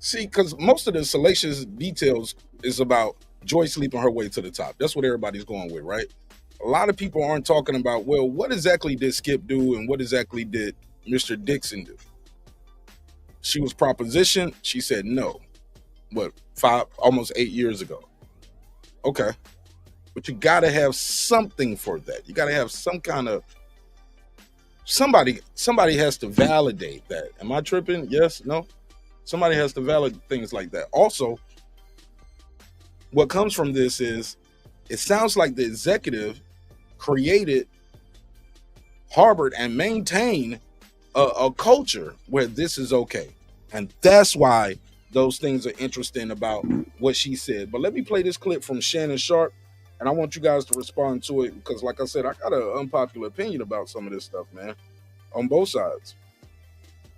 See, because most of the salacious details is about Joy sleeping her way to the top. That's what everybody's going with, right? A lot of people aren't talking about, well, what exactly did Skip do and what exactly did Mr. Dixon do? She was propositioned. She said no. What, almost 8 years ago? Okay. But you got to have something for that. You got to have some kind of, somebody has to validate that. Am I tripping? Yes? No? Somebody has to validate things like that. Also, what comes from this is, it sounds like the executive created, harbored, and maintained a culture where this is okay. And that's why those things are interesting about what she said. But let me play this clip from Shannon Sharp, and I want you guys to respond to it because, like I said, I got an unpopular opinion about some of this stuff, man, on both sides.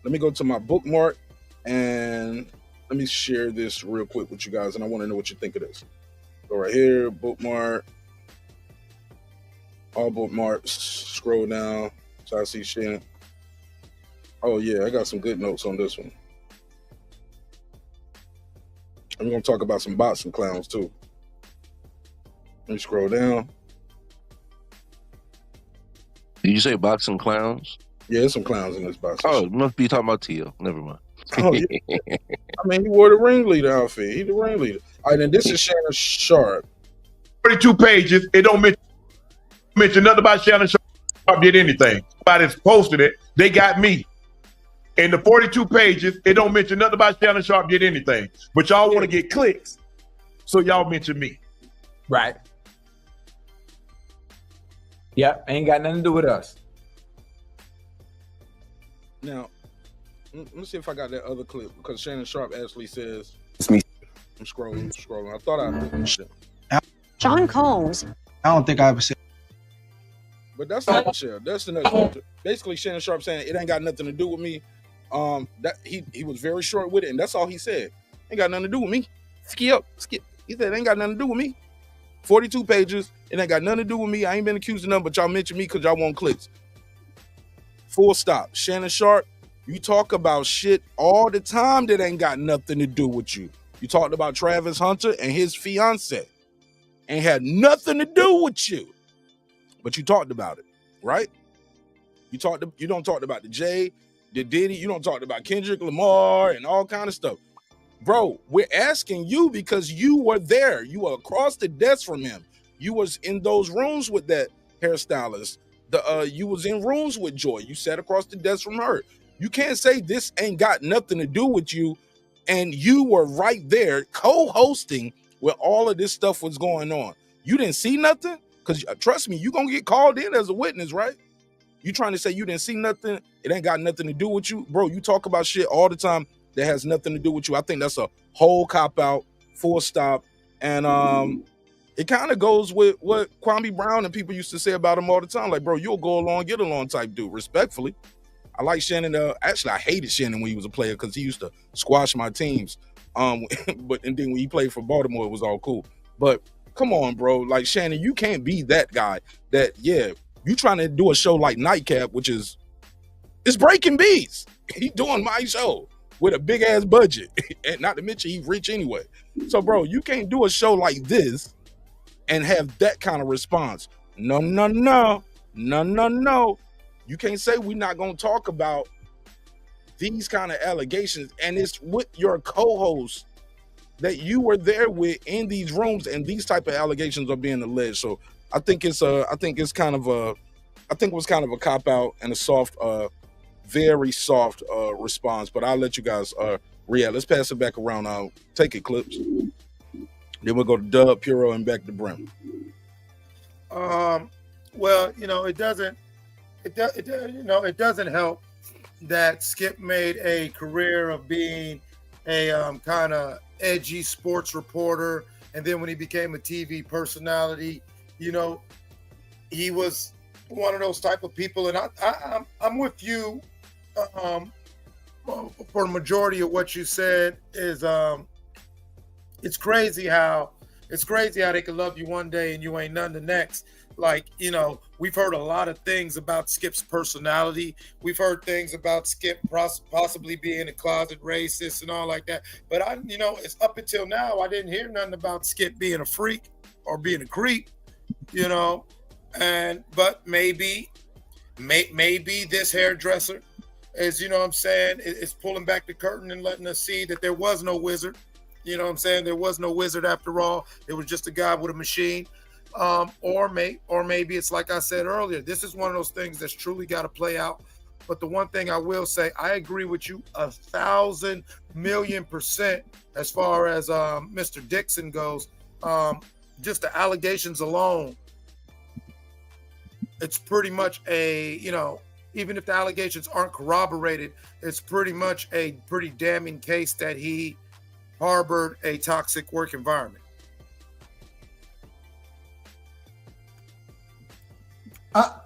Let me go to my bookmark and let me share this real quick with you guys, and I want to know what you think of this. Go right here, bookmark, all bookmarks, scroll down so I see Shannon. Oh yeah, I got some good notes on this one. I'm going to talk about some bots and clowns too. Let me scroll down. Did you say boxing clowns? Yeah, there's some clowns in this box. Oh, you must be talking about Teal. Never mind. Oh, yeah. I mean, he wore the ringleader outfit. He's the ringleader. All right, then this is Shannon Sharp. 32 pages. It don't mention nothing about Shannon Sharp did anything. Somebody's posted it. They got me. In the 42 pages, it don't mention nothing about Shannon Sharp did anything. But y'all want to get clicks, so y'all mention me. Right. Yep, ain't got nothing to do with us. Now, let me see if I got that other clip, because Shannon Sharp actually says, It's me. I'm scrolling. I thought I John Combs. I don't think I ever said. But that's not Michelle. That's the next. Basically, Shannon Sharp saying it ain't got nothing to do with me. That he was very short with it, and that's all he said. Ain't got nothing to do with me. Skip. He said it ain't got nothing to do with me. 42 pages. It ain't got nothing to do with me. I ain't been accused of nothing, but y'all mention me because y'all want clicks. Full stop. Shannon Sharp, you talk about shit all the time that ain't got nothing to do with you. You talked about Travis Hunter and his fiance. Ain't had nothing to do with you. But you talked about it, right? You don't talk about the Jay, the Diddy, you don't talk about Kendrick Lamar and all kind of stuff. Bro, we're asking you because you were there. You were across the desk from him. You was in those rooms with that hairstylist. You was in rooms with Joy. You sat across the desk from her. You can't say this ain't got nothing to do with you, and you were right there co-hosting where all of this stuff was going on. You didn't see nothing? Because trust me, you're going to get called in as a witness, right? You trying to say you didn't see nothing? It ain't got nothing to do with you? Bro, you talk about shit all the time that has nothing to do with you. I think that's a whole cop-out, full stop. And it kind of goes with what Kwame Brown and people used to say about him all the time. Like, bro, you'll go along, get along type dude, respectfully. I like Shannon. Actually, I hated Shannon when he was a player because he used to squash my teams. And then when he played for Baltimore, it was all cool. But come on, bro. Like, Shannon, you can't be that guy that, yeah, you trying to do a show like Nightcap, which is, it's breaking beats. He doing my show with a big ass budget. And not to mention he's rich anyway. So, bro, you can't do a show like this and have that kind of response. No. You can't say we're not going to talk about these kind of allegations, and it's with your co-host that you were there with in these rooms, and these type of allegations are being alleged. So I think it was kind of a cop out and a soft, very soft response. But I'll let you guys react. Let's pass it back around. Take it, Clips. Then we'll go to Dub, Puro, and back to Brim. Well, it doesn't help that Skip made a career of being a kind of edgy sports reporter, and then when he became a TV personality, he was one of those type of people. And I'm with you for the majority of what you said. Is it's crazy how they can love you one day and you ain't none the next. like, you know, we've heard a lot of things about Skip's personality. We've heard things about Skip possibly being a closet racist and all like that. But you know, it's up until now, I didn't hear nothing about Skip being a freak or being a creep, you know. But maybe this hairdresser is, you know what I'm saying, is pulling back the curtain and letting us see that there was no wizard. You know what I'm saying? There was no wizard after all. It was just a guy with a machine. Or maybe it's like I said earlier, this is one of those things that's truly got to play out. But the one thing I will say, I agree with you 1,000,000,000% as far as Mr. Dixon goes. Just the allegations alone, it's pretty much a, you know, even if the allegations aren't corroborated, it's pretty much a pretty damning case that he harbored a toxic work environment. I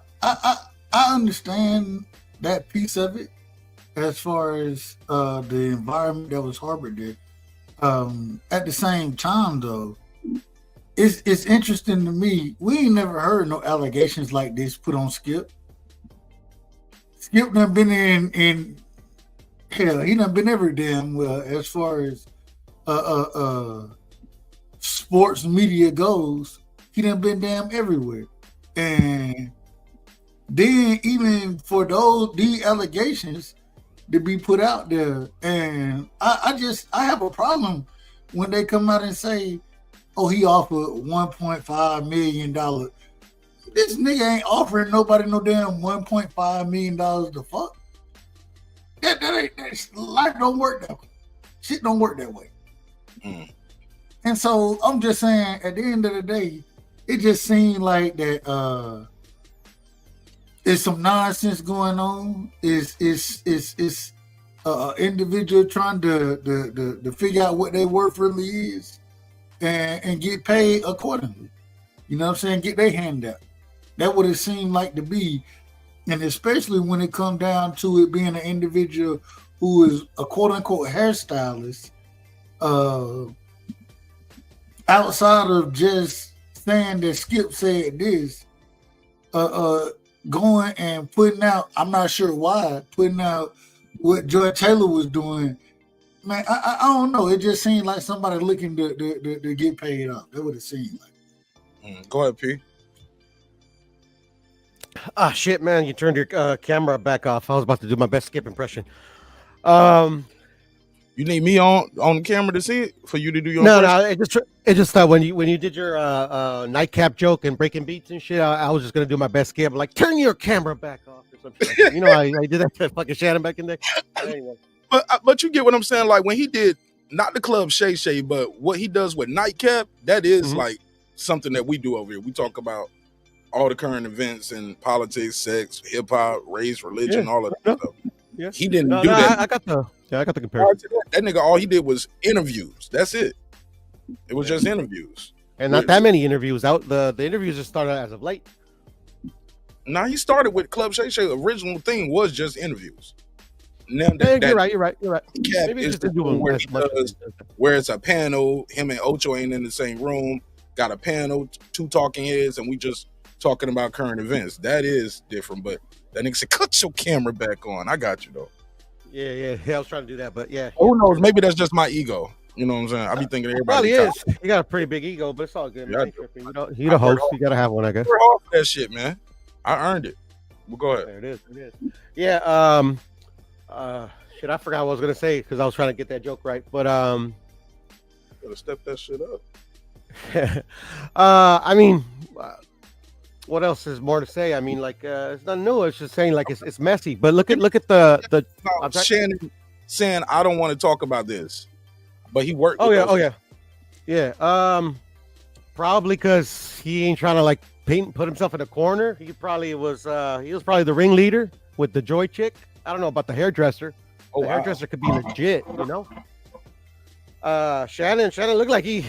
understand that piece of it as far as the environment that was harbored there. At the same time, though, it's interesting to me. We ain't never heard no allegations like this put on Skip. Skip done been in hell. He done been every damn well as far as sports media goes. He done been damn everywhere. And then even for these allegations to be put out there, and I have a problem when they come out and say, oh, he offered $1.5 million. This nigga ain't offering nobody no damn $1.5 million to fuck. That life don't work that way. Shit don't work that way. And so I'm just saying, at the end of the day, it just seemed like that there's some nonsense going on. It's individual trying to figure out what their worth really is and get paid accordingly. You know what I'm saying? Get their hand out. That would have seemed like to be, and especially when it come down to it being an individual who is a quote unquote hairstylist, outside of just saying that Skip said this, going and putting out, I'm not sure why, putting out what Joy Taylor was doing. Man, I don't know. It just seemed like somebody looking to get paid off. That would have seemed like. Go ahead, P. Ah, shit, man! You turned your camera back off. I was about to do my best Skip impression. You need me on the camera to see it for you to do your impression? No. It just when you did your nightcap joke and breaking beats and shit, I was just gonna do my best Skip, like turn your camera back off or something. You know, I did that to fucking Shannon back in the day. Anyway. But you get what I'm saying? Like when he did not the club Shay Shay, but what he does with nightcap, that is like something that we do over here. We talk about all the current events and politics, sex, hip hop, race, religion, all of that stuff. Yes. He didn't do that. I got the comparison. That nigga, all he did was interviews. That's it. It was just interviews. And not that many interviews out. The interviews just started as of late. Now he started with Club Shay Shay. The original thing was just interviews. Now you're right. Maybe it's where it's a panel, him and Ocho ain't in the same room, got a panel, two talking heads, and we just talking about current events. That is different, but that nigga said, cut your camera back on. I got you though. Yeah, I was trying to do that, but yeah. Who knows? Maybe that's just my ego. You know what I'm saying? I be thinking everybody. Probably is. You got a pretty big ego, but it's all good. Man. You're the host. You gotta have one, I guess. We're off that shit, man. I earned it. Well, go ahead. There it is. Yeah. Shit, I forgot what I was gonna say because I was trying to get that joke right, but gotta step that shit up. I mean, what else is more to say? I mean, like it's nothing new. It's just saying like it's messy. But look at the Shannon saying I don't want to talk about this, but he worked. Yeah. Probably because he ain't trying to like put himself in a corner. He was probably the ringleader with the Joy chick. I don't know about the hairdresser. The hairdresser could be legit, you know. Shannon looked like he.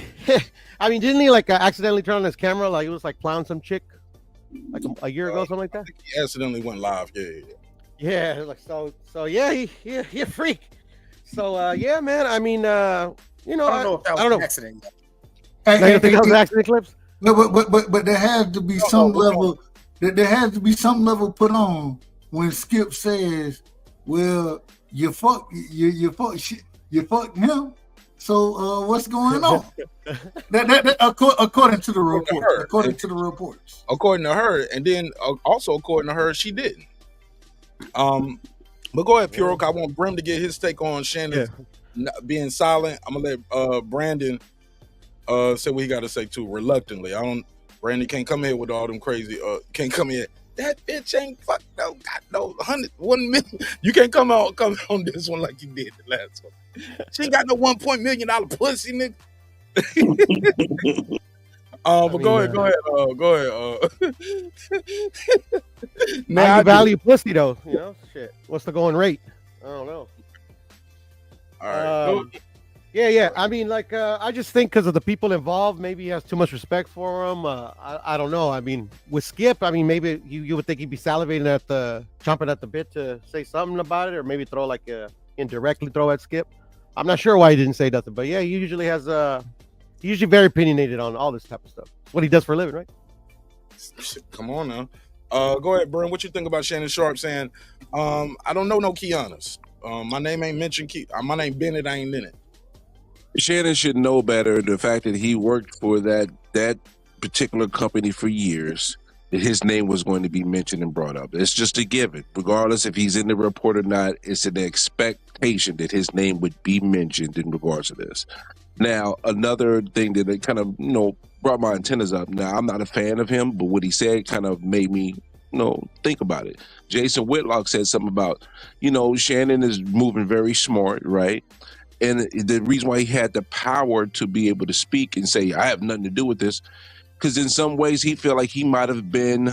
I mean, didn't he like accidentally turn on his camera like he was like plowing some chick like a year ago, something like that? He accidentally went live. Yeah. Like so yeah, he a freak. So yeah, man. I mean, you know, I don't know if that was an accident. You think that was an accident, Clips? But there has to be some level. There has to be some level put on when Skip says, "Well, you fucked him." So what's going on? According to the report, according to the reports, according to her, and then also according to her, she didn't. But go ahead, Puro. I want Brim to get his take on Shannon being silent. I'm gonna let Brandon say what he got to say too. Reluctantly, Brandon can't come here with all them crazy. Can't come here. That bitch ain't got no 1 million. You can't come on this one like you did the last one. She ain't got no $1 million pussy, nigga. But go ahead. Now you value pussy though, you know. Shit, what's the going rate? I don't know. All right. Yeah. I mean, like, I just think because of the people involved, maybe he has too much respect for him. I don't know. I mean, with Skip, I mean, maybe you would think he'd be salivating chomping at the bit to say something about it, or maybe indirectly throw at Skip. I'm not sure why he didn't say nothing, but yeah, he usually has he's usually very opinionated on all this type of stuff. It's what he does for a living, right? Come on now. Go ahead, Brim. What you think about Shannon Sharp saying, I don't know no Kianas. My name ain't mentioned. My name Bennett. I ain't in it. Shannon should know better. The fact that he worked for that particular company for years, that his name was going to be mentioned and brought up. It's just a given. Regardless if he's in the report or not, it's an expectation that his name would be mentioned in regards to this. Now, another thing that it kind of, brought my antennas up. Now, I'm not a fan of him, but what he said kind of made me, think about it. Jason Whitlock said something about, Shannon is moving very smart, right? And the reason why he had the power to be able to speak and say, I have nothing to do with this, because in some ways he felt like he might have been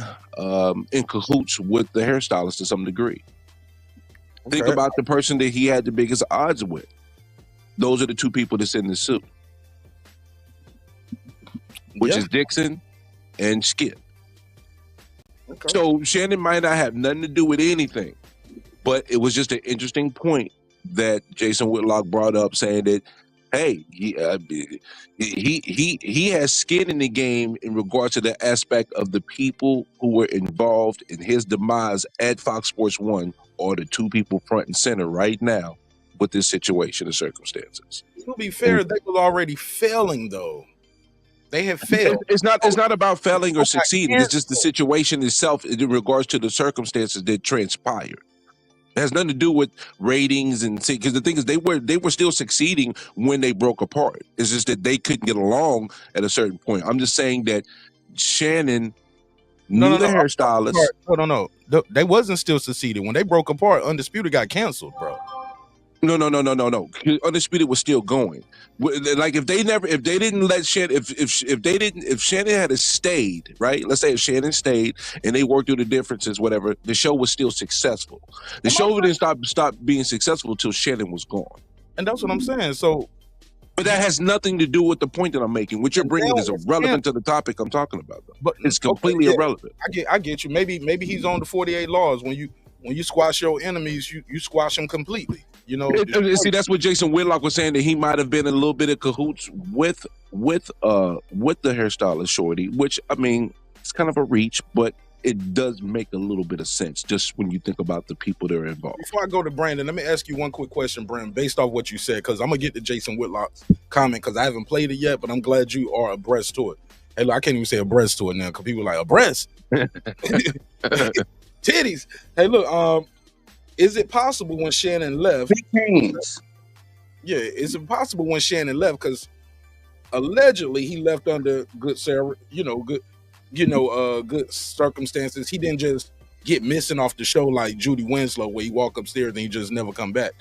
in cahoots with the hairstylist to some degree. Okay. Think about the person that he had the biggest odds with. Those are the two people that's in the suit, which is Dixon and Skip. Okay. So Shannon might not have nothing to do with anything, but it was just an interesting point that Jason Whitlock brought up, saying that, hey, he has skin in the game in regards to the aspect of the people who were involved in his demise at Fox Sports 1 are the two people front and center right now with this situation and circumstances. To be fair, they were already failing though. They have failed. It's not about failing or succeeding. It's just the situation itself in regards to the circumstances that transpired. It has nothing to do with ratings because the thing is they were still succeeding when they broke apart. It's just that they couldn't get along at a certain point. I'm just saying that Shannon knew the hairstylist. No. They wasn't still succeeding when they broke apart. Undisputed got canceled, bro. No. Undisputed was still going. Like if Shannon had stayed, right? Let's say if Shannon stayed and they worked through the differences, whatever, the show was still successful. The show didn't stop being successful until Shannon was gone. And that's what I'm saying. So, but that has nothing to do with the point that I'm making. What you're bringing is irrelevant to the topic I'm talking about, though. But it's completely irrelevant. I get you. Maybe he's on the 48 laws. When you squash your enemies, you squash them completely. See, that's what Jason Whitlock was saying, that he might have been a little bit of cahoots with the hairstylist shorty, which, I mean, it's kind of a reach, but it does make a little bit of sense just when you think about the people that are involved. Before I go to Brandon, let me ask you one quick question, Brandon, based off what you said, because I'm gonna get to Jason Whitlock's comment because I haven't played it yet, but I'm glad you are abreast to it. Hey, look, I can't even say abreast to it now because people are like abreast. Titties. Hey, look, is it possible when Shannon left? Yeah, is it possible when Shannon left? Because allegedly he left under good circumstances. He didn't just get missing off the show like Judy Winslow, where he walk upstairs and he just never come back.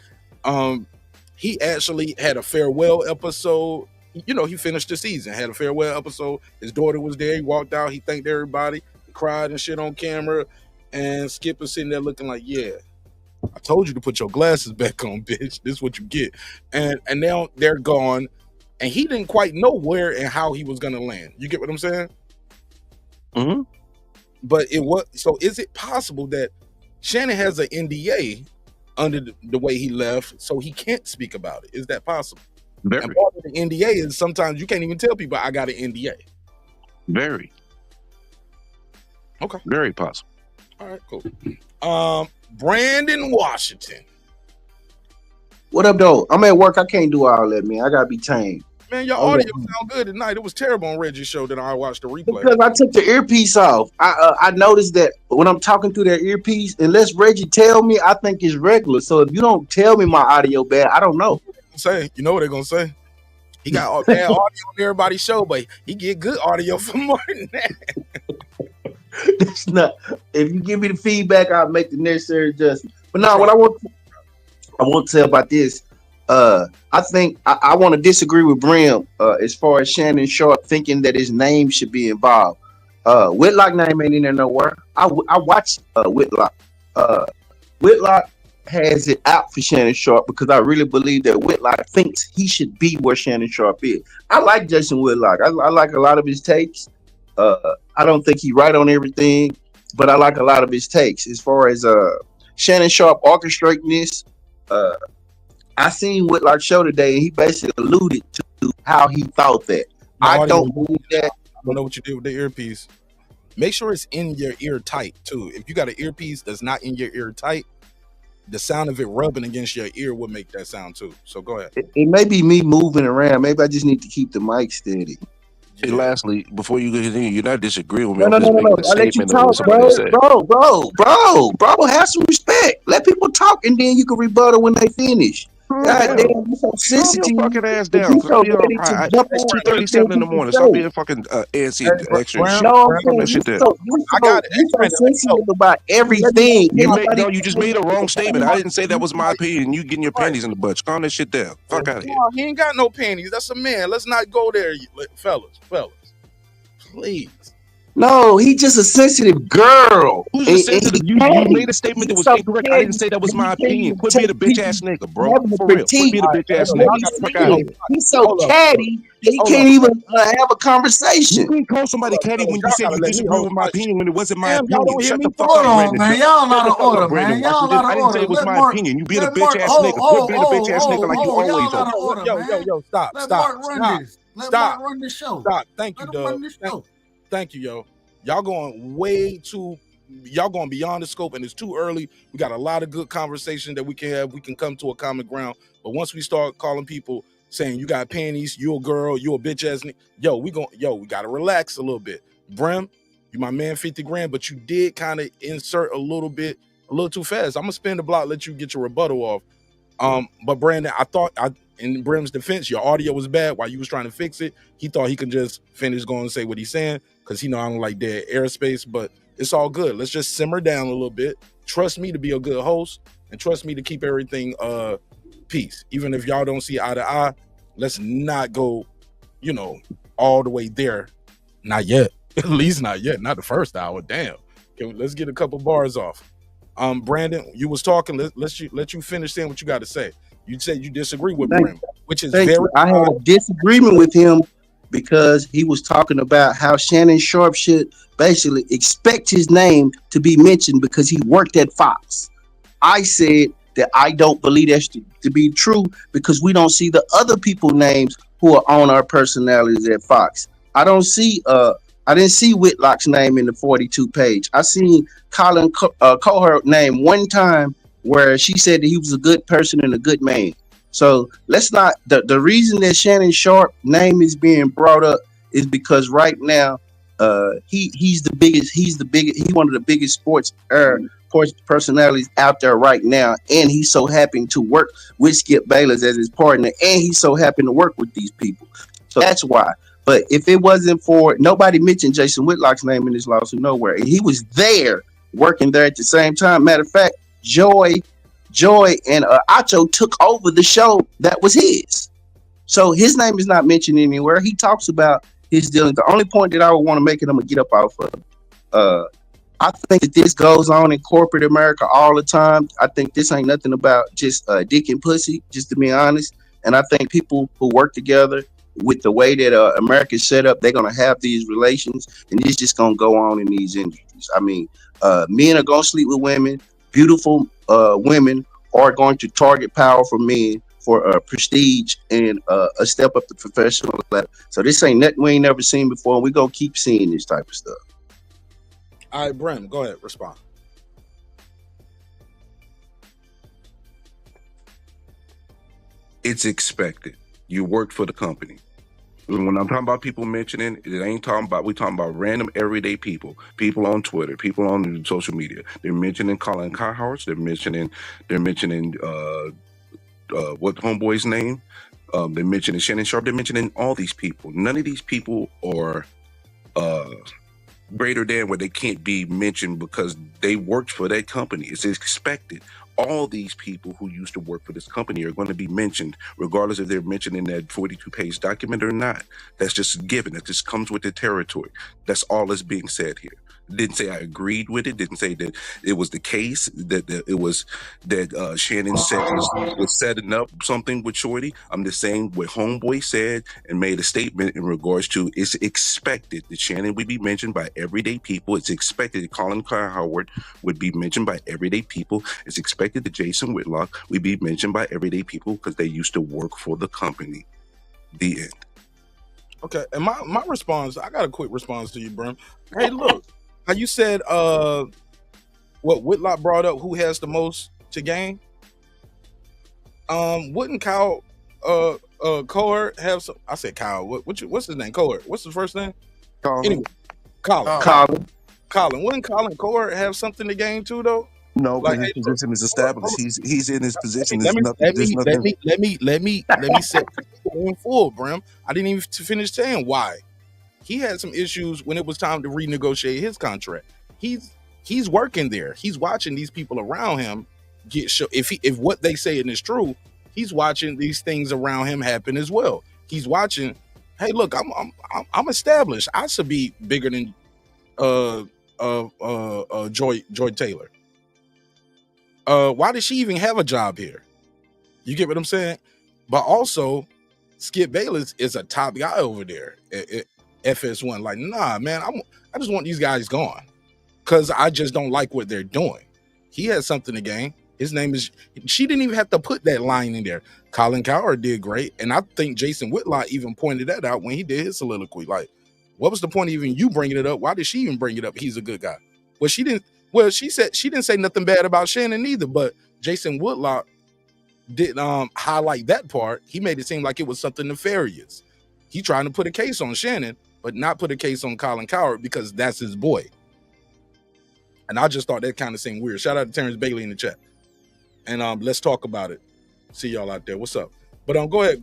He actually had a farewell episode. He finished the season, had a farewell episode. His daughter was there. He walked out. He thanked everybody. He cried and shit on camera. And Skip is sitting there looking like, yeah, I told you to put your glasses back on, bitch. This is what you get. And now they're gone. And he didn't quite know where and how he was going to land. You get what I'm saying? Mm-hmm. But so is it possible that Shannon has an NDA under the way he left, so he can't speak about it? Is that possible? Very. And part of the NDA is sometimes you can't even tell people I got an NDA. Very. Okay. Very possible. All right, cool. Brandon Washington. What up, though? I'm at work. I can't do all that, man. I gotta be tamed. Man, your audio sound good tonight. It was terrible on Reggie's show that I watched the replay. Because I took the earpiece off. I noticed that when I'm talking through that earpiece, unless Reggie tell me, I think it's regular. So if you don't tell me my audio bad, I don't know. You know what they're gonna say? He got bad audio on everybody's show, but he get good audio for more than that. That's not. If you give me the feedback, I'll make the necessary adjustment. But no, what I want to say about this, I think I want to disagree with Brim as far as Shannon Sharp thinking that his name should be involved. Whitlock name ain't in there nowhere. I watched Whitlock. Whitlock has it out for Shannon Sharp because I really believe that Whitlock thinks he should be where Shannon Sharp is. I like Jason Whitlock. I like a lot of his takes. I don't think he's right on everything, but I like a lot of his takes. As far as Shannon Sharp orchestrating this, I seen Whitlock's show today, and he basically alluded to how he thought that. I don't believe that. I don't know what you did with the earpiece. Make sure it's in your ear tight, too. If you got an earpiece that's not in your ear tight, the sound of it rubbing against your ear would make that sound, too. So go ahead. It may be me moving around. Maybe I just need to keep the mic steady. Hey, lastly, before you continue, you're not disagreeing with me. No. I let you talk, bro. Have some respect. Let people talk, and then you can rebuttal when they finish. God damn, you so sensitive. Calm your fucking ass down. It's 2:37 in the morning. Stop being fucking antsy and extra shit. No, I'm saying you're so sensitive about everything. You just made a wrong statement. I didn't say that was my opinion. You getting your panties in the butt. Calm that shit down. Fuck out of here. He ain't got no panties. That's a man. Let's not go there, fellas. Please. No, he just a sensitive girl. Who's sensitive? You made a statement that was incorrect. I didn't say that was my opinion. Quit being a bitch ass nigga, bro. For real. Quit being a bitch ass nigga. He's so catty that he can't even have a conversation. You can call somebody catty when you said you disagree with my opinion when it wasn't my opinion. Shut the fuck Hold up, on, Brandon. man. Y'all not in order, man. Y'all not I in didn't order. say it was Let my Mark- opinion. You being a let bitch Mark- ass nigga. Quit being a bitch ass oh, nigga like you oh, y'all always not are. in order, man. Yo, stop. Let Mark run this. Let Mark run this show. Stop. Thank you, Let him run this show. Thank you, yo. Y'all going y'all going beyond the scope, and it's too early. We got a lot of good conversation that we can have. We can come to a common ground. But once we start calling people saying you got panties, you a girl, you a bitch ass nigga, we gotta relax a little bit. Brim, you my man 50 grand, but you did kind of insert a little too fast. I'm gonna spin the block, let you get your rebuttal off. But Brandon, in Brim's defense, your audio was bad while you was trying to fix it. He thought he could just finish going and say what he's saying because he know I don't like dead airspace, but it's all good. Let's just simmer down a little bit. Trust me to be a good host and trust me to keep everything peace. Even if y'all don't see eye to eye, let's not go, all the way there. Not yet. At least not yet. Not the first hour. Damn. Let's get a couple bars off. Brandon, you was talking. Let you finish saying what you got to say. You said you disagree with Brim, which is very. I had a disagreement with him because he was talking about how Shannon Sharp should basically expect his name to be mentioned because he worked at Fox. I said that I don't believe that to be true because we don't see the other people's names who are on our personalities at Fox. I didn't see Whitlock's name in the 42 page. I seen Colin Cohart name one time where she said that he was a good person and a good man. So let's not. The reason that Shannon Sharp name is being brought up is because right now, he's the biggest. He's one of the biggest sports personalities out there right now, and he's so happy to work with Skip Bayless as his partner, and he's so happy to work with these people. So that's why. But if it wasn't for nobody mentioned Jason Whitlock's name in this lawsuit nowhere, and he was there working there at the same time. Matter of fact, Joy and Acho took over the show that was his. So his name is not mentioned anywhere. He talks about his dealings. The only point that I would want to make, and I'm gonna get up off of, I think that this goes on in corporate America all the time. I think this ain't nothing about just dick and pussy, just to be honest. And I think people who work together with the way that America's set up, they're gonna have these relations, and it's just gonna go on in these industries. I mean, men are gonna sleep with women. Beautiful women are going to target powerful men for prestige and a step up the professional ladder. So this ain't nothing we ain't never seen before. And we gonna keep seeing this type of stuff. All right, Brim, go ahead, respond. It's expected. You worked for the company. When I'm talking about people mentioning, it ain't talking about, we talking about random everyday people on Twitter, people on social media. They're mentioning Colin Cowherd. They're mentioning what homeboy's name? They're mentioning Shannon Sharp. They're mentioning all these people. None of these people are greater than where they can't be mentioned because they worked for that company. It's expected. All these people who used to work for this company are going to be mentioned, regardless if they're mentioned in that 42-page document or not. That's just a given. That just comes with the territory. That's all that's being said here. Didn't say I agreed with it. Didn't say that it was the case, that it was that Shannon said was setting up something with Shorty. I'm just saying what homeboy said and made a statement in regards to it's expected that Shannon would be mentioned by everyday people. It's expected that Colin Cowherd would be mentioned by everyday people. It's expected that Jason Whitlock would be mentioned by everyday people because they used to work for the company. The end. Okay, and my response, I got a quick response to you, Brim. Hey, look, how you said what Whitlock brought up, who has the most to gain? Wouldn't Kyle Cowherd have some? I said Kyle. What's his name? Cowherd. What's his first name? Colin. Anyway, Colin. Wouldn't Colin Cowherd have something to gain too, though? No, Like, because his position is established. He's in his position. Let me set in full, Brim. I didn't even finish saying why. He had some issues when it was time to renegotiate his contract. He's working there. He's watching these people around him get show. If what they say is true, he's watching these things around him happen as well. He's watching. Hey, look, I'm established. I should be bigger than Joy Taylor. Why does she even have a job here? You get what I'm saying? But also, Skip Bayless is a top guy over there at FS1. Like, nah, man, I just want these guys gone because I just don't like what they're doing. He has something to gain. His name is. She didn't even have to put that line in there. Colin Cowherd did great, and I think Jason Whitlock even pointed that out when he did his soliloquy. Like, what was the point of even you bringing it up? Why did she even bring it up? He's a good guy. Well, she didn't. Well, she said she didn't say nothing bad about Shannon either, but Jason Whitlock didn't highlight that part. He made it seem like it was something nefarious. He trying to put a case on Shannon, but not put a case on Colin Cowherd because that's his boy. And I just thought that kind of seemed weird. Shout out to Terrence Bailey in the chat. And let's talk about it. See y'all out there. What's up? But go ahead,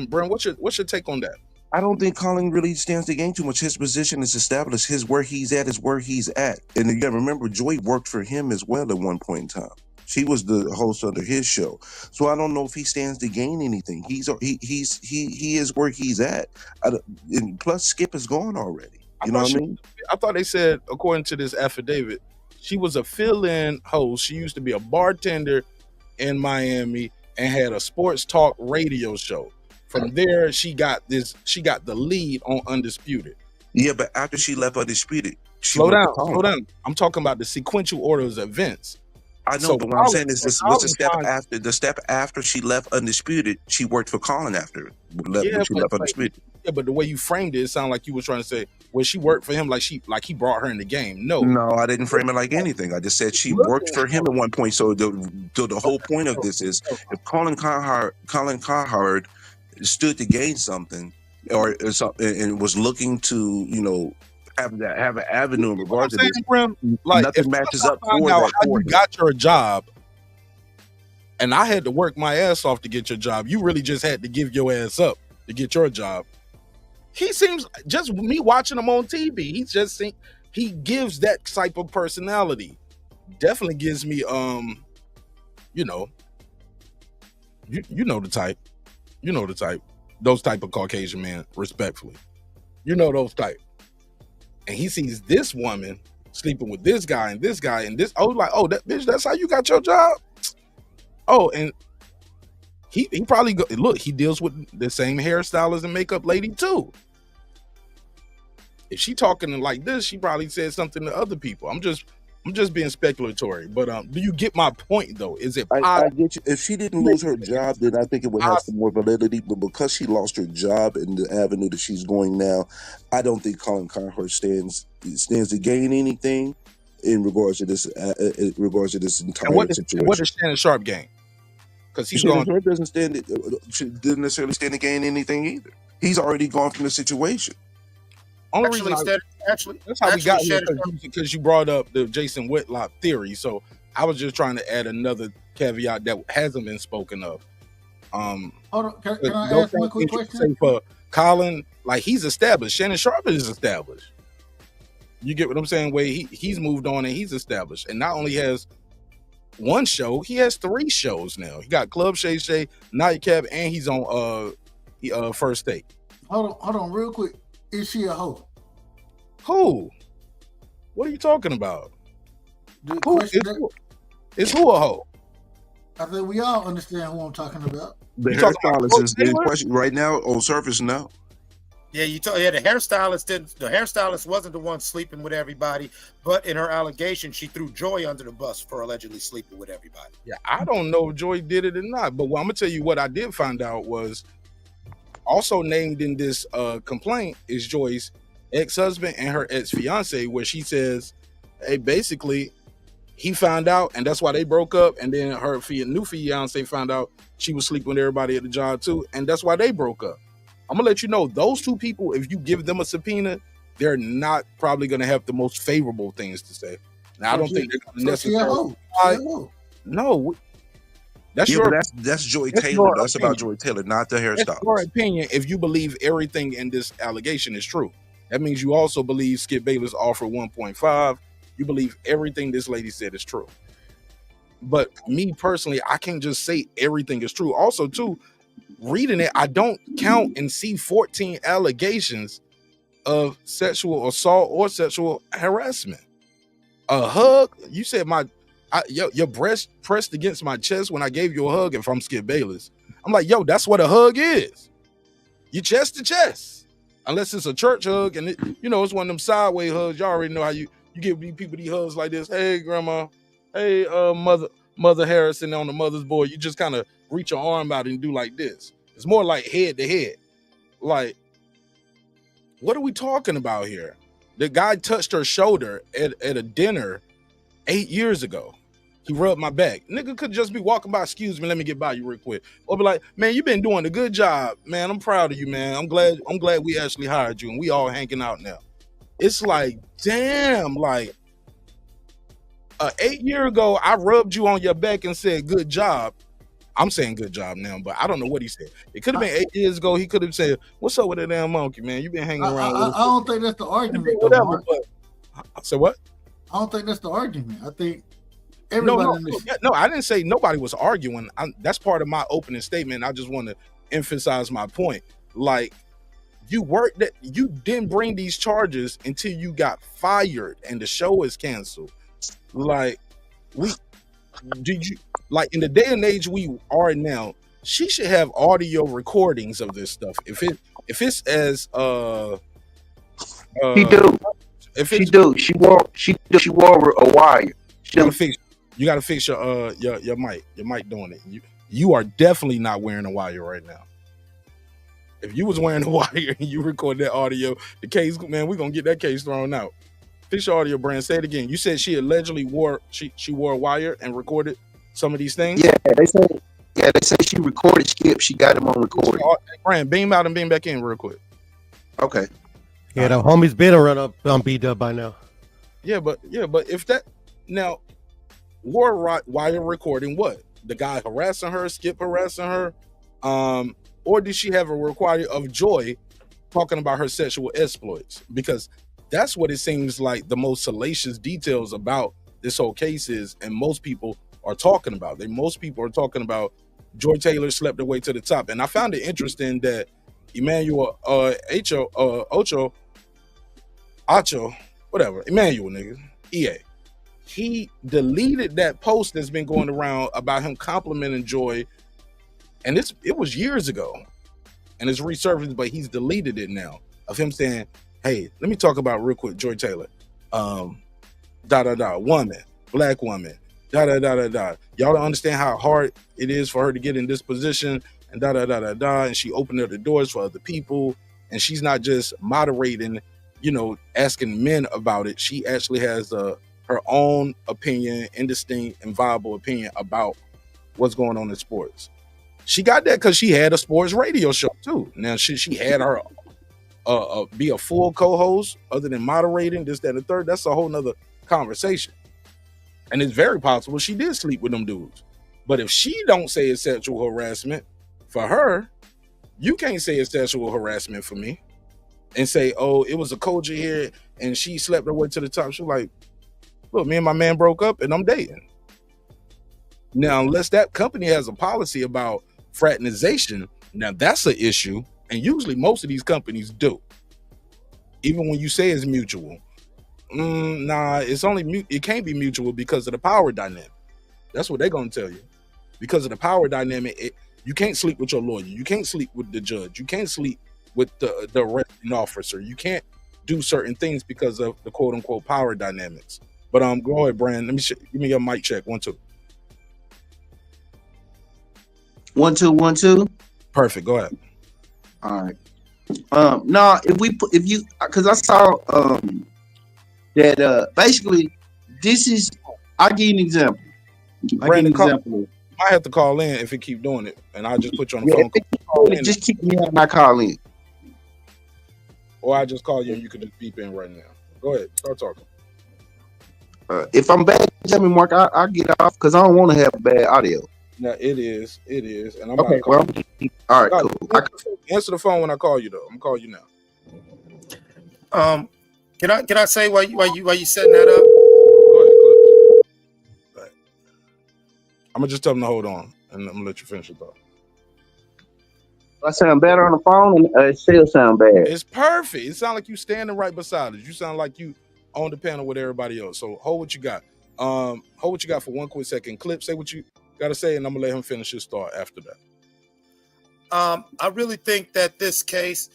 Brent. What's your take on that? I don't think Colin really stands to gain too much. His position is established. Where he's at is where he's at. And you got to remember, Joy worked for him as well at one point in time. She was the host under his show. So I don't know if he stands to gain anything. He is where he's at. And plus, Skip is gone already. You know what I mean? I thought they said, according to this affidavit, she was a fill-in host. She used to be a bartender in Miami and had a sports talk radio show. From there, she got the lead on Undisputed. Yeah, but after she left Undisputed, slow down. I'm talking about the sequential order of events. I know, so but what I'm saying is this was the step after she left Undisputed, she worked for Colin after she left Undisputed. Yeah, but the way you framed it sounded like you were trying to say, well, she worked for him like he brought her in the game. No, I didn't frame it like anything. I just said she worked for him at one point. So the whole point of this is if Colin Cowherd stood to gain something or something and was looking to, have an avenue in regards to this. Like, nothing matches up for that. How you got your job, and I had to work my ass off to get your job. You really just had to give your ass up to get your job. He seems, just me watching him on TV, he gives that type of personality. Definitely gives me you know the type. You know the type. Those type of Caucasian men, respectfully. You know those type. And he sees this woman sleeping with this guy and this guy and this. Oh, like, oh, that bitch, that's how you got your job? Oh, and he probably look, he deals with the same hairstylist and makeup lady too. If she talking like this, she probably said something to other people. I'm just I'm just being speculatory, but do you get my point though? Is it I possible? get you. If she didn't lose her job, then I think it would have some more validity. But because she lost her job in the avenue that she's going now, I don't think Colin Cowherd stands to gain anything in regards to this entire And what situation. does Shannon Sharp gain? Because he's Shannon gone. Sharp didn't necessarily stand to gain anything either. He's already gone from the situation. Only Actually, reason actually, that's how we got here Shannon because you brought up the Jason Whitlock theory. So I was just trying to add another caveat that hasn't been spoken of. Hold on, can I those ask one quick things question? say for Colin, like he's established. Shannon Sharp is established. You get what I'm saying? Where he's moved on and he's established, and not only has one show, he has 3 shows now. He got Club Shay Shay, Nightcap, and he's on First Take. Hold on, real quick. Is she a hoe? Who? What are you talking about? The Who question is who a hoe? I think we all understand who I'm talking about. The You talking about hairstylist is in Taylor? question right now on surface now. Yeah, the hairstylist didn't. The hairstylist wasn't the one sleeping with everybody, but in her allegation, she threw Joy under the bus for allegedly sleeping with everybody. Yeah, I don't know if Joy did it or not, but I'm gonna tell you what I did find out was also named in this complaint is Joy's ex-husband and her ex-fiance, where she says, hey, basically he found out and that's why they broke up, and then her new fiance found out she was sleeping with everybody at the job too, and that's why they broke up. I'm gonna let you know those 2 people, if you give them a subpoena, they're not probably gonna have the most favorable things to say. Now, I don't think they're gonna necessarily. No, that's your. That's Joy Taylor. That's about Joy Taylor, not the hairstylist. That's your opinion. If you believe everything in this allegation is true, that means you also believe Skip Bayless offered 1.5. You believe everything this lady said is true. But me personally, I can't just say everything is true. Also, too, reading it, I don't count and see 14 allegations of sexual assault or sexual harassment. A hug, you said your breast pressed against my chest when I gave you a hug. If I'm Skip Bayless, I'm like, yo, that's what a hug is. You chest to chest, unless it's a church hug and it's one of them sideways hugs. Y'all already know how you give people these hugs like this. Hey, grandma. Hey, mother Harrison on the mother's board. You just kind of reach your arm out and do like this. It's more like head to head. Like, what are we talking about here? The guy touched her shoulder at a dinner 8 years ago. He rubbed my back. Nigga could just be walking by, excuse me, let me get by you real quick. Or be like, man, you've been doing a good job, man. I'm proud of you, man. I'm glad we actually hired you and we all hanging out now. It's like, damn, like 8 years ago, I rubbed you on your back and said, good job. I'm saying good job now, but I don't know what he said. It could have been 8 years ago. He could have said, what's up with that damn monkey, man? You've been hanging around. I don't think that's the argument. Whatever, but so what? I don't think that's the argument. I think everybody. No, I didn't say nobody was arguing. That's part of my opening statement. I just want to emphasize my point. Like, you didn't bring these charges until you got fired and the show is canceled. Like, like in the day and age we are now, she should have audio recordings of this stuff. If it's as She do. She wore a wire. You gotta fix your mic. Your mic doing it. You are definitely not wearing a wire right now. If you was wearing a wire and you record that audio, the case, man, we're gonna get that case thrown out. Fix your audio, brand. Say it again. You said she allegedly wore a wire and recorded some of these things. Yeah, they say she recorded Skip. She got him on recording. Brand, beam out and beam back in real quick. Okay. Yeah, the homie's been a run up on B-Dub by now. Yeah, but if that now wire recording, what? The guy harassing her, Skip harassing her, or did she have a recording of Joy talking about her sexual exploits? Because that's what it seems like the most salacious details about this whole case is, and most people are talking about. Most people are talking about Joy Taylor slept her way to the top. And I found it interesting that Emmanuel Emmanuel nigga, EA, he deleted that post that's been going around about him complimenting Joy, and it was years ago, and it's resurfaced, but he's deleted it now, of him saying, hey, let me talk about real quick Joy Taylor. woman, black woman, Y'all don't understand how hard it is for her to get in this position, and and she opened up the doors for other people, and she's not just moderating, asking men about it. She actually has her own opinion, indistinct and viable opinion about what's going on in sports. She got that because she had a sports radio show too. Now she had her be a full co-host other than moderating this, that, and the third. That's a whole nother conversation. And it's very possible she did sleep with them dudes. But if she don't say it's sexual harassment for her, you can't say it's sexual harassment for me and say, oh, it was a culture here and she slept her way to the top. She's like, look, me and my man broke up and I'm dating. Now, unless that company has a policy about fraternization, now that's an issue. And usually most of these companies do. Even when you say it's mutual. Nah, it can't be mutual because of the power dynamic. That's what they're gonna tell you. Because of the power dynamic, you can't sleep with your lawyer, you can't sleep with the judge, you can't sleep with the arresting officer, you can't do certain things because of the quote unquote power dynamics. But go ahead, Brand. Give me your mic check. 1 2. 1 2 1 2. Perfect. Go ahead. All right. No, because I saw that basically this is. I'll give you an example. Brandon, you might have to call in if it keep doing it, and I'll just put you on the phone. Just keep me on my call in. Or I just call you and you can just beep in right now. Go ahead, start talking. If I'm bad, tell me, Mark. I'll get off because I don't want to have bad audio. No, it is, and I'm okay. Well, all right, cool. Answer the phone when I call you, though. I'm gonna call you now. Can I say why you setting that up? Go ahead, Clips. Right. I'm gonna just tell them to hold on, and I'm gonna let you finish your thought. I sound better on the phone, and it still sound bad. It's perfect. It sounds like you standing right beside us. You sound like you on the panel with everybody else. So hold what you got. Hold what you got for 1 quick second. Clip, say what you gotta say, and I'm gonna let him finish his thought after that. I really think that this case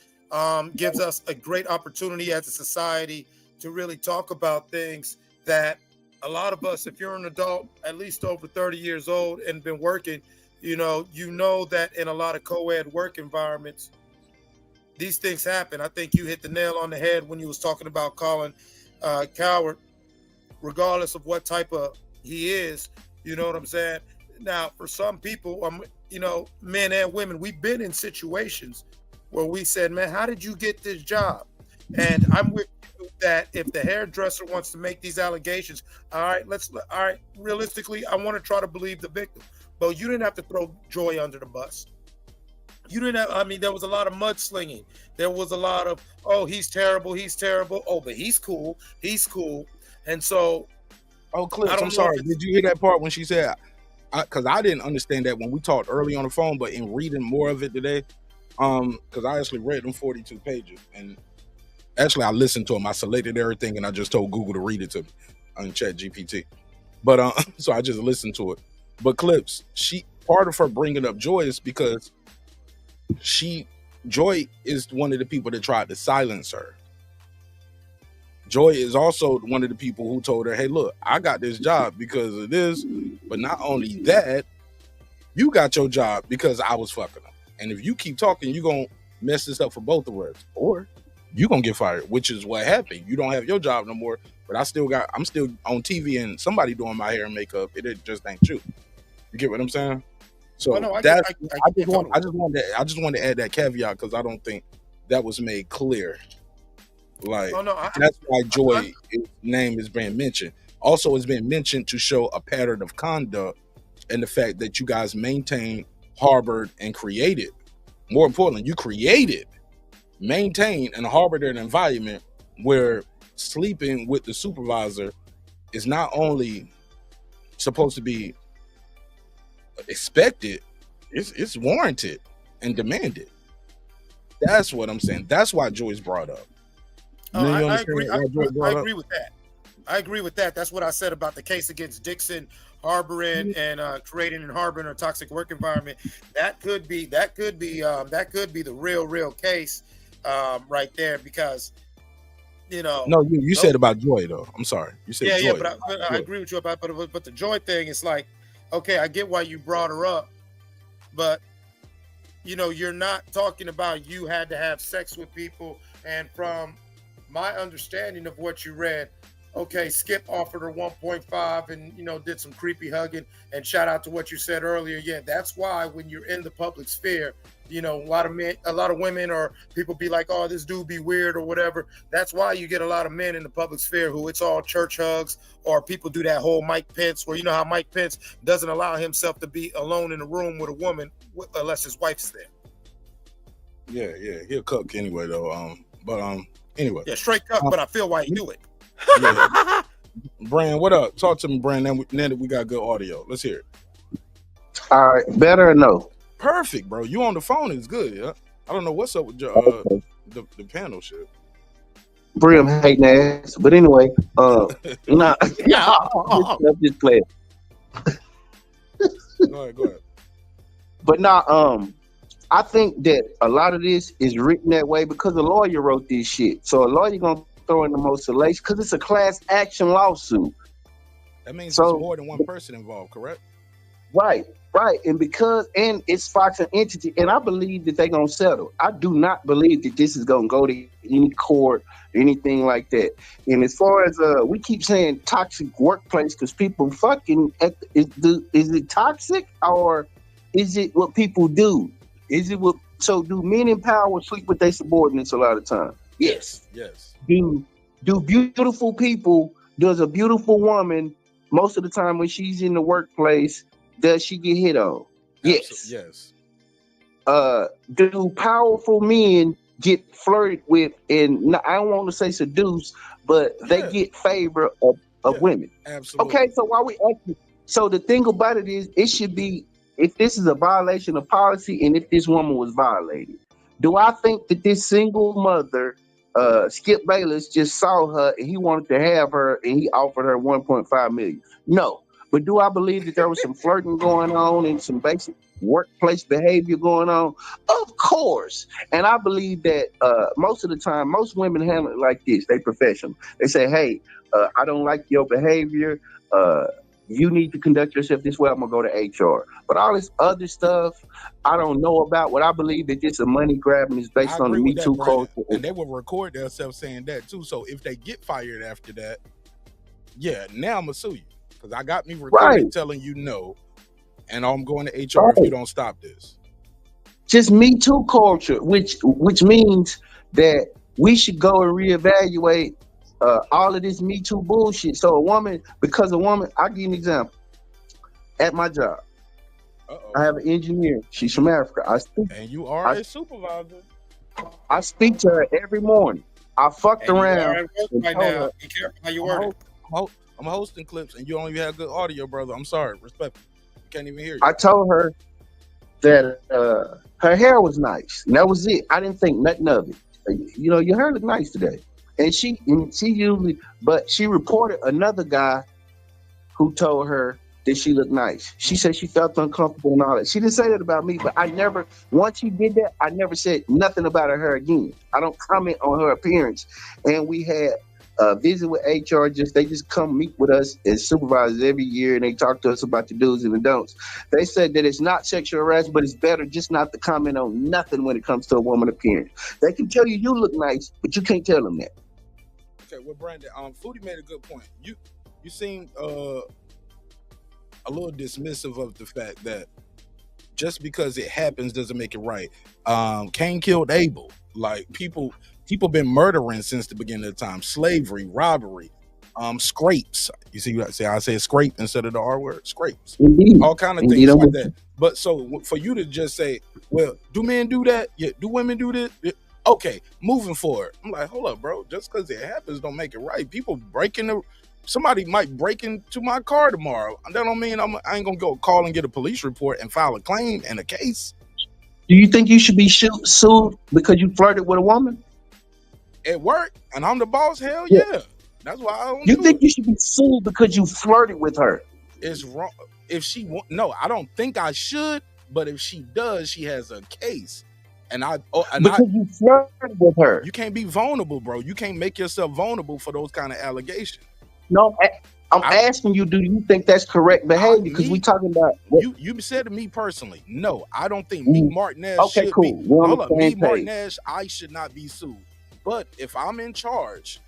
gives us a great opportunity as a society to really talk about things that a lot of us, if you're an adult, at least over 30 years old and been working, you know that in a lot of co-ed work environments, these things happen. I think you hit the nail on the head when you was talking about Colin Cowherd, regardless of what type of he is, you know what I'm saying? Now, for some people, men and women, we've been in situations where we said, man, how did you get this job? And I'm with you that if the hairdresser wants to make these allegations, all right, realistically, I want to try to believe the victim. But you didn't have to throw Joy under the bus. You didn't have, there was a lot of mudslinging. There was a lot of, oh, he's terrible. Oh, but he's cool. And so. Oh, Clips, I'm sorry. Did you hear that part when she said, because I didn't understand that when we talked early on the phone, but in reading more of it today, because I actually read them 42 pages, and actually I listened to them. I selected everything, and I just told Google to read it to me on ChatGPT. But so I just listened to it. But Clips, part of her bringing up Joy is because Joy is one of the people that tried to silence her. Joy is also one of the people who told her, hey, look, I got this job because of this, but not only that, you got your job because I was fucking them. And if you keep talking, you're going to mess this up for both of us, or you're going to get fired, which is what happened. You don't have your job no more, but I'm still on TV and somebody doing my hair and makeup. It just ain't you. You get what I'm saying? So I just wanted to add that caveat because I don't think that was made clear. That's why Joy's name is being mentioned. Also, it's been mentioned to show a pattern of conduct and the fact that you guys maintained, harbored, and created. More importantly, you created, maintained, and harbored an environment where sleeping with the supervisor is not only supposed to be expected, it's warranted and demanded. That's what I'm saying. That's why Joy's brought up. I agree with that. I agree with that. That's what I said about the case against Dixon, harboring and creating and harboring a toxic work environment. That could be the real case right there, because You know, No, you those- said about Joy though. I'm sorry. You said yeah, Joy. but I agree with you about, but the Joy thing is like, okay, I get why you brought her up, but you know, you're not talking about you had to have sex with people. And from my understanding of what you read, okay, Skip offered her 1.5 and, you know, did some creepy hugging. And shout out to what you said earlier. Yeah, that's why when you're in the public sphere, you know, a lot of men, a lot of women or people be like, oh, this dude be weird or whatever. That's why you get a lot of men in the public sphere who it's all church hugs, or people do that whole Mike Pence, where you know how Mike Pence doesn't allow himself to be alone in a room with a woman unless his wife's there. Yeah, he'll cook anyway though. Anyway. Yeah, straight cuck, but I feel why he do it. Yeah. Brand, what up? Talk to me, Brand. Now that we got good audio. Let's hear it. All right, better or no? Perfect, bro. You on the phone is good, yeah. I don't know what's up with your the panel shit. Brim hating ass. But anyway, nah, I'm just playing. Go ahead. But I think that a lot of this is written that way because a lawyer wrote this shit. So a lawyer gonna throw in the most salacious because it's a class action lawsuit. That means there's more than one person involved, correct? Right. And it's Fox and Entity, and I believe that they're gonna settle. I do not believe that this is gonna go to any court or anything like that. And as far as we keep saying toxic workplace because people fucking is it toxic or is it what people do? So do men in power sleep with their subordinates a lot of time? Yes. Do beautiful people, does a beautiful woman most of the time when she's in the workplace, does she get hit on? Yes. Do powerful men get flirted with and I don't want to say seduced, but they get favor of women? Absolutely. Okay, so why we asking? So the thing about it is, it should be, if this is a violation of policy and if this woman was violated, do I think that this single mother, Skip Bayless, just saw her and he wanted to have her and he offered her 1.5 million? No. But do I believe that there was some flirting going on and some basic workplace behavior going on? Of course. And I believe that most of the time, most women handle it like this. They professional. They say, hey, I don't like your behavior. You need to conduct yourself this way. I'm going to go to HR. But all this other stuff, I don't know about. What I believe that this a money grab and is based on the Me Too culture. And they will record themselves saying that too. So if they get fired after that, yeah, now I'm going to sue you. Because I got me recorded telling you no. And I'm going to HR if you don't stop this. Just Me Too culture, which means that we should go and reevaluate all of this Me Too bullshit. So I'll give you an example. At my job, I have an engineer. She's from Africa. And you are a supervisor. I speak to her every morning. I fucked around. Right now. Be careful how you word it. I'm hosting clips and you don't even have good audio, brother. I'm sorry. Respect. You can't even hear you. I told her that her hair was nice. And that was it. I didn't think nothing of it. You know, your hair looked nice today. And she reported another guy who told her that she looked nice. She said she felt uncomfortable and all that. She didn't say that about me, but once she did that, I never said nothing about her again. I don't comment on her appearance. And we had a visit with HR. They just come meet with us as supervisors every year, and they talk to us about the do's and the don'ts. They said that it's not sexual harassment, but it's better just not to comment on nothing when it comes to a woman appearance. They can tell you look nice, but you can't tell them that. Okay, well, Brandon, Foodie made a good point. You seem a little dismissive of the fact that just because it happens doesn't make it right. Cain killed Abel. Like people been murdering since the beginning of time. Slavery, robbery, scrapes. You see what I say scrape instead of the R word? Scrapes. Indeed. All kind of things like that. But so for you to just say, well, do men do that? Yeah. Do women do this? Yeah. Okay, moving forward. I'm like, hold up, bro. Just because it happens don't make it right. People somebody might break into my car tomorrow. That don't mean I ain't gonna go call and get a police report and file a claim and a case. Do you think you should be sued because you flirted with a woman? At work, and I'm the boss? Hell yeah. That's why I don't. You think you should be sued because you flirted with her? It's wrong. If no, I don't think I should. But if she does, she has a case. Because you flirted with her. You can't be vulnerable, bro. You can't make yourself vulnerable for those kind of allegations. No, I'm asking you, do you think that's correct behavior? Because we talking about you said to me personally, no, I don't think Meek Martinez okay, should cool. be. We're on Hold the up, same Meek page. Martinez, I should not be sued. But if I'm in charge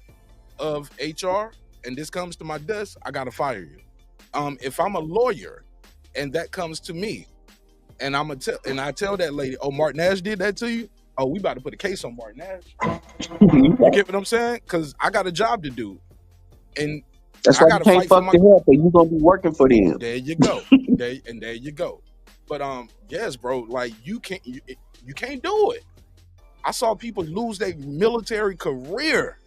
of HR and this comes to my desk, I gotta fire you. If I'm a lawyer and that comes to me, and I tell that lady, oh, Martinez did that to you. Oh, we about to put a case on Martinez. You get what I'm saying? Because I got a job to do, and that's why you can't fuck the help, or you gonna be working for them. There you go. there you go. But yes, bro, like you can't do it. I saw people lose their military career,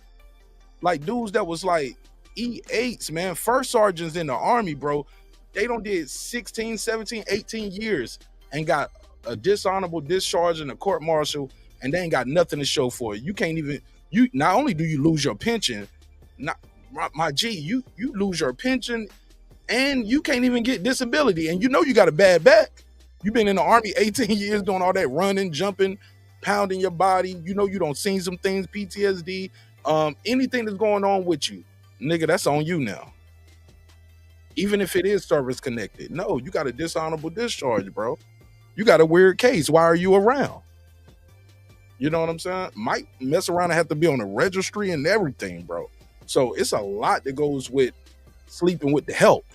like dudes that was like E8s, man, first sergeants in the army, bro. They don't did 16, 17, 18 years and got a dishonorable discharge in a court martial, and they ain't got nothing to show for it. You can't even, not only do you lose your pension, my G, you lose your pension and you can't even get disability, and you know you got a bad back. You've been in the army 18 years doing all that running, jumping, pounding your body. You know you don't seen some things, PTSD, anything that's going on with you, nigga, that's on you now. Even if it is service connected. No, you got a dishonorable discharge, bro. You got a weird case. Why are you around? You know what I'm saying? Might mess around and have to be on the registry and everything, bro. So it's a lot that goes with sleeping with the help.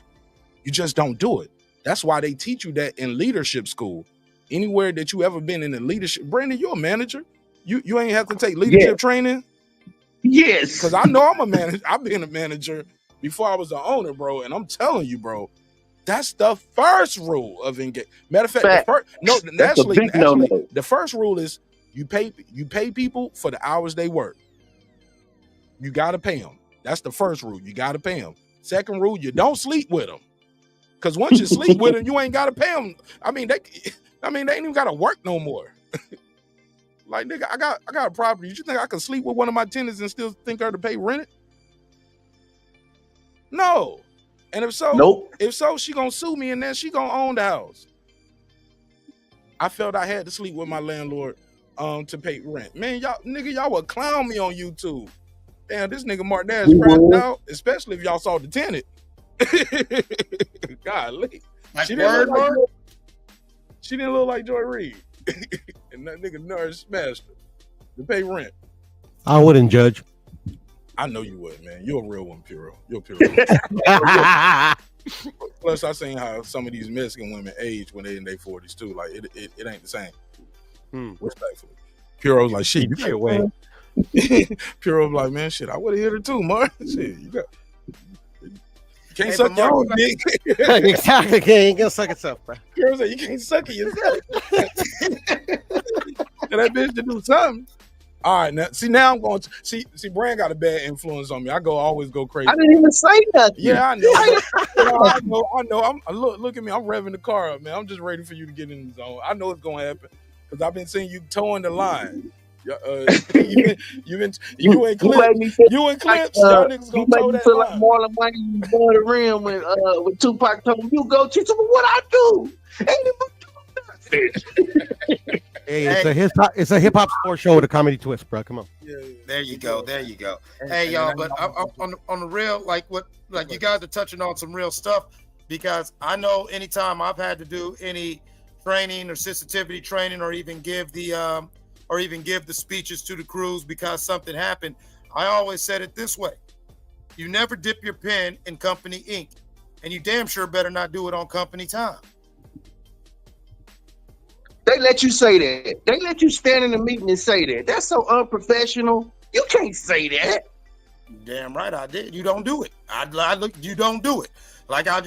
You just don't do it. That's why they teach you that in leadership school. Anywhere that you ever been in the leadership, Brandon, you're a manager. You ain't have to take leadership training. Yes. Because I know I'm a manager. I've been a manager before I was an owner, bro. And I'm telling you, bro, that's the first rule of engagement. Matter of fact, the first rule is you pay people for the hours they work. You got to pay them. That's the first rule. You got to pay them. Second rule, you don't sleep with them. Because once you sleep with them, you ain't got to pay them. I mean, they ain't even got to work no more. Like, nigga, I got a property. You think I could sleep with one of my tenants and still think her to pay rent? No. And if so, she gonna sue me and then she gonna own the house. I felt I had to sleep with my landlord to pay rent. Man, y'all would clown me on YouTube. Damn, this nigga Martinez crashed out, especially if y'all saw the tenant. Golly. She didn't look like Joy Reid. And that nigga nurse smashed her to pay rent. I wouldn't judge. I know you would, man. You're a real one, Piro. You're a Piro. Plus, I seen how some of these Mexican women age when they in their 40s too. Like it ain't the same. Respectfully, Piro's like, shit, you can't wait. Piro's like, man, shit, I would have hit her too, man. Shit, you can't suck your own dick. Exactly, you ain't gonna suck itself, bro. Piro said, you can't suck it yourself. And that bitch to do something. All right, now I'm going to see. Brand got a bad influence on me. Always go crazy. I didn't even say nothing. Yeah, I know. I know. Look at me. I'm revving the car up, man. I'm just ready for you to get in the zone. I know it's gonna happen because I've been seeing you towing the line. You and Clips. Y'all niggas gonna toe that feel line. Like Marlon Wayne going the rim with Tupac told him, "You go teach him what I do." Ain't Hey, it's a hip hop sports show with a comedy twist, bro. Come on. Yeah. There you go. Hey, y'all, but on the real, like you guys are touching on some real stuff, because I know anytime I've had to do any training or sensitivity training, or even give the speeches to the crews because something happened, I always said it this way: you never dip your pen in company ink, and you damn sure better not do it on company time. They let you say that. They let you stand in a meeting and say that. That's so unprofessional. You can't say that. Damn right I did. You don't do it. You don't do it. Like I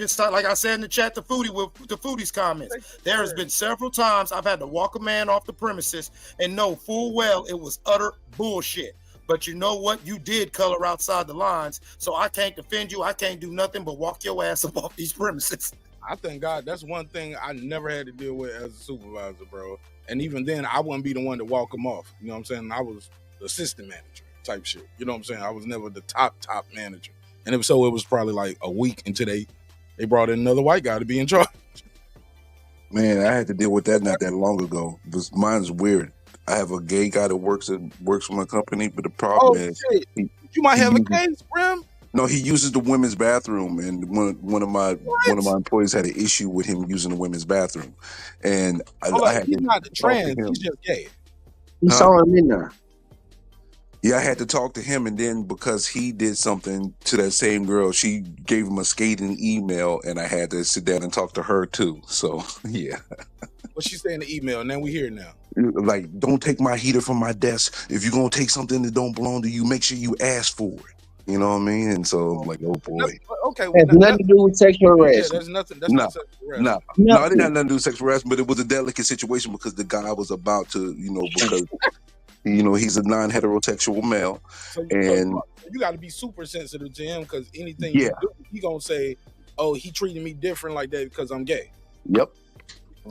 said in the chat, the foodies comments. There has been several times I've had to walk a man off the premises and know full well it was utter bullshit. But you know what? You did color outside the lines, so I can't defend you. I can't do nothing but walk your ass up off these premises. I thank God that's one thing I never had to deal with as a supervisor, bro. And even then, I wouldn't be the one to walk them off. You know what I'm saying? I was the assistant manager type shit. You know what I'm saying? I was never the top manager. And if so, it was probably like a week until they brought in another white guy to be in charge. Man, I had to deal with that not that long ago. Mine's weird. I have a gay guy that works for my company, but the Oh problem is shit! he, You might he have a uses case, Brim. no, he uses the women's bathroom, and one of my What? employees had an issue with him using the women's bathroom, and Hold I on, had he's to not the talk to trans. He's him. just gay. He Huh? saw him in there. Yeah, I had to talk to him, and then because he did something to that same girl, she gave him a scathing email, and I had to sit down and talk to her too. So yeah, What she say in the email? And then we hear now. like, don't take my heater from my desk. If you're gonna take something that don't belong to you, make sure you ask for it. You know what I mean? And so I'm like, oh boy, Okay, Has nothing to do with sexual yeah, harassment. there's nothing. That's no, not sexual no, harassment. no, I didn't have nothing to do with sexual harassment, but it was a delicate situation because the guy was about to, because he's a non-heterosexual male, So and you got to be super sensitive to him because anything yeah, you do, he gonna say, "Oh, he treated me different like that because I'm gay." yep.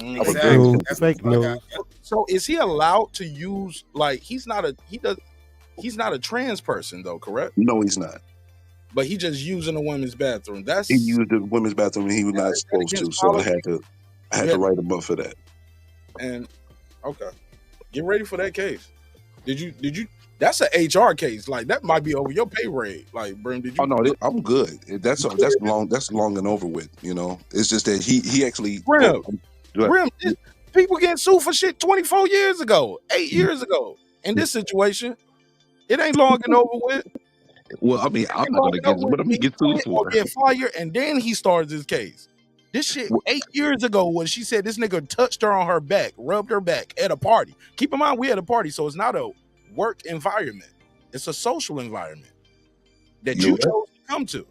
Exactly. That's Fake what I news. got. So is he allowed to use like he's not a trans person though, correct? No, he's not. But he just using a women's bathroom. That's He used the women's bathroom and he was not is that supposed to, against so I policy? had to write him up for that. And okay, get ready for that case. Did you? That's an HR case. Like that might be over your pay rate. Like, Brim, did you? Oh no, I'm good. That's long and over with. It's just that he actually. Brim, Go ahead. Brim, people getting sued for shit 24 years ago, 8 years ago. In this situation, it ain't long and over with. Well, I mean, I'm not gonna get what I'm gonna get sued Or for. get fired, and then he starts his case. This shit 8 years ago when she said this nigga touched her on her back, rubbed her back at a party. Keep in mind, we at a party, so it's not a work environment. It's a social environment that you chose to come to.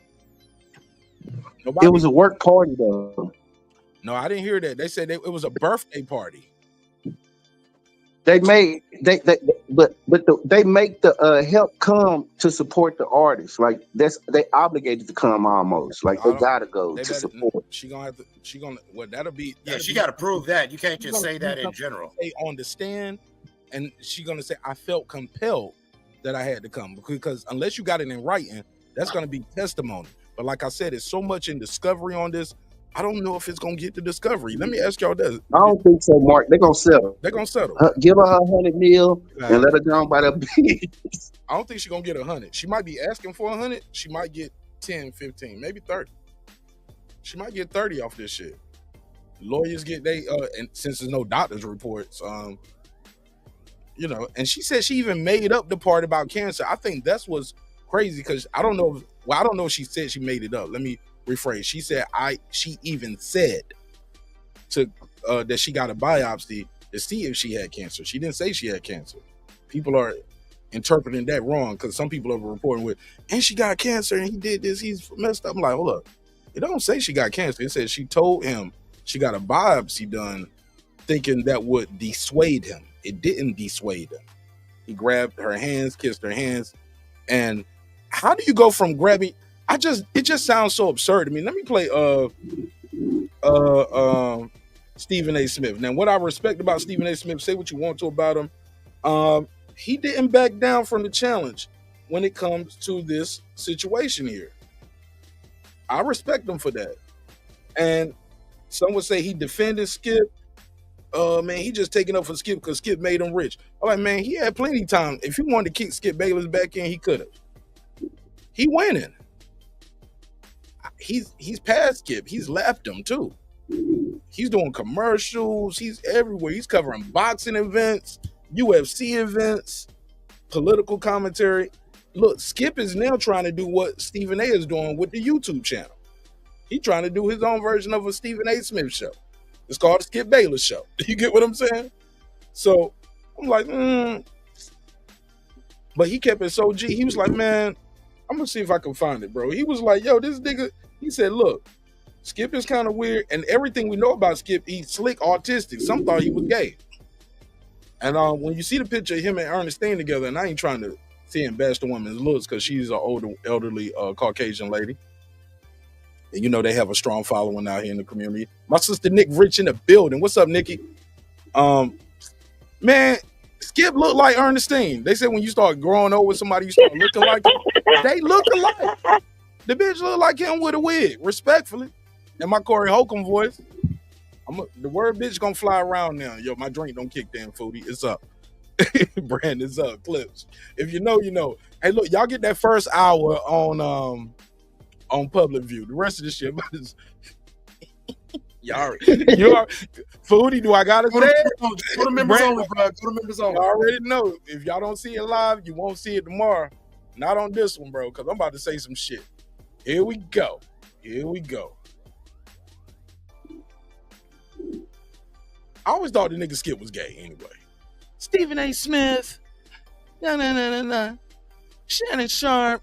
It was a work party though. No, I didn't hear that. They said it was a birthday party. They make they make the help come to support the artist. Like they obligated to come almost. Like they gotta go to support. She gonna that'll be. Yeah, she got to prove that. You can't just say that in general. Say on the stand, and she gonna say I felt compelled that I had to come because unless you got it in writing, that's gonna be testimony. But like I said, it's so much in discovery on this. I don't know if it's gonna get to discovery. Let me ask y'all this. I don't think so, Mark. They're gonna settle. They're gonna settle. Give her 100 mil and let her go on by the business. I don't think she's gonna get 100. She might be asking for 100. She might get 10, 15, maybe 30. She might get 30 off this shit. Lawyers get and since there's no doctor's reports, and she said she even made up the part about cancer. I think that's what's crazy because I don't know if she said she made it up. Let me rephrase. She said she even said that she got a biopsy to see if she had cancer. She didn't say she had cancer. People are interpreting that wrong because some people are reporting and she got cancer and he did this, he's messed up. I'm like, hold up. It don't say she got cancer. It says she told him she got a biopsy done thinking that would dissuade him. It didn't dissuade him. He grabbed her hands, kissed her hands. And how do you go from grabbing? It just sounds so absurd to me. Let me play Stephen A. Smith. Now, what I respect about Stephen A. Smith, say what you want to about him. He didn't back down from the challenge when it comes to this situation here. I respect him for that. And some would say he defended Skip. Man, he just taking up for Skip because Skip made him rich. I'm like, man, he had plenty of time. If he wanted to kick Skip Bayless back in, he could have. He winning. He's past Skip. He's left him too. He's doing commercials. He's everywhere. He's covering boxing events, UFC events, political commentary. Look, Skip is now trying to do what Stephen A is doing with the YouTube channel. He's trying to do his own version of a Stephen A. Smith show. It's called the Skip Bayless Show. You get what I'm saying? So I'm like, But he kept it so G. He was like, man, I'm gonna see if I can find it, bro. He was like, yo, this nigga, he said, look, Skip is kind of weird, and everything we know about Skip, he's slick, autistic. Some thought he was gay. And when you see the picture of him and Ernestine together, and I ain't trying to see and bash the woman's looks because she's an older, elderly Caucasian lady. And they have a strong following out here in the community. My sister Nick Rich in the building. What's up, Nikki? Man, Skip looked like Ernestine. They said when you start growing old with somebody, you start looking like them. They look alike. The bitch look like him with a wig, respectfully. And my Corey Holcomb voice. The word bitch gonna fly around now. Yo, my drink don't kick in, foodie. It's up. Brandon's up clips. If you know, you know. Hey, look, y'all get that first hour on public view. The rest of this shit is y'all. You are Foodie. Do I gotta say it? Go to members only, bro. Go to members only. You already know. If y'all don't see it live, you won't see it tomorrow. Not on this one, bro, because I'm about to say some shit. Here we go. Here we go. I always thought the nigga Skip was gay anyway. Stephen A. Smith. Nah. Shannon Sharp.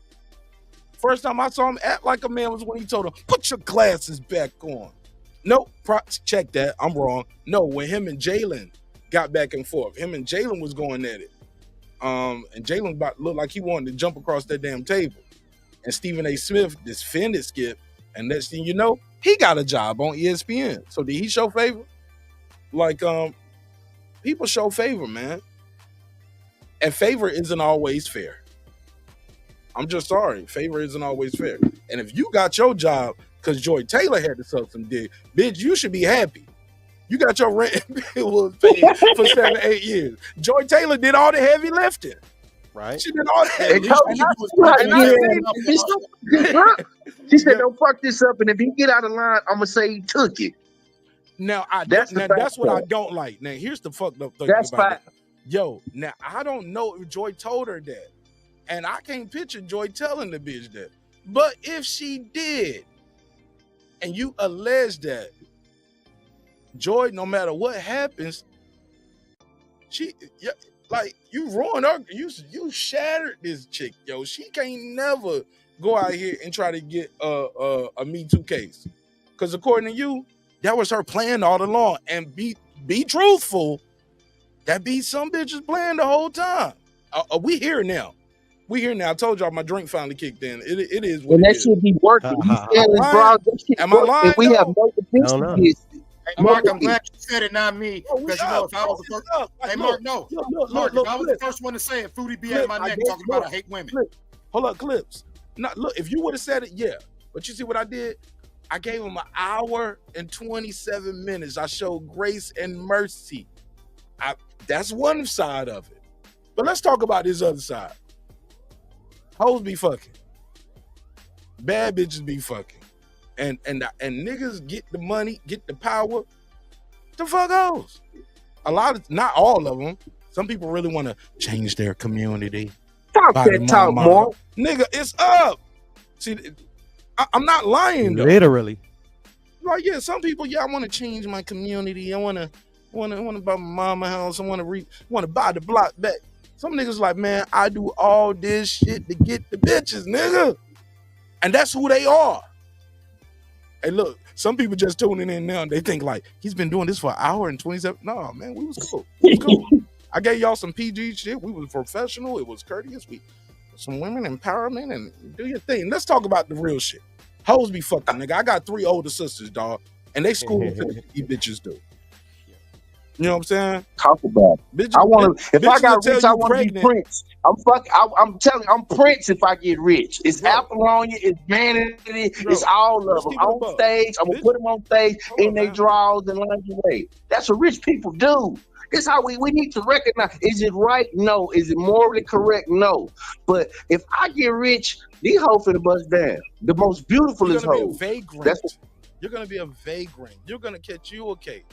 First time I saw him act like a man was when he told him, put your glasses back on. Nope, check that. I'm wrong. No, when him and Jalen got back and forth. Him and Jalen was going at it. And Jalen looked like he wanted to jump across that damn table. And Stephen A. Smith defended Skip. And next thing you know, he got a job on ESPN. So did he show favor? Like, people show favor, man. And favor isn't always fair. I'm just sorry. Favor isn't always fair. And if you got your job because Joy Taylor had to suck some dick, bitch, you should be happy. You got your rent bill was paid for 7-8 years. Joy Taylor did all the heavy lifting. Right. She did all the heavy lifting. She said, don't fuck this up. And if he get out of line, I'm going to say he took it. Now, that's what I don't like. Now, here's the fucked up thing about it. Yo, now, I don't know if Joy told her that. And I can't picture Joy telling the bitch that. But if she did, and you allege that, Joy, no matter what happens, you ruined her. You shattered this chick, yo. She can't never go out here and try to get a Me Too case. Because according to you, that was her plan all along. And be truthful, that be some bitches playing the whole time. We here now. We here now. I told y'all my drink finally kicked in. It is what and that is. should be working. Am I lying? We have no defense. Hey, Mark, I'm glad you said it, not me. Because if I was the first, Mark, no. Mark, if I was the first one to say it, Foodie be at my neck talking about I hate women. Hold up, clips. Now, look, if you would have said it, yeah. But you see what I did? I gave him 1 hour and 27 minutes. I showed grace and mercy. That's one side of it. But let's talk about this other side. Hoes be fucking. Bad bitches be fucking. And niggas get the money, get the power to fuck hoes. Not all of them. Some people really want to change their community. Talk that talk, more. Nigga, it's up. See, I'm not lying though. Literally. Like, yeah, some people, I want to change my community. I want to buy my mama house. I want to buy the block back. Some niggas like, man, I do all this shit to get the bitches, nigga. And that's who they are. Hey, look, some people just tuning in now and they think like, he's been doing this for 1 hour and 27. No, man, we was cool. I gave y'all some PG shit. We was professional. It was courteous. Some women empowerment and do your thing. Let's talk about the real shit. Hoes be fucking, nigga. I got 3 older sisters, dog. And they school these bitches do. You know what I'm saying? Talk about it. Bitches, I want to. If I got rich, I want to be pregnant. Prince. I'm telling you, I'm Prince. If I get rich, it's Apollonia, it's Vanity, it's all of them on stage. I'm gonna put them on stage in their drawers and lingerie. That's what rich people do. It's how we need to recognize. Is it right? No. Is it morally correct? No. But if I get rich, these hoes finna bust down. The most beautiful is hoes. You're gonna be a vagrant. You're gonna catch you a cake.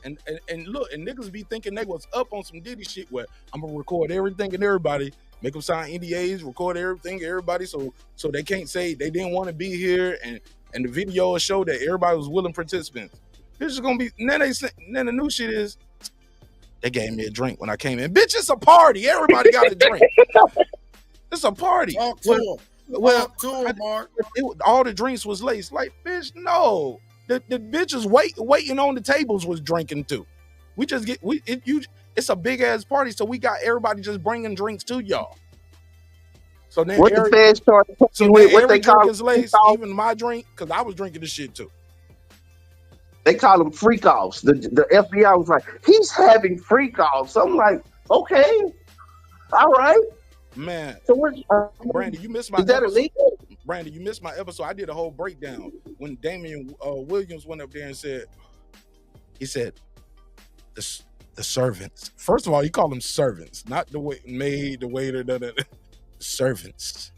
And look, and niggas be thinking they was up on some Diddy shit where I'm gonna record everything and everybody, make them sign NDAs, record everything, everybody, so they can't say they didn't want to be here, and the video will show that everybody was willing participants. This is gonna be then the new shit is they gave me a drink when I came in. Bitch, it's a party. Everybody got a drink. It's a party. Talk to him, Mark. All the drinks was laced. Like, bitch, no. The bitches waiting on the tables was drinking too. We just it's a big ass party, so we got everybody just bringing drinks to y'all. So then what the feds started what they call is laced, even my drink, because I was drinking this shit too. They call them freak offs. The FBI was like, he's having freak offs. So I'm like, okay, all right. Man, so what? Brandy, you missed my. Is that illegal? Brandy, you missed my episode. I did a whole breakdown when Damian Williams went up there and said, the servants. First of all, you call them servants, not the maid, the waiter, the servants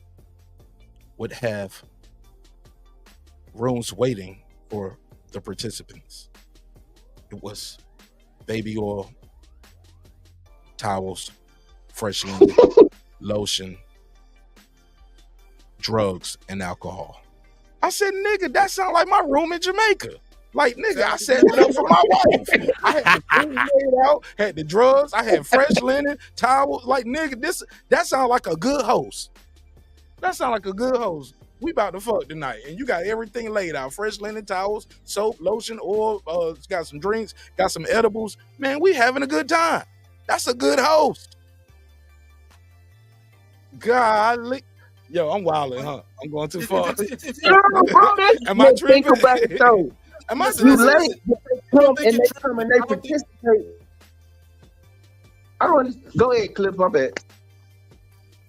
would have rooms waiting for the participants. It was baby oil, towels, fresh linen, lotion, drugs, and alcohol. I said, nigga, that sounds like my room in Jamaica. Like, nigga, I set it up for my wife. I had the food laid out, had the drugs, I had fresh linen, towels. Like, nigga, that sounds like a good host. That sounds like a good host. We about to fuck tonight, and you got everything laid out: fresh linen, towels, soap, lotion, oil. Got some drinks, got some edibles. Man, we having a good time. That's a good host. Golly, yo, I'm wilding, huh? I'm going too far. Am I tripping? Think about it though. Am I You tripping? late, but they come and they participate. I don't. Go ahead, Cliff. My bad.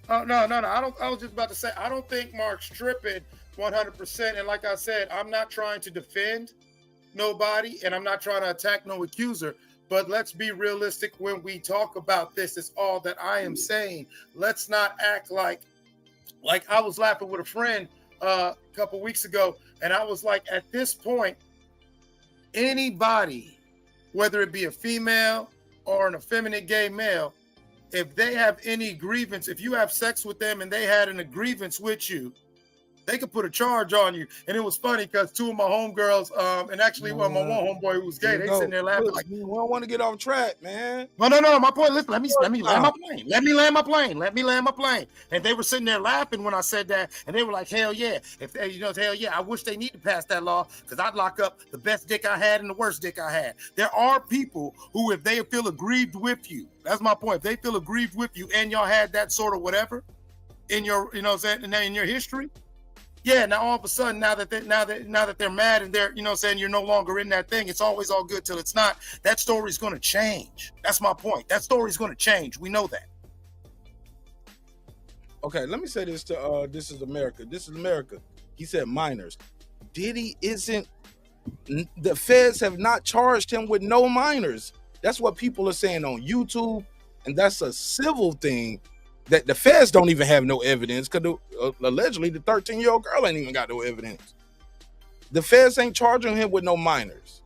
No. I was just about to say, I don't think Mark's tripping 100%. And like I said, I'm not trying to defend nobody, and I'm not trying to attack no accuser. But let's be realistic when we talk about this. It's all that I am saying. Let's not act like I was laughing with a friend a couple weeks ago, and I was like, at this point, anybody, whether it be a female or an effeminate gay male, if they have any grievance, if you have sex with them and they had a grievance with you, they could put a charge on you. And it was funny because two of my homegirls, and actually my one homeboy who was gay, they sitting there laughing like, we don't want to get off track, man. No. My point, listen, let me land my plane. Let me land my plane. And they were sitting there laughing when I said that, and they were like, hell yeah. If they, hell yeah, I wish they need to pass that law, because I'd lock up the best dick I had and the worst dick I had. There are people who, if they feel aggrieved with you, that's my point. If they feel aggrieved with you and y'all had that sort of whatever in your, in your history. Yeah, now all of a sudden, now that they're mad and they're, you're no longer in that thing, it's always all good till it's not. That story's going to change. That's my point. That story's going to change. We know that. Okay, let me say this to This Is America. This is America. He said minors. Diddy isn't, the feds have not charged him with no minors. That's what people are saying on YouTube, and that's a civil thing. That the feds don't even have no evidence, because allegedly the 13-year-old girl ain't even got no evidence. The feds ain't charging him with no minors.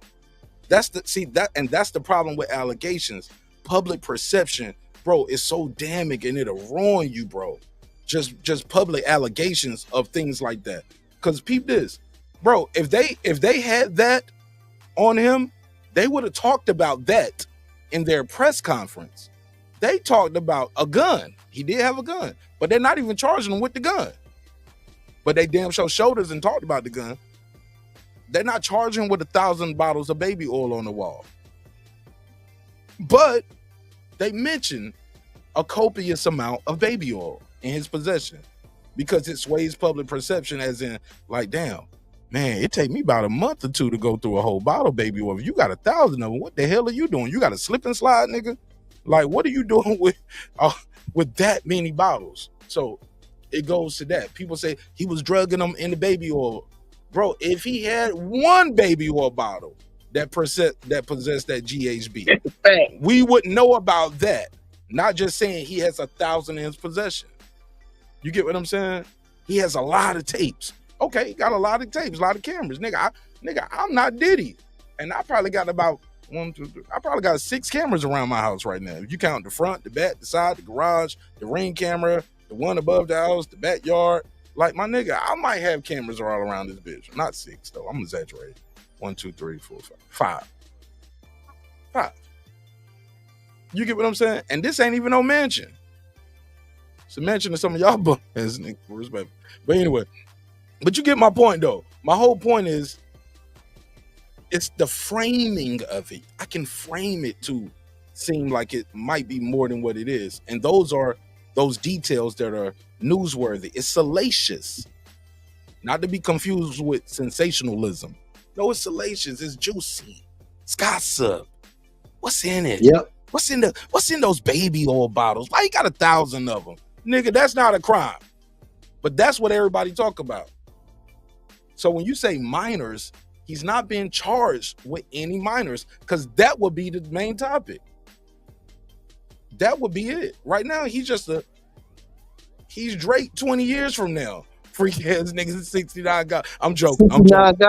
That's the problem with allegations. Public perception, bro, is so damning, and it'll ruin you, bro. Just public allegations of things like that. Because peep this, bro, if they had that on him, they would have talked about that in their press conference. They talked about a gun. He did have a gun, but they're not even charging him with the gun. But they damn sure showed us and talked about the gun. They're not charging him with 1,000 bottles of baby oil on the wall. But they mentioned a copious amount of baby oil in his possession because it sways public perception, as in, like, damn, man, it take me about a month or two to go through a whole bottle of baby oil. If you got 1,000 of them, what the hell are you doing? You got a slip and slide, nigga? Like, what are you doing with that many bottles? So it goes to that. People say he was drugging them in the baby oil. Bro, if he had one baby oil bottle that possessed that GHB, we wouldn't know about that. Not just saying he has 1,000 in his possession. You get what I'm saying? He has a lot of tapes. Okay, he got a lot of tapes, a lot of cameras. Nigga, I'm not Diddy. And I probably got about 1, 2, 3. I probably got 6 cameras around my house right now. If you count the front, the back, the side, the garage, the ring camera, the one above the house, the backyard. Like, my nigga, I might have cameras all around this bitch. Not 6 though. I'm exaggerating. 1, 2, 3, 4, 5. 5. You get what I'm saying? And this ain't even no mansion. It's a mansion to some of y'all boys. Respect. But anyway, but you get my point though. My whole point is, it's the framing of it. I can frame it to seem like it might be more than what it is. And those are those details that are newsworthy. It's salacious. Not to be confused with sensationalism. No, it's salacious. It's juicy. It's gossip. What's in it? Yep. What's in those baby oil bottles? Why you got 1,000 of them? Nigga, that's not a crime. But that's what everybody talk about. So when you say minors, he's not being charged with any minors, because that would be the main topic. That would be it. Right now, he's Drake 20 years from now. Freak ass niggas 69 God. I'm joking. I'm joking.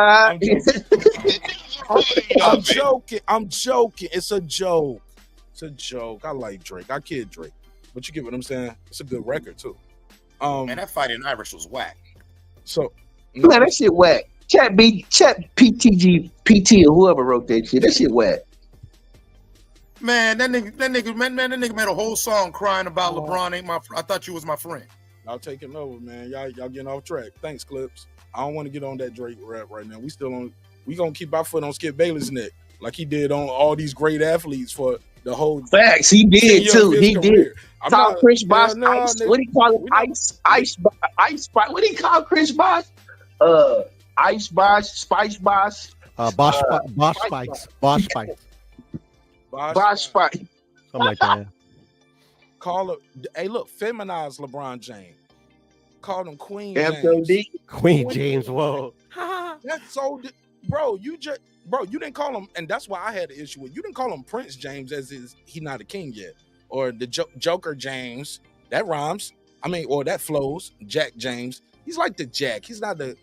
I'm joking. It's a joke. It's a joke. I like Drake. I kid Drake. But you get what I'm saying? It's a good record too. Man, that Fighting Irish was whack. So man, that shit whack. Chat PT or whoever wrote that shit. That shit whack. Man, that nigga made a whole song crying about LeBron ain't my I thought you was my friend. Y'all taking over, man. Y'all getting off track. Thanks, Clips. I don't want to get on that Drake rap right now. We gonna keep our foot on Skip Bayless' neck like he did on all these great athletes for the whole facts. He did too. He career. Did. Call Chris Bosh ice. What do you call it? Ice. What do you call Chris Bosh? Ice Bosh, Spice Bosh. Bosh Spice. Bosh Spice. Bosh Spice. Something like that. Call it. Hey, look, feminize LeBron James. Call him Queen James. Queen James. Whoa. That's so, bro. You didn't call him, and that's why I had an issue with. You didn't call him Prince James as he not a king yet, or the Joker James. That rhymes. I mean, or that flows. Jack James. He's like the Jack. He's not the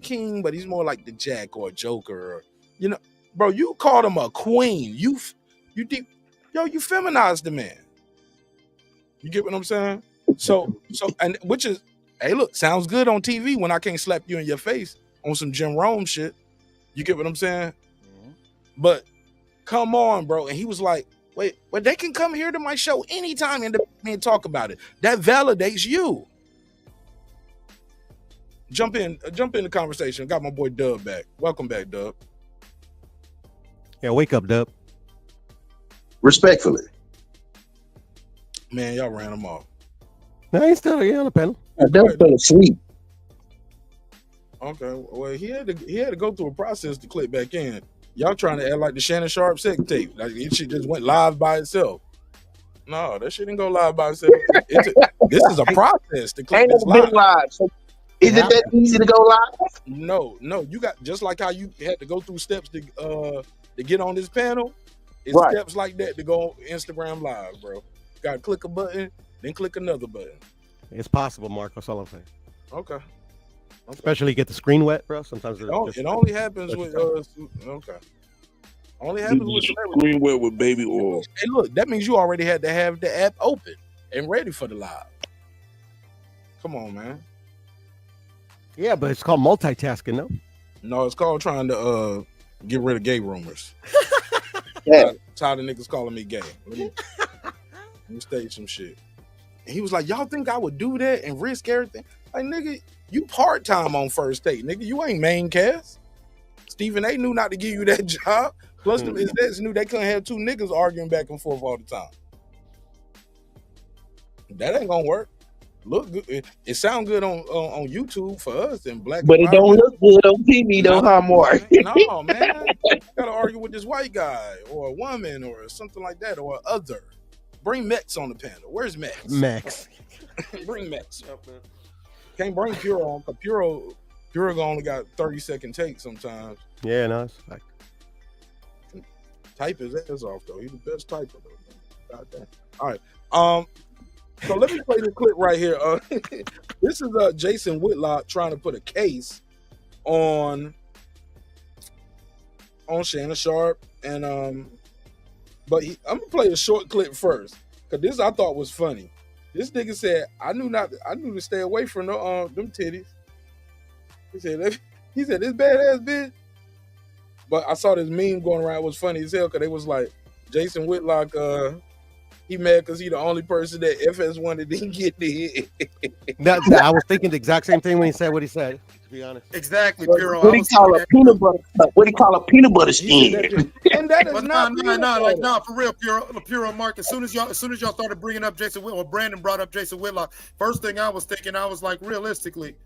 king, but he's more like the Jack or Joker. Or, bro. You called him a queen. You feminized the man. You get what I'm saying? So, and which is, hey, look, sounds good on TV when I can't slap you in your face on some Jim Rome shit. You get what I'm saying? Mm-hmm. But come on, bro. And he was like, wait, but they can come here to my show anytime and talk about it. That validates you. Jump in the conversation. Got my boy Dub back. Welcome back, Dub. Yeah, wake up, Dub. Respectfully. Man, y'all ran him off. No, he's still here on the panel. Dub fell asleep. Okay, well, he had to go through a process to click back in. Y'all trying to act like the Shannon Sharp sex tape. Like it shit just went live by itself. No, that shit didn't go live by itself. This is a process to click this live. So is it that easy to go live? No. You got just like how you had to go through steps to get on this panel. It's steps like that to go on Instagram Live, bro. Got to click a button, then click another button. It's possible, Mark. That's all I'm saying. Okay. Especially get the screen wet, bro. Sometimes it only happens with only happens with screen wet with baby oil. Hey, look, that means you already had to have the app open and ready for the live. Come on, man. Yeah, but it's called multitasking, no? No, it's called trying to get rid of gay rumors. Yeah. Tired of niggas calling me gay. Let me state some shit. And he was like, y'all think I would do that and risk everything? Like, nigga, you part-time on First Take, nigga. You ain't main cast. Stephen A. knew not to give you that job. Plus, the execs knew they couldn't have two niggas arguing back and forth all the time. That ain't gonna work. Look good. It sound good on YouTube for us in black. But it don't look good on TV, though, huh, Mark? No, man. You gotta argue with this white guy or a woman or something like that or other. Bring Mex on the panel. Where's Mex? Mex. Bring Mex. Can't bring Puro on because Puro only got 30-second takes sometimes. Yeah, no, it's like type his ass off though. He's the best typer though. God damn. All right. So let me play this clip right here. This is Jason Whitlock trying to put a case on Shannon Sharp, and but I'm gonna play the short clip first because this I thought was funny. This nigga said, I knew to stay away from them titties. He said this badass bitch. But I saw this meme going around. It was funny as hell because they was like, Jason Whitlock, he mad because he the only person that FS1 that didn't get the hit. I was thinking the exact same thing when he said what he said, to be honest. Exactly, Puro. What do you call a peanut butter? What do you call a peanut butter skin? And that is not for real, Puro Mark. As soon as y'all started bringing up Jason Whitlock, or Brandon brought up Jason Whitlock, first thing I was thinking, I was like, realistically,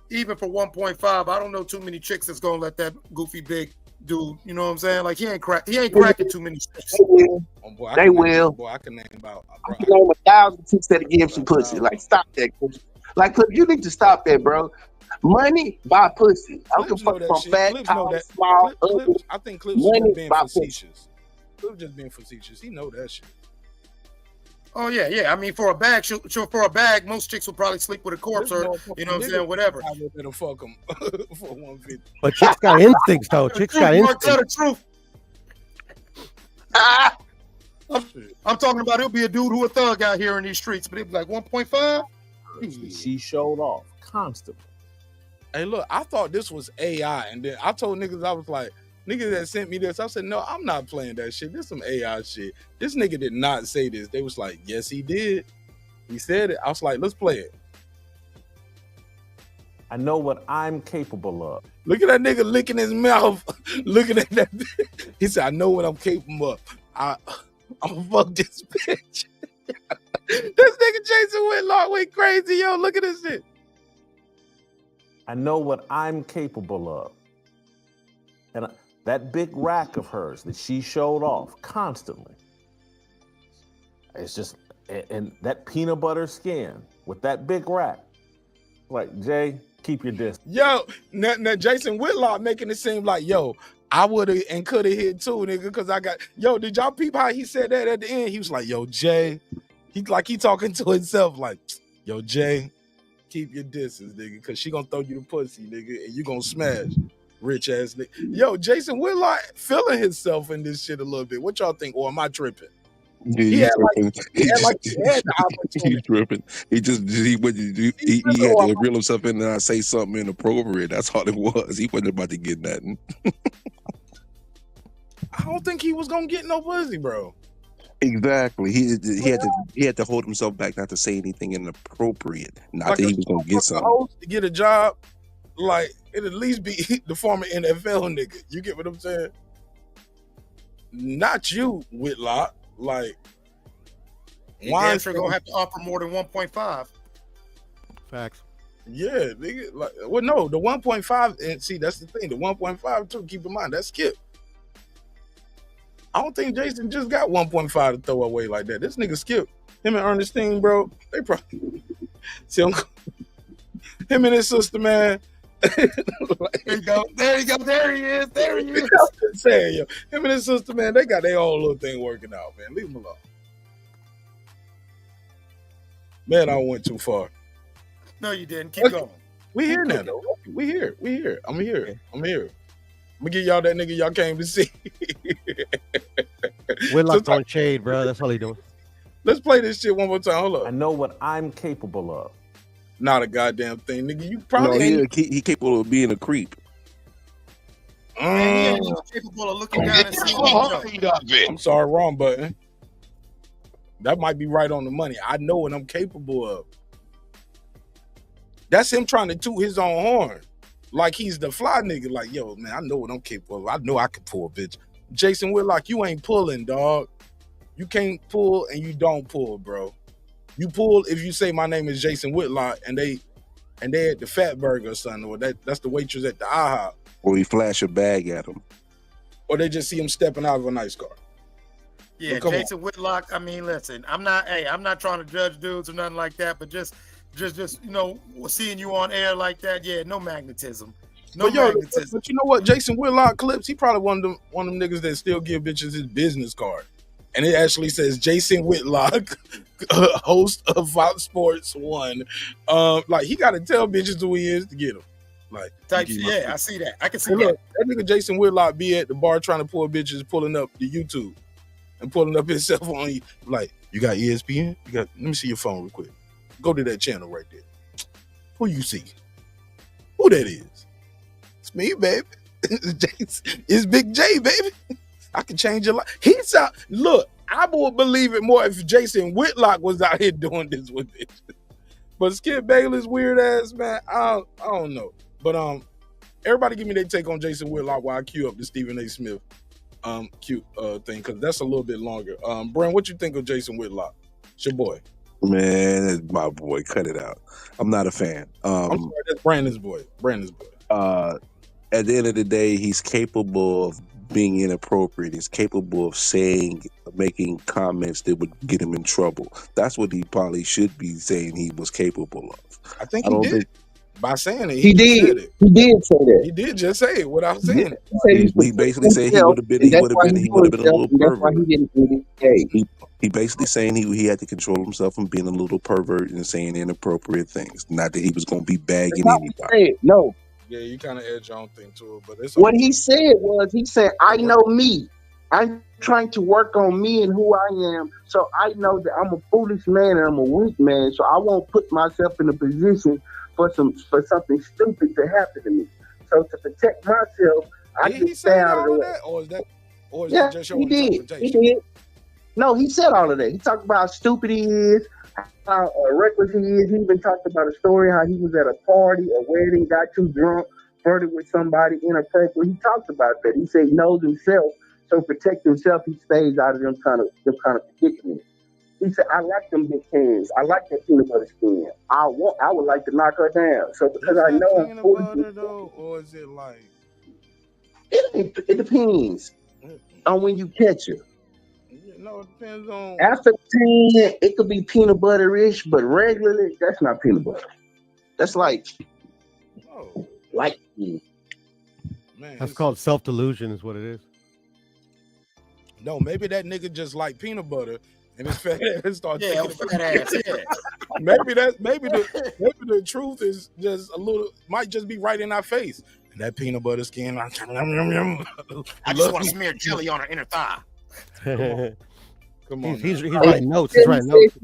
even for 1.5, I don't know too many chicks that's gonna let that goofy big dude. You know what I'm saying? Like he ain't cracking too many chicks. They will. Boy, I can name about. I can name 1,000 chicks that give some pussy. Like stop that. Like you need to stop that, bro. Money buy pussy. I don't give a fuck from fat, tall, small, ugly. I think Clips just being facetious. Clips just being facetious. He know that shit. Oh yeah. I mean, for a bag, for a bag, most chicks will probably sleep with a corpse or you know what I'm saying, whatever. I would better fuck him for 150. But chicks got instincts, though. Chicks got Mark, tell instincts. the truth. I'm talking about he'll be a dude who a thug out here in these streets, but he'll be like 1.5. She showed off constantly. Hey, look, I thought this was AI, and then I told niggas, I was like, niggas that sent me this, I said, no, I'm not playing that shit. This some AI shit. This nigga did not say this. They was like, yes, he did. He said it. I was like, let's play it. I know what I'm capable of. Look at that nigga licking his mouth, looking at that. He said, I know what I'm capable of. I'm gonna fuck this bitch. This nigga Jason Whitlock went crazy, yo. Look at this shit. I know what I'm capable of. And that big rack of hers that she showed off constantly. It's just, and that peanut butter skin with that big rack. Like, Jay, keep your distance. Yo, now Jason Whitlock making it seem like, yo, I would have and could have hit too, nigga, because I got, yo, did y'all peep how he said that at the end? He was like, yo, Jay, he talking to himself like, yo, Jay, keep your distance, nigga, because she gonna throw you the pussy, nigga, and you gonna smash, rich ass nigga. Yo, Jason Whitlock feeling himself in this shit a little bit. What y'all think? Or am I tripping? Yeah, He had the opportunity. He's tripping. He had to reel himself in and not say something inappropriate. That's all it was. He wasn't about to get nothing. I don't think he was gonna get no pussy, bro. Exactly. He had to hold himself back not to say anything inappropriate. Not Like that he was gonna get something. To get a job, like it at least be the former NFL nigga. You get what I'm saying? Not you, Whitlock. Like, Why sure gonna have to offer more than 1.5? Facts. Yeah, nigga. Like, well, no, the 1.5, and see, that's the thing. The 1.5 too. Keep in mind that's Skip. I don't think Jason just got 1.5 to throw away like that. This nigga Skip, him and Ernestine, bro, they probably see him and his sister, man. There you go. There he is. I'm saying, yo, him and his sister, man, they got their own little thing working out, man. Leave them alone. Man, I went too far. No, you didn't. Keep going. We here now, though. We here. I'm here. I'm gonna give y'all that nigga y'all came to see. Whitlock's on shade, bro. That's all he doing. Let's play this shit one more time. Hold up. I know what I'm capable of. Not a goddamn thing, nigga. You probably he capable of being a creep. Man, he ain't capable of looking down and seeing. I'm sorry, wrong button. That might be right on the money. I know what I'm capable of. That's him trying to toot his own horn. Like he's the fly nigga. Like, yo, man, I know what I'm capable of. I know I can pull, bitch. Jason Whitlock, you ain't pulling, dog. You can't pull and you don't pull, bro. You pull if you say my name is Jason Whitlock and they at the Fat Burger or something, or that's the waitress at the IHOP. Or he flash a bag at him. Or they just see him stepping out of a nice car. Yeah, Jason Whitlock, I mean, listen, I'm not trying to judge dudes or nothing like that, but just you know, seeing you on air like that, yeah, no magnetism. Magnetism. But you know what? Jason Whitlock clips, he probably one of them niggas that still give bitches his business card. And it actually says Jason Whitlock, host of Fox Sports 1. Like he gotta tell bitches who he is to get them. Like yeah, I see that. I can see that nigga Jason Whitlock be at the bar trying to pull bitches, pulling up the YouTube and pulling up himself on like, you got ESPN? Let me see your phone real quick. Go to that channel right there. Who you see? Who that is? It's me, baby. It's Big J, baby. I can change your life. Look, I would believe it more if Jason Whitlock was out here doing this with it. But Skip Bayless, weird ass, man, I don't know. But everybody give me their take on Jason Whitlock while I queue up the Stephen A. Smith cute thing, because that's a little bit longer. Brent, what you think of Jason Whitlock? It's your boy. Man, that's my boy. Cut it out. I'm not a fan. I'm sorry, that's Brandon's boy. At the end of the day, he's capable of being inappropriate. He's capable of making comments that would get him in trouble. That's what he probably should be saying he was capable of. I think he did. By saying it, He just said did. it. He did say that. He did just say it without He saying it. said He protecting basically said he himself, would have been and he that's would have why been he he knew would have been a himself, little and that's why pervert. he didn't engage. He basically saying he had to control himself from being a little pervert and saying inappropriate things. Not that he was going to be That's bagging not what anybody. he said. No, Yeah, you kind of add your own thing to it, but it's what all he good. said was, he said, I know me. I'm trying to work on me and who I am. So I know that I'm a foolish man and I'm a weak man. So I won't put myself in a position for something stupid to happen to me. So to protect myself, I Did he just stay say out of the all of way. that, or is that Yeah, just he your did. He interpretation? did. No, he said all of that. He talked about how stupid he is, how reckless he is. He even talked about a story how he was at a party, a wedding, got too drunk, flirted with somebody inappropriate. He talked about that. He said he knows himself, so to protect himself, he stays out of them kind of predicaments. He said, I like them big cans. I like that peanut butter skin. I would like to knock her down. So because Is I that know I'm peanut foolish, butter though, or is it like? it depends on when you catch her. No, it depends on. After 10, it could be peanut butter-ish, but regularly, that's not peanut butter. That's like Oh man, That's called self-delusion, is what it is. No, maybe that nigga just like peanut butter and his fat ass start taking it. Fat ass. Yeah. maybe the truth is just might just be right in our face. And that peanut butter skin. I just want to smear jelly on her inner thigh. Come on. He's writing notes. He's writing notes.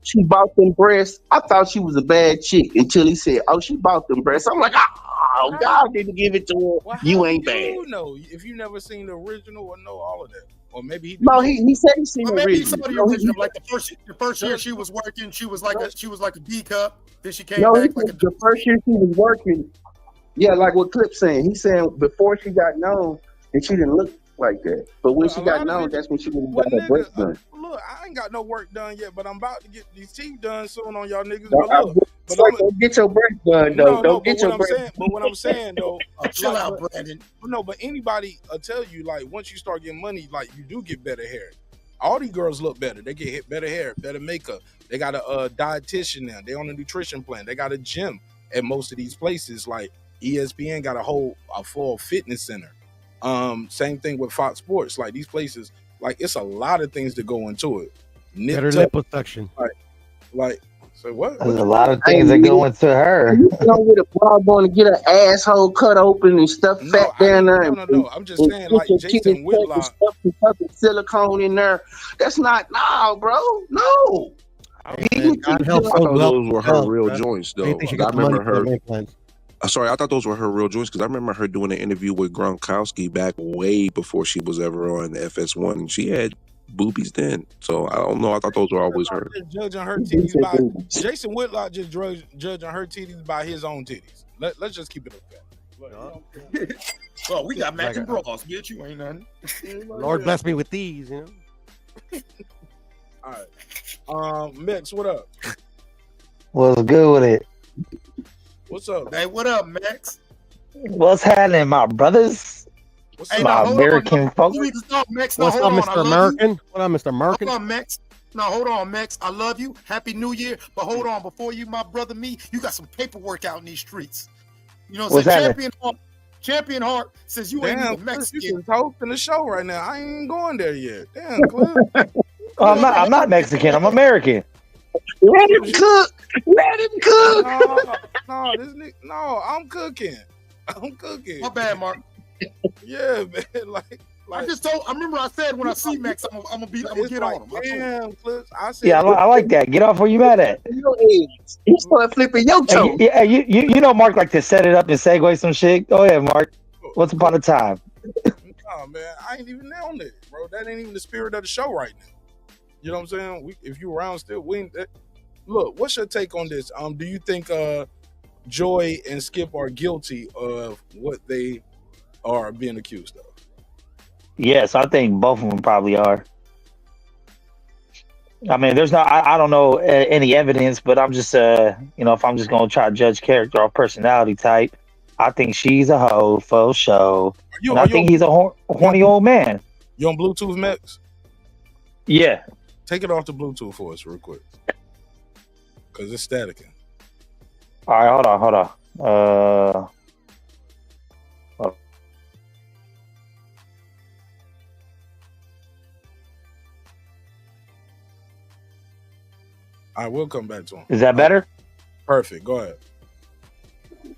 She bought them breasts. I thought she was a bad chick until he said, "Oh, she bought them breasts." I'm like, "Oh, God didn't give it to her. Well, you ain't bad." know if you never seen the original or know all of that, or maybe he. No, he said he seen the Maybe he saw original. the original. Like the first year she was working, she was like a D cup. Then she came No, back like a. the first year she was working. Yeah, like what Clip's saying. He's saying before she got known, and she didn't look like that. But when she got known, that's when she got her breast done. Look, I ain't got no work done yet, but I'm about to get these teeth done soon on y'all niggas. But don't get your breast done though. Don't get your breast. But what I'm saying though, chill out, Brandon. No, but anybody tell you like once you start getting money, like you do get better hair. All these girls look better. They get better hair, better makeup. They got a dietitian now. They on a nutrition plan. They got a gym at most of these places. Like ESPN got a full fitness center. Same thing with Fox Sports. Like these places, like it's a lot of things that go into it. Better liposuction. Like so what? There's a lot of things that go into her. You know, with a broad going to get her asshole cut open and stuff fat down there. No. I'm just saying, like Jason Whitlock, stuff silicone in there. That's not bro. No. I thought those were her real joints, though. I remember her. Sorry, I thought those were her real joints because I remember her doing an interview with Gronkowski back way before she was ever on the FS1, and she had boobies then. So I don't know. I thought those were always her. Judging her titties by Jason Whitlock, just judging her titties by his own titties. Let's just keep it up there. Well, we got matching bras, bitch. You ain't nothing. Lord bless me with these, you know. All right. Mix, what up? What's good with it? What's up? Hey, what up, Max? What's happening, my brothers? Hey, my American folks? What's up, Mr. American? What up, Mr. American? Hold on, Max. No, hold on, Max. I love you. Happy New Year. But hold on, before you, my brother, me, you got some paperwork out in these streets. You know what I'm saying? Champion Heart says you ain't even Mexican. You hosting the show right now. I ain't going there yet. Damn, Cliff. I'm not Mexican. I'm American. Let him cook. Let him cook. No, I'm cooking. My bad, Mark. Yeah, man. Like I remember I said when I see Max, I'm gonna get on him. Damn, Cliff. I said, yeah, I like that. Get off where you mad at. He started flipping your toe. Yeah, you know Mark like to set it up and segue some shit. Go ahead, Mark. Once upon a time. No, man, I ain't even on it, bro. That ain't even the spirit of the show right now. You know what I'm saying? If you around still, look. What's your take on this? Do you think Joy and Skip are guilty of what they are being accused of? Yes, I think both of them probably are. I mean, there's not. I don't know any evidence, but I'm just if I'm just gonna try to judge character or personality type, I think she's a hoe for show. I think he's a horny old man. You on Bluetooth, Max? Yeah. Take it off the Bluetooth for us real quick. Because it's staticking. All right, hold on. Uh, I will come back to him. is that better? Perfect. Go ahead.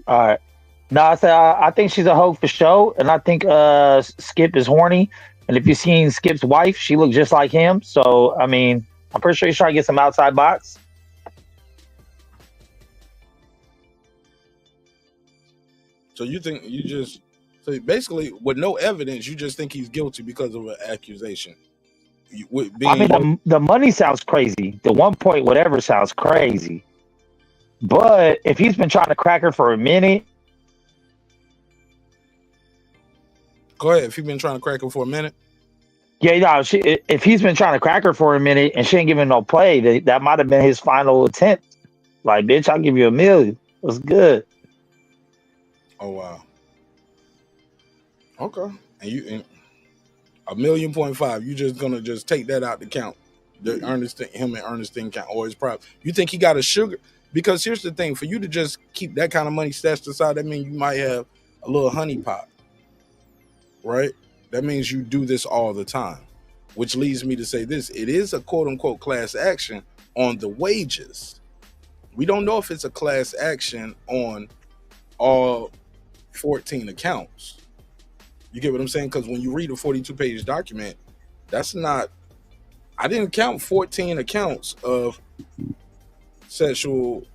All right. No, I said I think she's a hoe for show, and I think Skip is horny. And if you've seen Skip's wife, she looks just like him. So I mean, I'm pretty sure he's trying to get some outside box. So you think so basically with no evidence, you just think he's guilty because of an accusation. I mean, the money sounds crazy. The 1 point whatever sounds crazy. But if he's been trying to crack her for a minute. Go ahead. If you've been trying to crack her for a minute. Yeah, no, if he's been trying to crack her for a minute and she ain't giving no play, that might have been his final attempt. Like, bitch, I'll give you $1 million. What's good? Oh, wow. Okay. And $1.5 million, you just gonna just take that out to count. Him and Ernestine count always private. You think he got a sugar? Because here's the thing, for you to just keep that kind of money stashed aside, that means you might have a little honey pot. Right? That means you do this all the time. Which leads me to say this. It is a quote unquote class action on the wages. We don't know if it's a class action on all 14 accounts. You get what I'm saying? Because when you read a 42-page document, that's not, I didn't count 14 accounts of sexual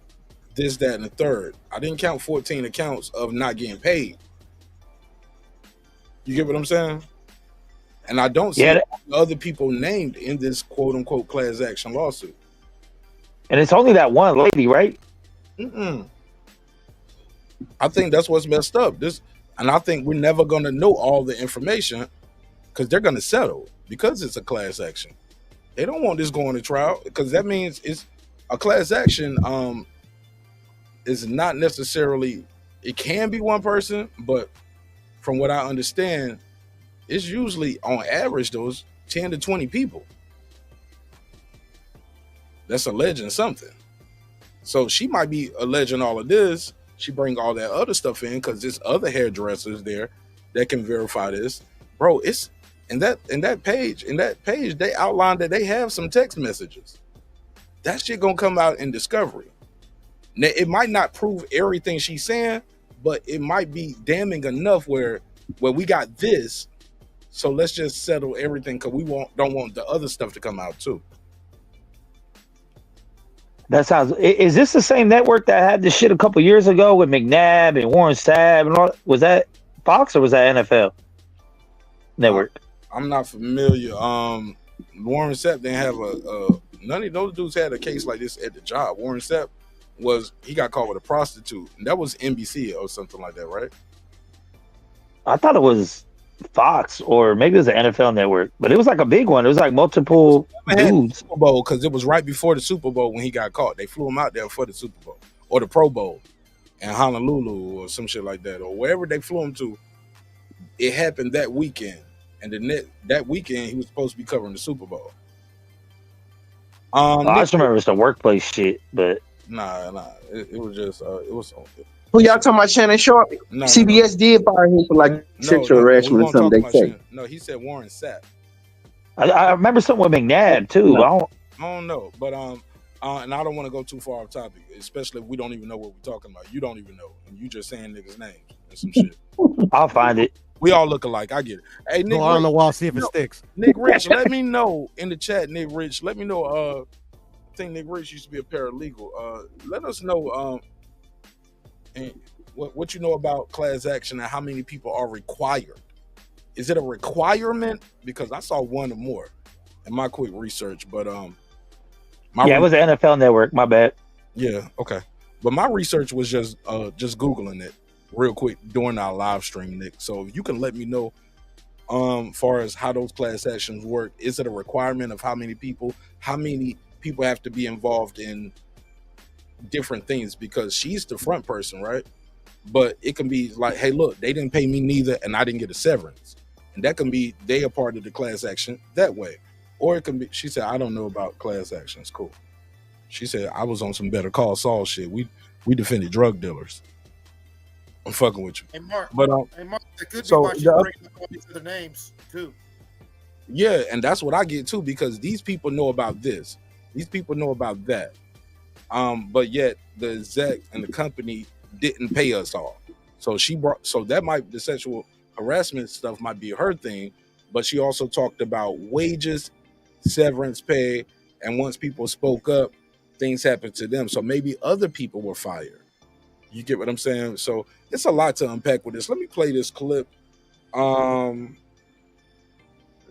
this, that, and the third. I didn't count 14 accounts of not getting paid. You get what I'm saying? And I don't see other people named in this quote unquote class action lawsuit. And it's only that one lady, right? I think that's what's messed up. And I think we're never going to know all the information because they're going to settle because it's a class action. They don't want this going to trial because that means it's a class action. Is not necessarily, it can be one person, but from what I understand, it's usually on average those 10 to 20 people that's alleging something. So she might be alleging all of this. She bring all that other stuff in because there's other hairdressers there that can verify this. Bro, it's in that page they outlined that they have some text messages. That shit gonna come out in discovery. Now, it might not prove everything she's saying, but it might be damning enough where we got this, so let's just settle everything because we don't want the other stuff to come out too. That sounds. Is this the same network that had this shit a couple years ago with McNabb and Warren Sapp and all? Was that Fox or was that NFL network? I'm not familiar. Warren Sapp didn't have none of those dudes had a case like this at the job. Warren Sapp he got caught with a prostitute, and that was NBC or something like that, right? I thought it was Fox or maybe it was the NFL network, but it was like a big one. It was like multiple dudes. Super Bowl, because it was right before the Super Bowl when he got caught. They flew him out there for the Super Bowl or the Pro Bowl in Honolulu or some shit like that, or wherever they flew him to. It happened that weekend, and that weekend he was supposed to be covering the Super Bowl. I just remember it's the workplace shit, but nah, it was just it was. Who y'all talking about? Shannon Sharp? No, CBS did fire him for like sexual harassment or something. They say. No, he said Warren Sapp. I remember something with McNabb too. I don't know, but and I don't want to go too far off topic, especially if we don't even know what we're talking about. You don't even know, and you just saying niggas' names and some shit. I'll find it. We all look alike. I get it. Hey, Nick, go on the wall, see if it sticks. Nick Rich, let me know in the chat. Nick Rich, let me know. I think Nick Rich used to be a paralegal. Let us know. And what you know about class action and how many people are required. Is it a requirement? Because I saw one or more in my quick research, but it was the NFL network. My bad. Yeah, okay. But my research was just Googling it real quick during our live stream, Nick. So if you can let me know far as how those class actions work. Is it a requirement of how many people have to be involved in different things? Because she's the front person, right? But it can be like, hey, look, they didn't pay me neither, and I didn't get a severance. And that can be they are part of the class action that way. Or it can be, she said, I don't know about class actions. Cool. She said, I was on some Better Call Saul shit. We defended drug dealers. I'm fucking with you. Hey Mark, But that could be so why she's the- bringing up all these other names too. yeah, and that's what I get too, because these people know about this, these people know about that, but yet the exec and the company didn't pay us all. So that might, the sexual harassment stuff might be her thing, but she also talked about wages, severance pay, and once people spoke up, things happened to them. So maybe other people were fired. You get what I'm saying? So it's a lot to unpack with this. Let me play this clip. I'm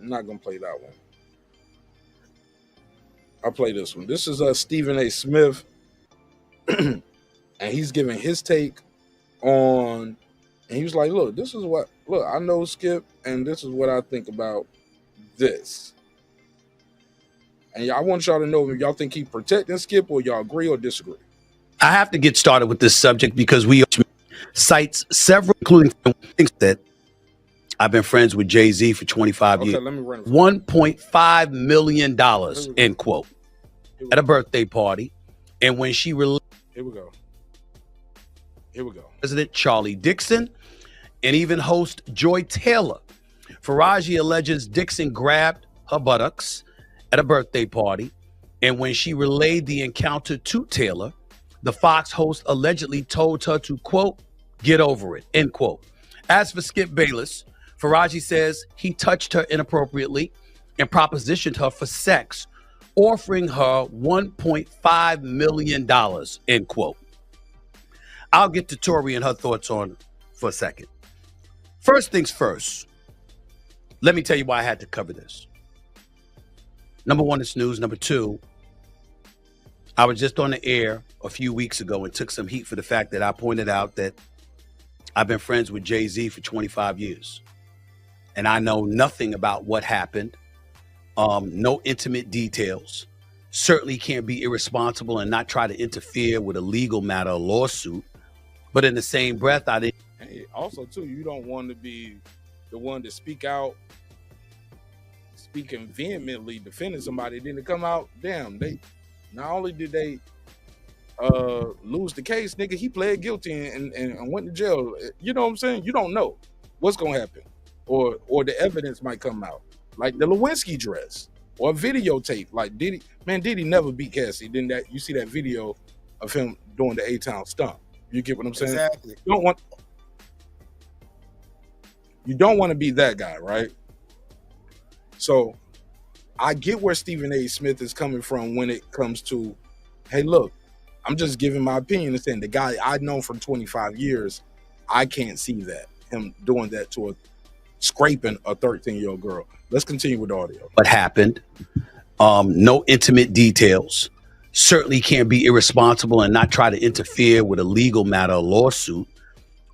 not gonna play that one. I'll play this one. This is Stephen A. Smith, and he's giving his take on, and he was like, look, I know Skip, and this is what I think about this. And I want y'all to know if y'all think he's protecting Skip, or y'all agree or disagree. I have to get started with this subject because we cites several, including things that I've been friends with Jay-Z for 25 years. Let me run it. $1.5 million, end quote, at a birthday party. And when she released, Here we go. President Charlie Dixon and even host Joy Taylor, Faraji alleges Dixon grabbed her buttocks at a birthday party. And when she relayed the encounter to Taylor, the Fox host allegedly told her to, quote, get over it, end quote. As for Skip Bayless, Faraji says he touched her inappropriately and propositioned her for sex, offering her $1.5 million, end quote. I'll get to Tori and her thoughts on for a second. First things first, let me tell you why I had to cover this. Number one, it's news. Number two, I was just on the air a few weeks ago and took some heat for the fact that I pointed out that I've been friends with Jay-Z for 25 years. And I know nothing about what happened, no intimate details. Certainly can't be irresponsible and not try to interfere with a legal matter, a lawsuit. But in the same breath, I didn't. And also, too, you don't want to be the one to speak out, speaking vehemently, defending somebody, then to come out, damn, they not only did they lose the case, nigga, he pled guilty and went to jail. You know what I'm saying? You don't know what's gonna happen, or the evidence might come out, like the Lewinsky dress or a videotape. Like Diddy never beat Cassie. Then that you see that video of him doing the A-Town stomp. You get what I'm saying? Exactly. You don't want to be that guy, right? So I get where Stephen A. Smith is coming from when it comes to, hey, look, I'm just giving my opinion and saying the guy I've known for 25 years, I can't see that, him doing that to scraping a 13-year-old girl. Let's continue with the audio. What happened, no intimate details. Certainly can't be irresponsible and not try to interfere with a legal matter, a lawsuit.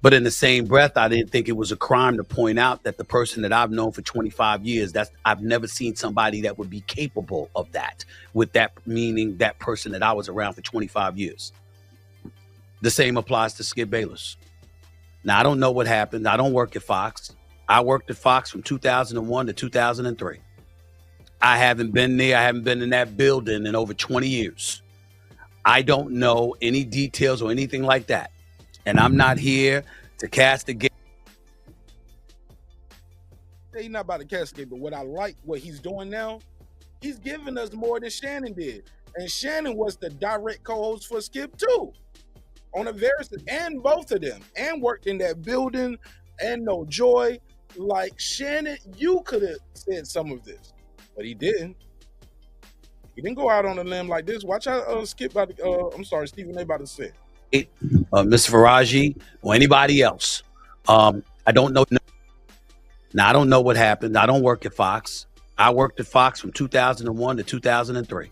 But in the same breath, I didn't think it was a crime to point out that the person that I've known for 25 years, I've never seen somebody that would be capable of that, with that meaning that person that I was around for 25 years. The same applies to Skip Bayless. Now, I don't know what happened. I don't work at Fox. I worked at Fox from 2001 to 2003. I haven't been there. I haven't been in that building in over 20 years. I don't know any details or anything like that. And I'm not here to castigate. He's not about to castigate, but what I like, what he's doing now, he's giving us more than Shannon did. And Shannon was the direct co-host for Skip too. On a very, and both of them, and worked in that building, and No Joy. Like Shannon, you could have said some of this, but he didn't. He didn't go out on a limb like this. Watch out, Skip about to, Stephen A. about to say. Mr. Faraji or anybody else. I don't know. Now, I don't know what happened. I don't work at Fox. I worked at Fox from 2001 to 2003.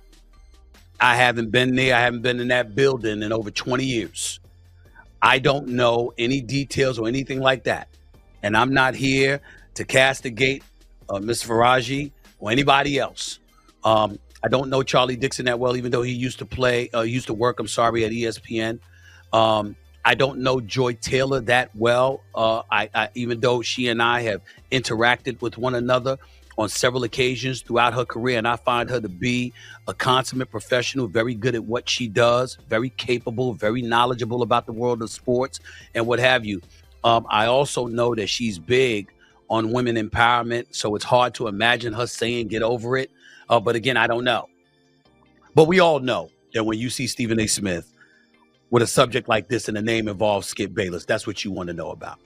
I haven't been there. I haven't been in that building in over 20 years. I don't know any details or anything like that. And I'm not here to castigate Mr. Faraji or anybody else. I don't know Charlie Dixon that well, even though he used to work, at ESPN. I don't know Joy Taylor that well. I even though she and I have interacted with one another on several occasions throughout her career, and I find her to be a consummate professional, very good at what she does, very capable, very knowledgeable about the world of sports and what have you. I also know that she's big on women empowerment, so it's hard to imagine her saying get over it. But again, I don't know. But we all know that when you see Stephen A. Smith with a subject like this and the name involves Skip Bayless, that's what you want to know about.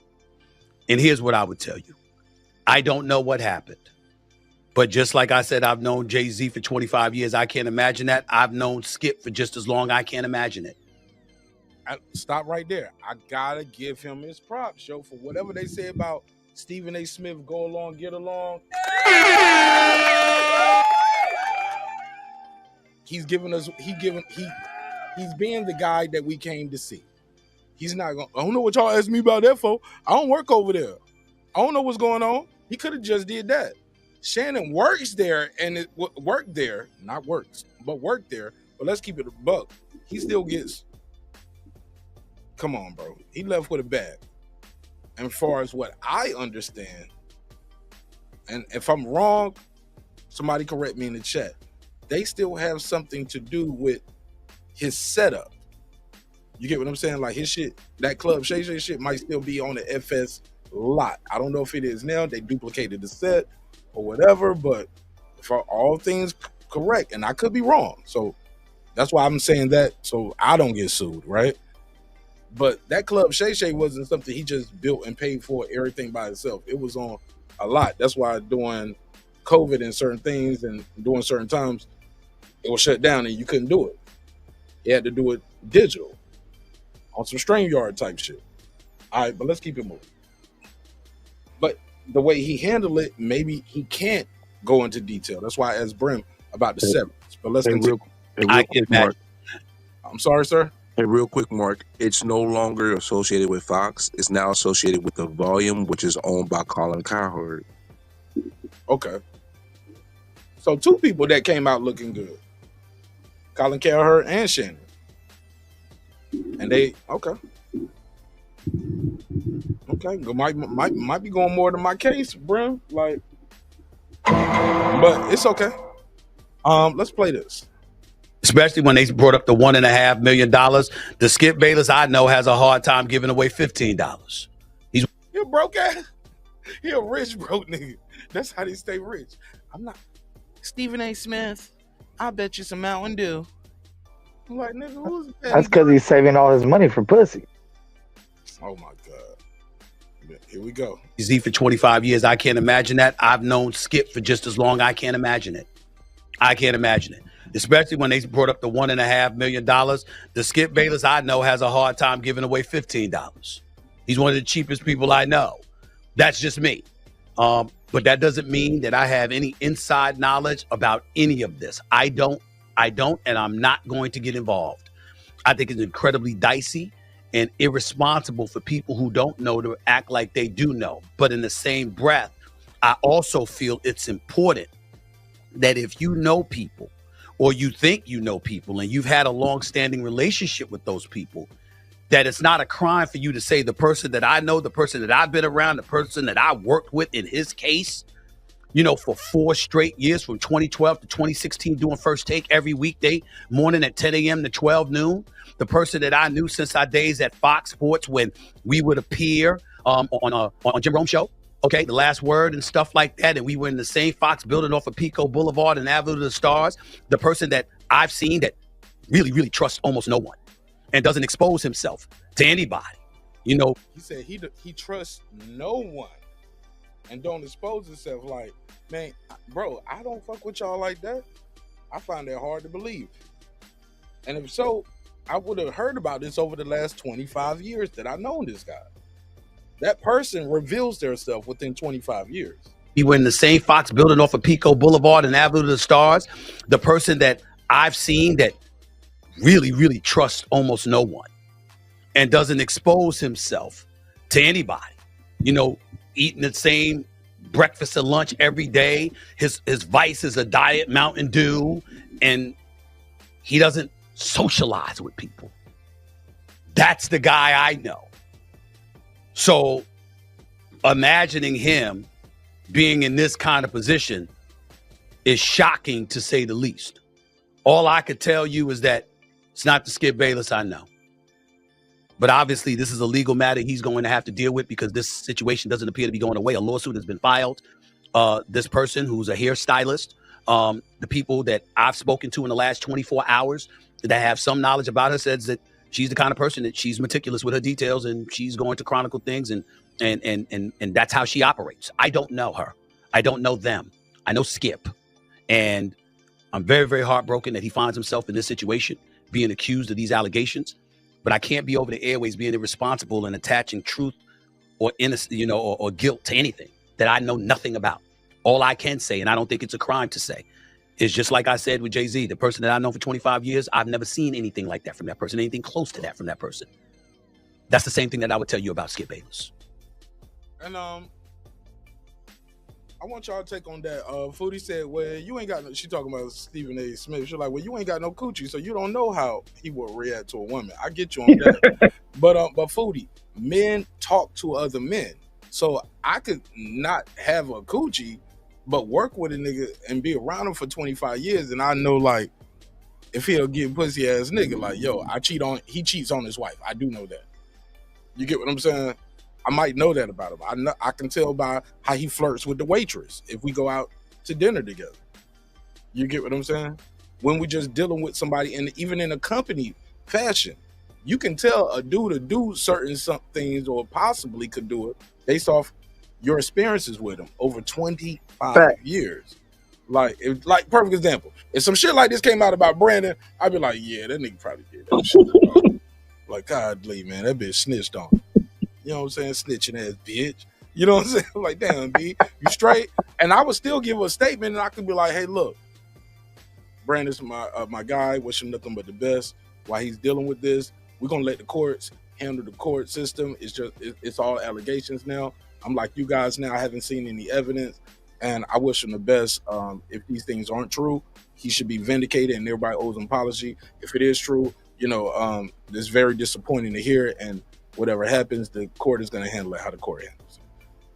And here's what I would tell you. I don't know what happened. But just like I said, I've known Jay-Z for 25 years. I can't imagine that. I've known Skip for just as long. I can't imagine it. Stop right there. I gotta give him his props, yo, for whatever they say about Stephen A. Smith, go along, get along. He's giving us, he's being the guy that we came to see. He's not going, I don't know what y'all asked me about that for. I don't work over there. I don't know what's going on. He could have just did that. Shannon works there and it worked there, not works, but worked there. But let's keep it a buck. He still gets, come on, bro. He left with a bag. And as far as what I understand, and if I'm wrong, somebody correct me in the chat. They still have something to do with his setup. You get what I'm saying? Like his shit, that Club Shay Shay shit might still be on the FS lot. I don't know if it is now. They duplicated the set or whatever, but for all things correct, and I could be wrong. So that's why I'm saying that so I don't get sued, right? But that Club Shay Shay wasn't something he just built and paid for everything by itself. It was on a lot. That's why during COVID and certain things and during certain times, it was shut down and you couldn't do it. You had to do it digital on some StreamYard type shit. All right, but let's keep it moving. But the way he handled it, maybe he can't go into detail. That's why I asked Brim about the severance. But let's continue. I'm sorry, sir. And real quick, Mark, it's no longer associated with Fox. It's now associated with the Volume, which is owned by Colin Cowherd. Okay. So two people that came out looking good. Colin Cowherd and Shannon. And they, okay. Okay, might be going more to my case, bro. Like, but it's okay. Let's play this. Especially when they brought up the $1.5 million. The Skip Bayless I know has a hard time giving away $15. He a broke ass. He a rich broke nigga. That's how they stay rich. I'm not Stephen A. Smith. I bet you some Mountain Dew. I'm like, nigga, who's that? That's because he's saving all his money for pussy. Oh my God. Here we go. Z for 25 years. I can't imagine that. I've known Skip for just as long. I can't imagine it. I can't imagine it. Especially when they brought up the $1.5 million. The Skip Bayless I know has a hard time giving away $15. He's one of the cheapest people I know. That's just me. But that doesn't mean that I have any inside knowledge about any of this. I don't, and I'm not going to get involved. I think it's incredibly dicey and irresponsible for people who don't know to act like they do know. But in the same breath, I also feel it's important that if you know people or you think you know people and you've had a long-standing relationship with those people, that it's not a crime for you to say the person that I know, the person that I've been around, the person that I worked with in his case, you know, for 4 straight years from 2012 to 2016, doing First Take every weekday morning at 10 a.m. to 12 noon. The person that I knew since our days at Fox Sports when we would appear on Jim Rome show, okay, The Last Word and stuff like that. And we were in the same Fox building off of Pico Boulevard and Avenue of the Stars. The person that I've seen that really, really trusts almost no one and doesn't expose himself to anybody. You know, he said he trusts no one and don't expose himself. Like, man, bro, I don't fuck with y'all like that. I find that hard to believe. And if so, I would have heard about this over the last 25 years that I've known this guy. That person reveals themselves within 25 years. We were in the same Fox building off of Pico Boulevard and Avenue of the Stars. The person that I've seen that really, really trusts almost no one and doesn't expose himself to anybody. You know, eating the same breakfast and lunch every day. His vice is a diet Mountain Dew, and he doesn't socialize with people. That's the guy I know. So imagining him being in this kind of position is shocking to say the least. All I could tell you is that it's not the Skip Bayless I know. But obviously, this is a legal matter he's going to have to deal with because this situation doesn't appear to be going away. A lawsuit has been filed. This person who's a hairstylist, the people that I've spoken to in the last 24 hours that have some knowledge about her says that she's the kind of person that she's meticulous with her details and she's going to chronicle things and that's how she operates. I don't know her. I don't know them. I know Skip. And I'm very, very heartbroken that he finds himself in this situation, being accused of these allegations. But I can't be over the airways being irresponsible and attaching truth or innocence, or guilt to anything that I know nothing about. All I can say, and I don't think it's a crime to say, is just like I said with Jay-Z, the person that I've known for 25 years, I've never seen anything like that from that person, anything close to that from that person. That's the same thing that I would tell you about Skip Bayless. And I want y'all to take on that. Foodie said, well, you ain't got no, she talking about Stephen A. Smith. She's like, well, you ain't got no coochie, so you don't know how he would react to a woman. I get you on that. but Foodie, men talk to other men. So I could not have a coochie, but work with a nigga and be around him for 25 years. And I know, like, if he'll get pussy ass nigga, like, yo, he cheats on his wife. I do know that. You get what I'm saying? I might know that about him. I can tell by how he flirts with the waitress if we go out to dinner together. You get what I'm saying? When we just dealing with somebody, and even in a company fashion, you can tell a dude to do certain things or possibly could do it based off your experiences with him over 25 years. Like perfect example. If some shit like this came out about Brandon, I'd be like, yeah, that nigga probably did that shit. Like, godly, man, that bitch snitched on him. You know what I'm saying? Snitching ass bitch. You know what I'm saying? Like, damn, B, you straight? And I would still give a statement, and I could be like, hey, look, Brandon's my guy. Wish him nothing but the best. While he's dealing with this, we're gonna let the courts handle the court system. It's all allegations now. I'm like you guys now. I haven't seen any evidence, and I wish him the best. If these things aren't true, he should be vindicated, and everybody owes him apology. If it is true, it's very disappointing to hear, and whatever happens, the court is going to handle it how the court handles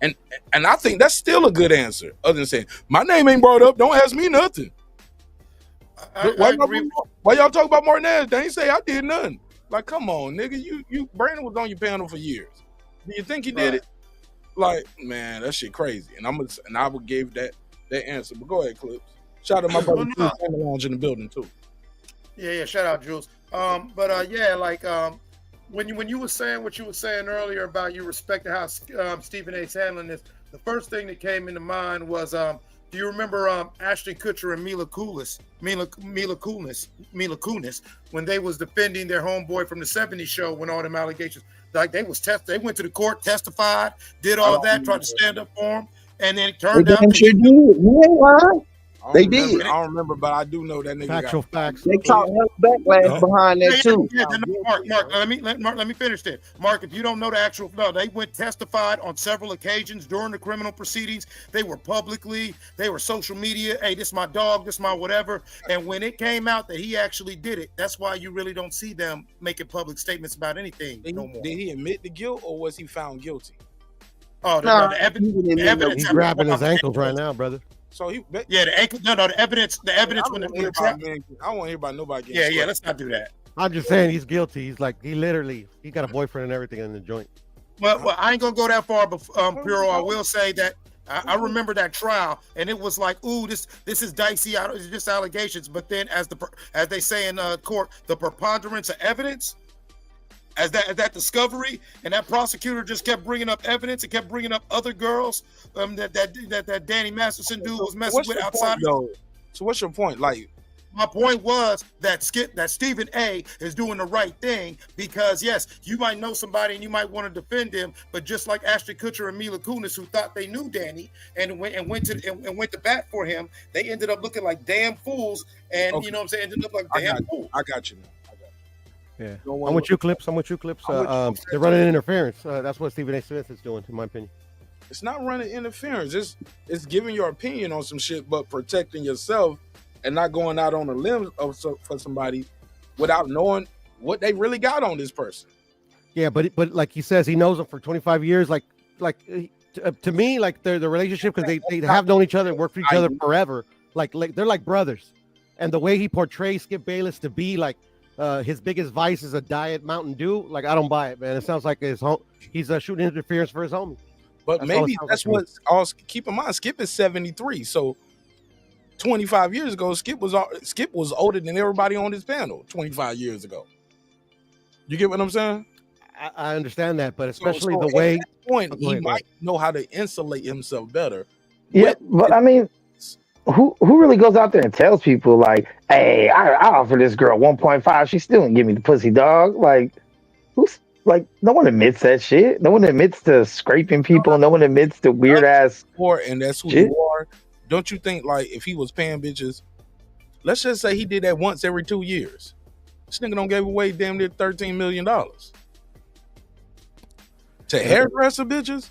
it. And I think that's still a good answer, other than saying, my name ain't brought up, don't ask me nothing. Why y'all talk about Martinez? They ain't say I did nothing. Like, come on, nigga, you Brandon was on your panel for years. Do you think he did it? Like, man, that shit crazy. And I would give that answer. But go ahead, Clips. Shout out my brother Lounge in the building too. Yeah, shout out, Jules. When you were saying what you were saying earlier about you respecting how Stephen A's handling this, the first thing that came into mind was, do you remember Ashton Kutcher and Mila Kunis, when they was defending their homeboy from the '70s show when all them allegations, like they went to the court, testified, did all that, tried to stand up for him, and then it turned out They did. I don't remember, but I do know that nigga. Factual facts. They caught hell backlash behind that too. Mark, let me finish this. Mark, if you don't know the actual, they went testified on several occasions during the criminal proceedings. They were they were social media. Hey, this my dog, this my whatever. And when it came out that he actually did it, that's why you really don't see them making public statements about anything no more. Did he admit the guilt, or was he found guilty? Oh, the evidence. He's grabbing his ankles right now, brother. So the ankle. No, the evidence. The evidence when I don't want to hear about nobody getting Yeah. Let's not do that. I'm just saying he's guilty. He's like he got a boyfriend and everything in the joint. Well, I ain't gonna go that far, but Puro, I will say that I remember that trial, and it was like, ooh, this is dicey. It's just allegations. But then, as they say in court, the preponderance of evidence. As that discovery, and that prosecutor just kept bringing up evidence and kept bringing up other girls that Danny Masterson dude was messing with outside. So what's your point? Like, my point was that Stephen A is doing the right thing because yes, you might know somebody and you might want to defend him, but just like Ashton Kutcher and Mila Kunis, who thought they knew Danny and went to bat for him, they ended up looking like damn fools, and you know what I'm saying, ended up like damn fools. I got you. Yeah, I'm with you, Clips. They're running interference. That's what Stephen A. Smith is doing, in my opinion. It's not running interference. It's giving your opinion on some shit, but protecting yourself and not going out on a limb for somebody without knowing what they really got on this person. Yeah, but like he says, he knows him for 25 years. Like to me, like the relationship, because they have known each other, worked for each other forever. Like they're like brothers, and the way he portrays Skip Bayless to be like his biggest vice is a diet Mountain Dew. Like I don't buy it, man. It sounds like he's shooting interference for his homie. But maybe that's what. Keep in mind, Skip is 73, so 25 years ago, Skip was older than everybody on this panel. 25 years ago, you get what I'm saying? I understand that, but especially so the way. At that point, he might know how to insulate himself better. Yeah, but I mean, who really goes out there and tells people like, "Hey, I offer this girl 1.5. She still didn't give me the pussy, dog." Like, who's like? No one admits that shit. No one admits to scraping people. No one admits to weird ass. And that's who shit. you are. Don't you think like if he was paying bitches, let's just say he did that once every 2 years, this nigga don't give away damn near $13 million to hairdresser bitches.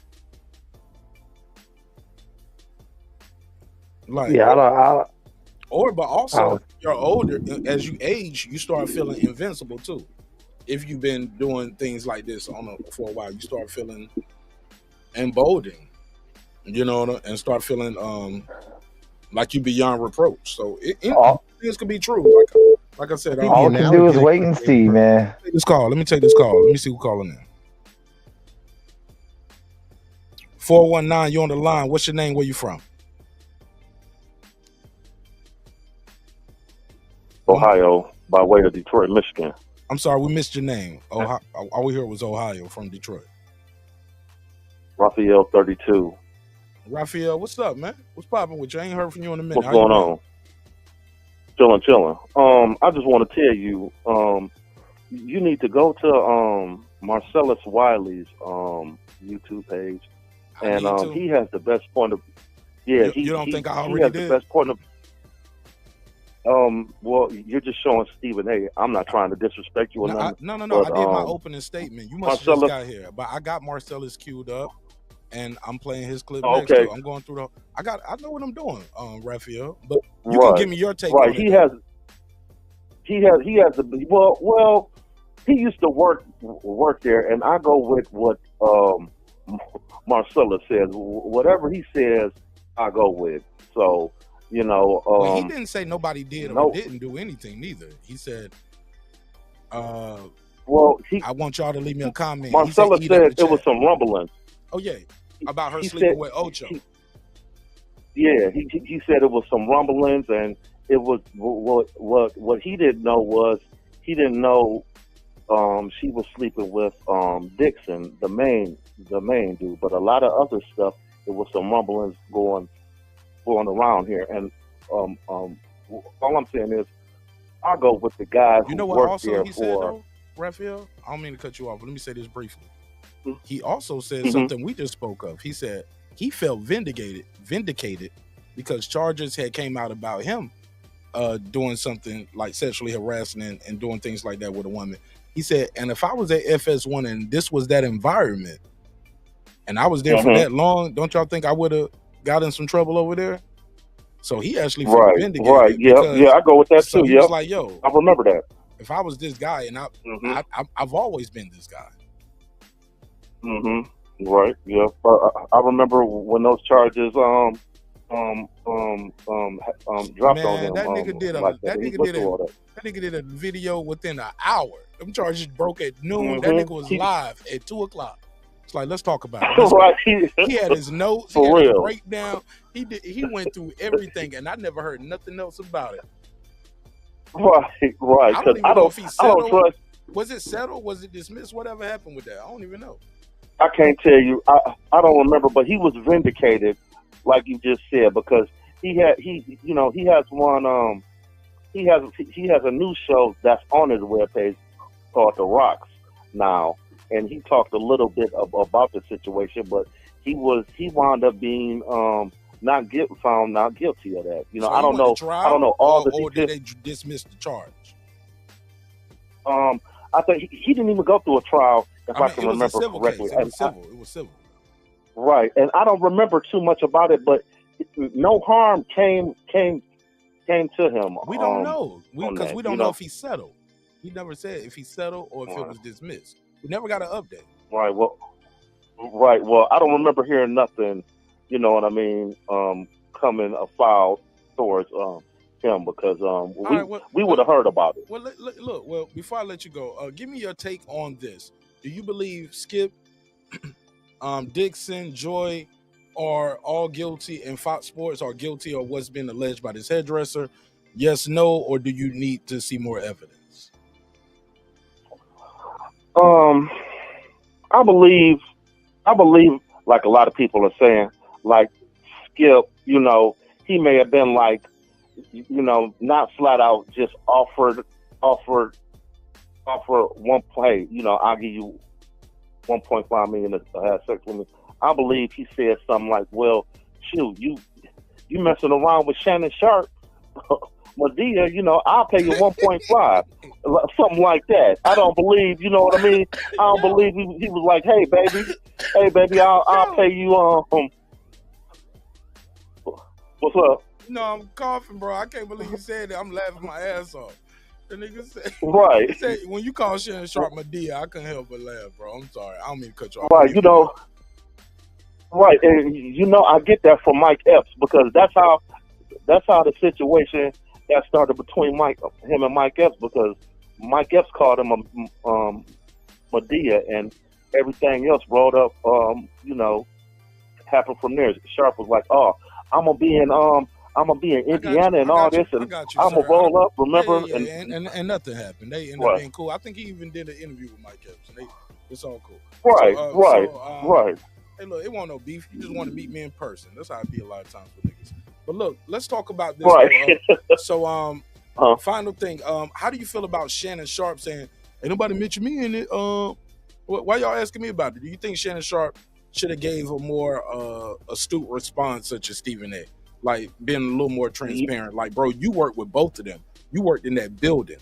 Like, yeah, but also you're older. As you age, you start feeling invincible too. If you've been doing things like this for a while, you start feeling emboldened, and start feeling like you beyond reproach. So things could be true. Like I said, all we can do is wait and see, man. Let me take this call. Let me see who's calling in. 419, you on the line. What's your name? Where you from? Ohio, by way of Detroit, Michigan. I'm sorry, we missed your name. Ohio, all we heard was Ohio from Detroit. Raphael 32. Raphael, what's up, man? What's popping with you? I ain't heard from you in a minute. What's going on? Chilling. I just want to tell you, you need to go to Marcellus Wiley's YouTube page, and he has the best point of. Yeah, you don't think I already he has did? the best point of. Well, you're just showing Stephen A. I'm not trying to disrespect you or nothing. No. But, I did my opening statement. You must have just got here, but I got Marcellus queued up, and I'm playing his clip next. Okay. I'm going through I know what I'm doing, Raphael. But you can give me your take. Right. On He it, has the well. He used to work there, and I go with what Marcellus says. Whatever he says, I go with. So. He didn't say nobody did or didn't do anything neither. He said, I want y'all to leave me a comment. Marcellus said it was some rumblings. Oh yeah, about her sleeping with Ocho. He said it was some rumblings, and it was what he didn't know was he didn't know she was sleeping with Dixon, the main dude. But a lot of other stuff, it was some rumblings going around here, and all I'm saying is I'll go with the guys who work there he said, though, Raphael? I don't mean to cut you off, but let me say this briefly. He also said something we just spoke of. He said he felt vindicated because charges had came out about him doing something like sexually harassing and doing things like that with a woman. He said, and if I was at FS1 and this was that environment and I was there for that long, don't y'all think I would have got in some trouble over there? So he actually felt vindicated. Right. Yeah, I go with that too. He was like, yo, I remember that. If I was this guy, and I've always been this guy. Right. Yeah. I remember when those charges dropped on him. That nigga did a video within an hour. Them charges broke at noon. That nigga was live at 2:00. It's like, let's talk about it. Right. He had his notes. He had a breakdown. He went through everything, and I never heard nothing else about it. Right. I don't even know if he settled. I don't trust. Was it settled? Was it dismissed? Whatever happened with that? I don't even know. I can't tell you. I don't remember, but he was vindicated, like you just said, because he has one. He has a new show that's on his webpage called The Rocks now, and he talked a little bit about the situation, but he wound up being found not guilty of that. So I don't know. I don't know all the or did they dismiss the charge? I think he didn't even go through a trial, if I can remember correctly. It was civil. Right, and I don't remember too much about it, but no harm came to him. We don't know because we don't know if he settled. He never said if he settled or if it was dismissed. We never got an update. Right. Well, Right. Well, I don't remember hearing nothing. You know what I mean? Coming afoul towards him because All right, well, we would have heard about it. well, look. Well, before I let you go, give me your take on this. Do you believe Skip, Dixon, Joy are all guilty, and Fox Sports are guilty of what's been alleged by this hairdresser? Yes, no, or do you need to see more evidence? I believe, like a lot of people are saying, like Skip, you know, he may have been like, you know, not flat out just offer 1 play. You know, I'll give you 1.5 million to have sex with me. I believe he said something like, "Well, shoot, you messing around with Shannon Sharp, Medea, you know, I'll pay you 1.5." Something like that. I don't believe, you know what I mean? I don't believe he was like, hey baby, I'll pay you what's up? No, I'm coughing, bro. I can't believe you said that. I'm laughing my ass off. The nigga said, right. He said, when you call Shannon Sharp Medea, I couldn't help but laugh, bro. I'm sorry. I don't mean to cut you off. Right, you know, right, and you know, I get that from Mike Epps because that's how the situation that started between him and Mike Epps, because Mike Epps called him a Medea, and everything else brought up, you know, happened from there. Sharp was like, "Oh, I'm gonna be in Indiana and all this, and I'm gonna roll up." Remember, and nothing happened. They ended up being cool. I think he even did an interview with Mike Epps, and it's all cool. Right, right. Hey, look, it wasn't no beef. You just want to meet me in person. That's how I be a lot of times with niggas. But look, let's talk about this. Right. Final thing. How do you feel about Shannon Sharp saying, "Ain't nobody mentioned me in it"? Why y'all asking me about it? Do you think Shannon Sharp should have gave a more astute response, such as Stephen A, like being a little more transparent? Like, bro, you worked with both of them. You worked in that building,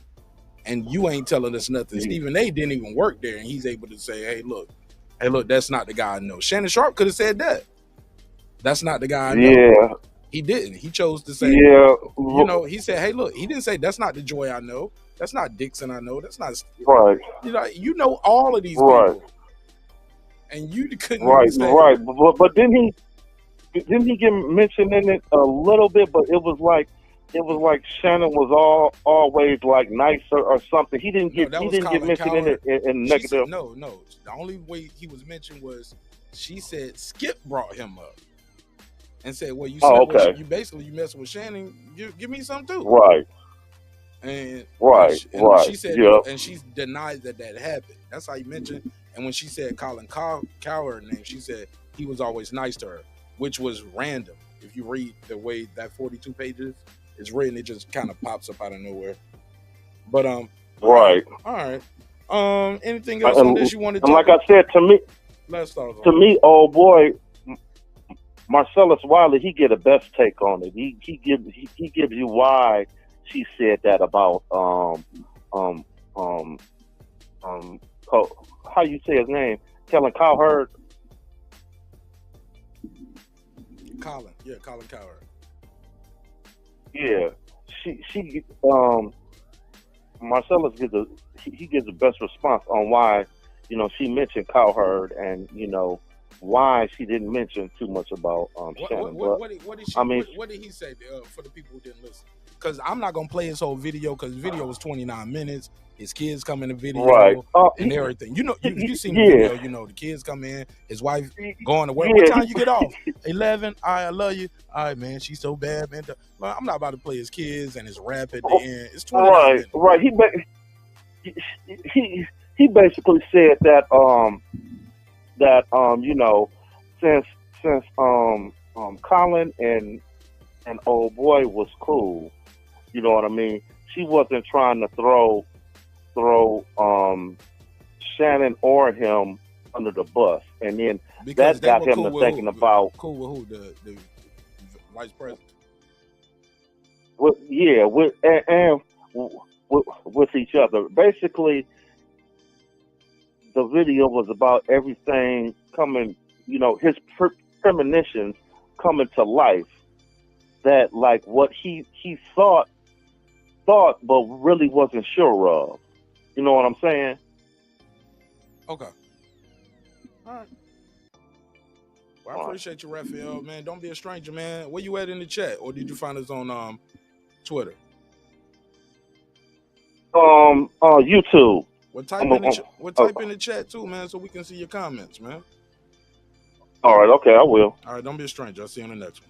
and you ain't telling us nothing. Stephen A didn't even work there, and he's able to say, "Hey, look, that's not the guy I know." Shannon Sharp could have said that. That's not the guy I know. Yeah. He didn't. He chose to say, yeah. You know, he said, "Hey, look," he didn't say, "That's not the Joy I know. That's not Dixon I know. That's not," right. You know all of these people, and you couldn't right, say, right. But didn't he get mentioned in it a little bit? But it was like Shannon was always like nicer or something. He didn't get mentioned in it in negative. Said, no. The only way he was mentioned was she said Skip brought him up and said, "Well, you said well, you basically messing with Shannon. Give me some too." Right. And she said, and she denied that happened. That's how you mentioned. And when she said Colin Cowherd name, she said he was always nice to her, which was random. If you read the way that 42 pages is written, it just kind of pops up out of nowhere. But right. All right. Anything else on this you want to talk? And like I said, to me, old boy, Marcellus Wiley, he get a best take on it. He gives you why she said that about how you say his name, Colin Cowherd. Colin Cowherd. Yeah, she Marcellus gives the best response on why, you know, she mentioned Cowherd and, you know, why she didn't mention too much about Shannon. What did he say for the people who didn't listen? Because I'm not gonna play his whole video because the video was 29 minutes. His kids come in the video and everything. You know, you seen the video. You know, the kids come in. His wife going to work. What time you get off? 11. All right, I love you. All right, man. She's so bad, man. I'm not about to play his kids and his rap at the end. It's 29 minutes. Right. He basically said that you know, since Colin and old boy was cool, you know what I mean, she wasn't trying to throw Shannon or him under the bus, and then because that got him to thinking about cool with who, the vice president. With each other. Basically, the video was about everything coming, you know, his premonitions coming to life. That like what he thought, but really wasn't sure of. You know what I'm saying? Okay. All right. Well, I appreciate you, Raphael, man. Don't be a stranger, man. Where you at in the chat, or did you find us on Twitter? YouTube. Well, type in the chat too, man, so we can see your comments, man. All right, okay, I will. All right, don't be a stranger. I'll see you on the next one.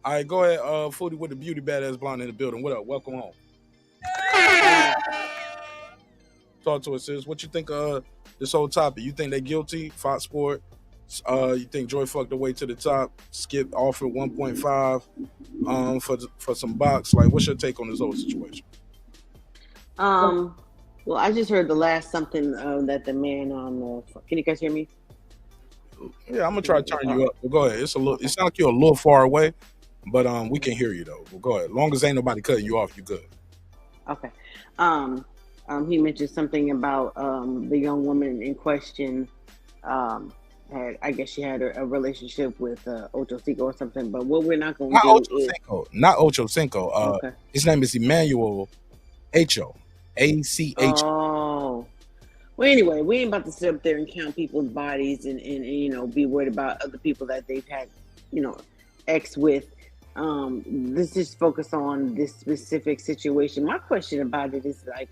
All right, go ahead, Foodie with the beauty badass blonde in the building. What up? Welcome home. Talk to us, sis. What you think of this whole topic? You think they guilty? Fox Sport. You think Joy fucked the way to the top? Skip offered 1.5 for some box. Like, what's your take on this whole situation? Well, I just heard the last something that the man on. Can you guys hear me? Yeah, I'm gonna try to turn you up. But go ahead. It sounds like you're a little far away, but we can hear you though. Well, go ahead. As long as ain't nobody cutting you off, you good. Okay. He mentioned something about the young woman in question. I guess she had a relationship with Ocho Cinco or something. But what we're not going to do is not Ocho Cinco. Okay. His name is Emmanuel Acho. ACH. Oh. Well, anyway, we ain't about to sit up there and count people's bodies and be worried about other people that they've had, X with. Let's just focus on this specific situation. My question about it is like,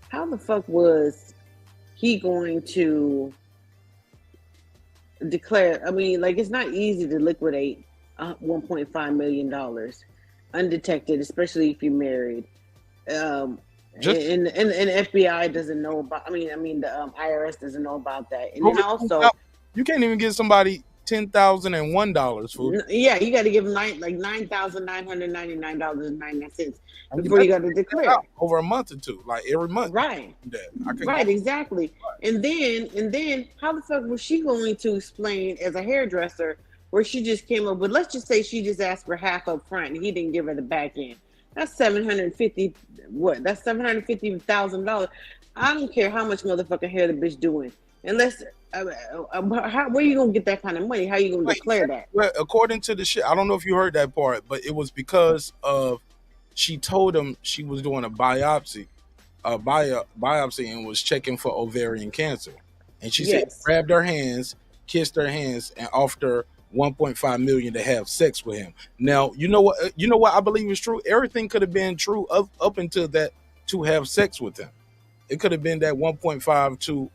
how the fuck was he going to declare? I mean, like, it's not easy to liquidate $1.5 million undetected, especially if you're married. And the FBI doesn't know about. I mean, the IRS doesn't know about that. And then also, you can't even give somebody $10,001 for. Yeah, you got to give them $9,999.99 before you got to declare over a month or two, like every month. Right. Right. Exactly. And then, how the fuck was she going to explain as a hairdresser where she just came up with? Let's just say she just asked for half up front and he didn't give her the back end. That's $750. What? That's $750,000. I don't care how much motherfucking hair the bitch doing. Unless, where you gonna get that kind of money? How you gonna declare that? Well, according to the shit, I don't know if you heard that part, but it was because of she told him she was doing a biopsy, and was checking for ovarian cancer, and she said grabbed her hands, kissed her hands, and offered her $1.5 million to have sex with him. Now, you know what I believe is true. Everything could have been true up until that, to have sex with him. It could have been that 1.5 to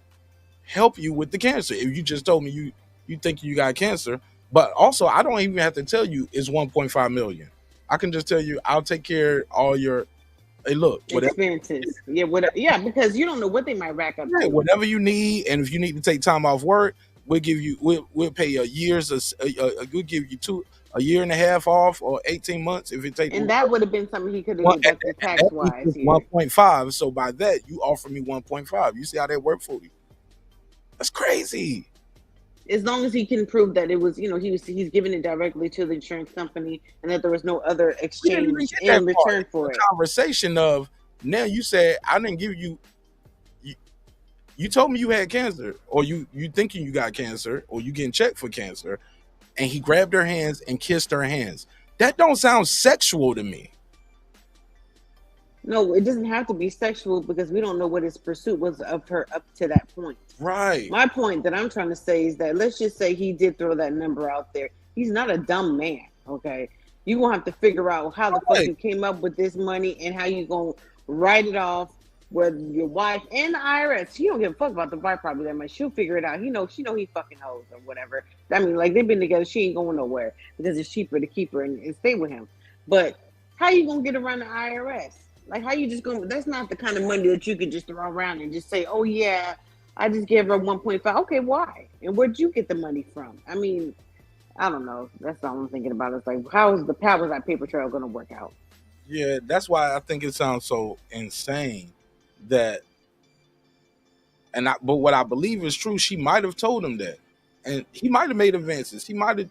help you with the cancer. If you just told me you think you got cancer, but also I don't even have to tell you it's 1.5 million. I can just tell you I'll take care of all your expenses. Yeah, because you don't know what they might rack up. Yeah, whatever you need, and if you need to take time off work, we'll give you. We'll pay you we'll give you a year and a half off, or 18 months if it takes. And that would have been something he could have deducted tax wise. 1.5. So by that, you offer me 1.5. You see how that worked for you? That's crazy. As long as he can prove that it was, he's giving it directly to the insurance company, and that there was no other exchange in return for it. Conversation of now, you said I didn't give you. You told me you had cancer, or you thinking you got cancer, or you getting checked for cancer, and he grabbed her hands and kissed her hands. That don't sound sexual to me. No, it doesn't have to be sexual because we don't know what his pursuit was of her up to that point. Right. My point that I'm trying to say is that let's just say he did throw that number out there. He's not a dumb man, okay? You're going to have to figure out how the fuck you came up with this money and how you going to write it off with your wife and the IRS. She don't give a fuck about the wife probably that much. She'll figure it out. She know he fucking hoes or whatever. I mean, like, they've been together. She ain't going nowhere because it's cheaper to keep her and stay with him. But how you going to get around the IRS? Like, how you just going? That's not the kind of money that you could just throw around and just say, "Oh yeah, I just gave her 1.5." Okay, why? And where'd you get the money from? I mean, I don't know. That's all I'm thinking about. It's like, how is that paper trail going to work out? Yeah, that's why I think it sounds so insane that. But what I believe is true. She might have told him that, and he might have made advances. She might have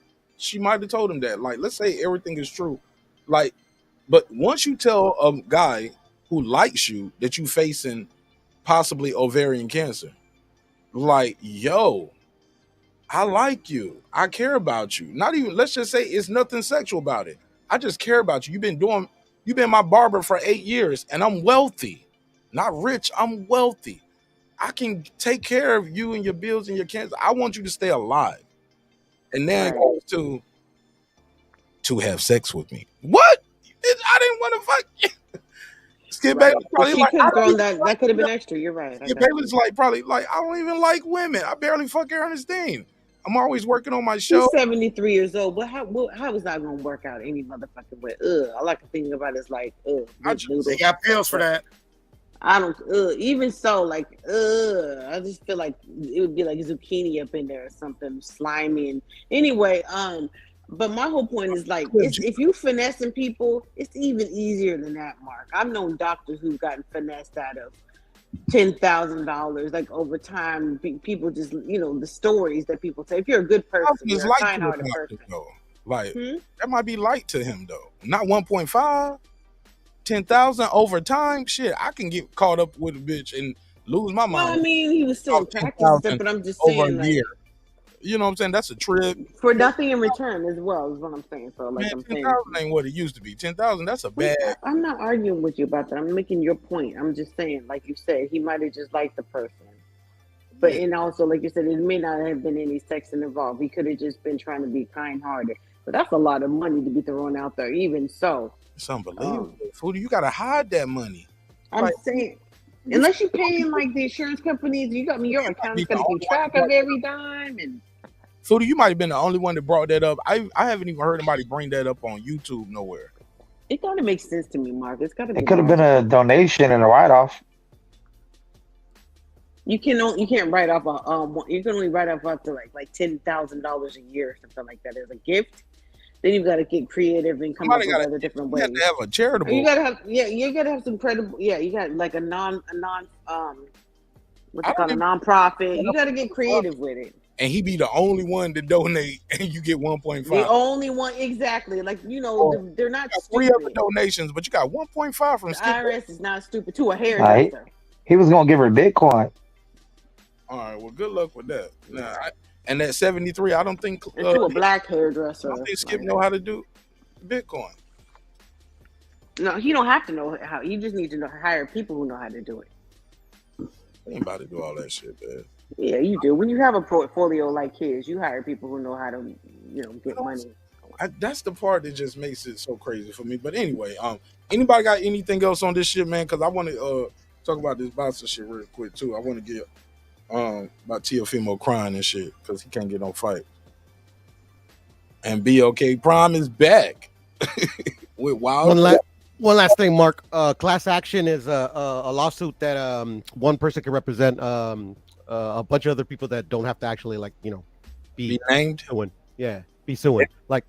told him that. Like, let's say everything is true, like. But once you tell a guy who likes you that you facing possibly ovarian cancer, like, yo, I like you. I care about you. Not even, let's just say it's nothing sexual about it. I just care about you. You've been my barber for 8 years and I'm wealthy. Not rich, I'm wealthy. I can take care of you and your bills and your cancer. I want you to stay alive. and then goes to have sex with me. What? I didn't want to fuck you. Skip Bayless probably She like, could I have don't thrown even that. like That could have been women. extra. You're right. I Skip got Bayless you. like probably like, I don't even like women. I barely fuck Ernestine. I'm always working on my show. She's 73 years old. But how is that gonna work out any motherfucking way? All I can think about is like, They got pills for that. I don't. Even so, like, I just feel like it would be like zucchini up in there or something slimy. And anyway, but my whole point is like, if you finessing people, it's even easier than that, Mark. I've known doctors who've gotten finessed out of $10,000, like over time. People just, the stories that people say. If you're a good person, It's you're a light to kind-hearted the person. doctor, though. Like that might be light to him though. Not 1.5, 10,000 over time. Shit, I can get caught up with a bitch and lose my mind. Well, I mean, he was still in practice and stuff, but I'm just over saying, a like, year. You know what I'm saying? That's a trip. for nothing in return as well is what I'm saying. So, like, Man, I'm saying, 10,000 ain't what it used to be. 10,000, that's a bad. I'm not arguing with you about that. I'm making your point. I'm just saying, like you said, he might have just liked the person. But, and also, like you said, it may not have been any sex involved. He could have just been trying to be kind-hearted. But that's a lot of money to be thrown out there, even so. It's unbelievable. Foodie, you got to hide that money. I'm Like, saying, unless you're paying, like, the insurance companies, your accountant's going to keep track of every dime. And Foodie, you might have been the only one that brought that up. I haven't even heard anybody bring that up on YouTube nowhere. it got to make sense to me, Mark. It's got to be. It could have been a donation and a write-off. You can't write off you can only write off up to like $10,000 a year or something like that as a gift. Then you've got to get creative and come up with other different ways. You have to have a charitable. You gotta have some credible. Yeah, you got like a what's it called, a non-profit. You got to get creative with it. And he be the only one to donate, and you get 1.5. The only one, exactly. Like, they're not three stupid. other donations, but you got 1.5 from The Skip. IRS is not stupid. To a hairdresser. He was gonna give her Bitcoin. All right, well, good luck with that. Nah, and that 73, I don't think. And to a black hairdresser. I don't think Skip know how to do Bitcoin. No, he don't have to know how. You just need to hire people who know how to do it. Ain't about to do all that shit, man. Yeah, you do. When you have a portfolio like his, you hire people who know how to, get money. That's the part that just makes it so crazy for me. But anyway, anybody got anything else on this shit, man? Because I want to talk about this boxer shit real quick too. I want to get about Teofimo crying and shit because he can't get no fight. And BOK Prime is back with Wild. One last thing, Mark. Class action is a lawsuit that one person can represent a bunch of other people that don't have to actually be named. Yeah, be suing. Like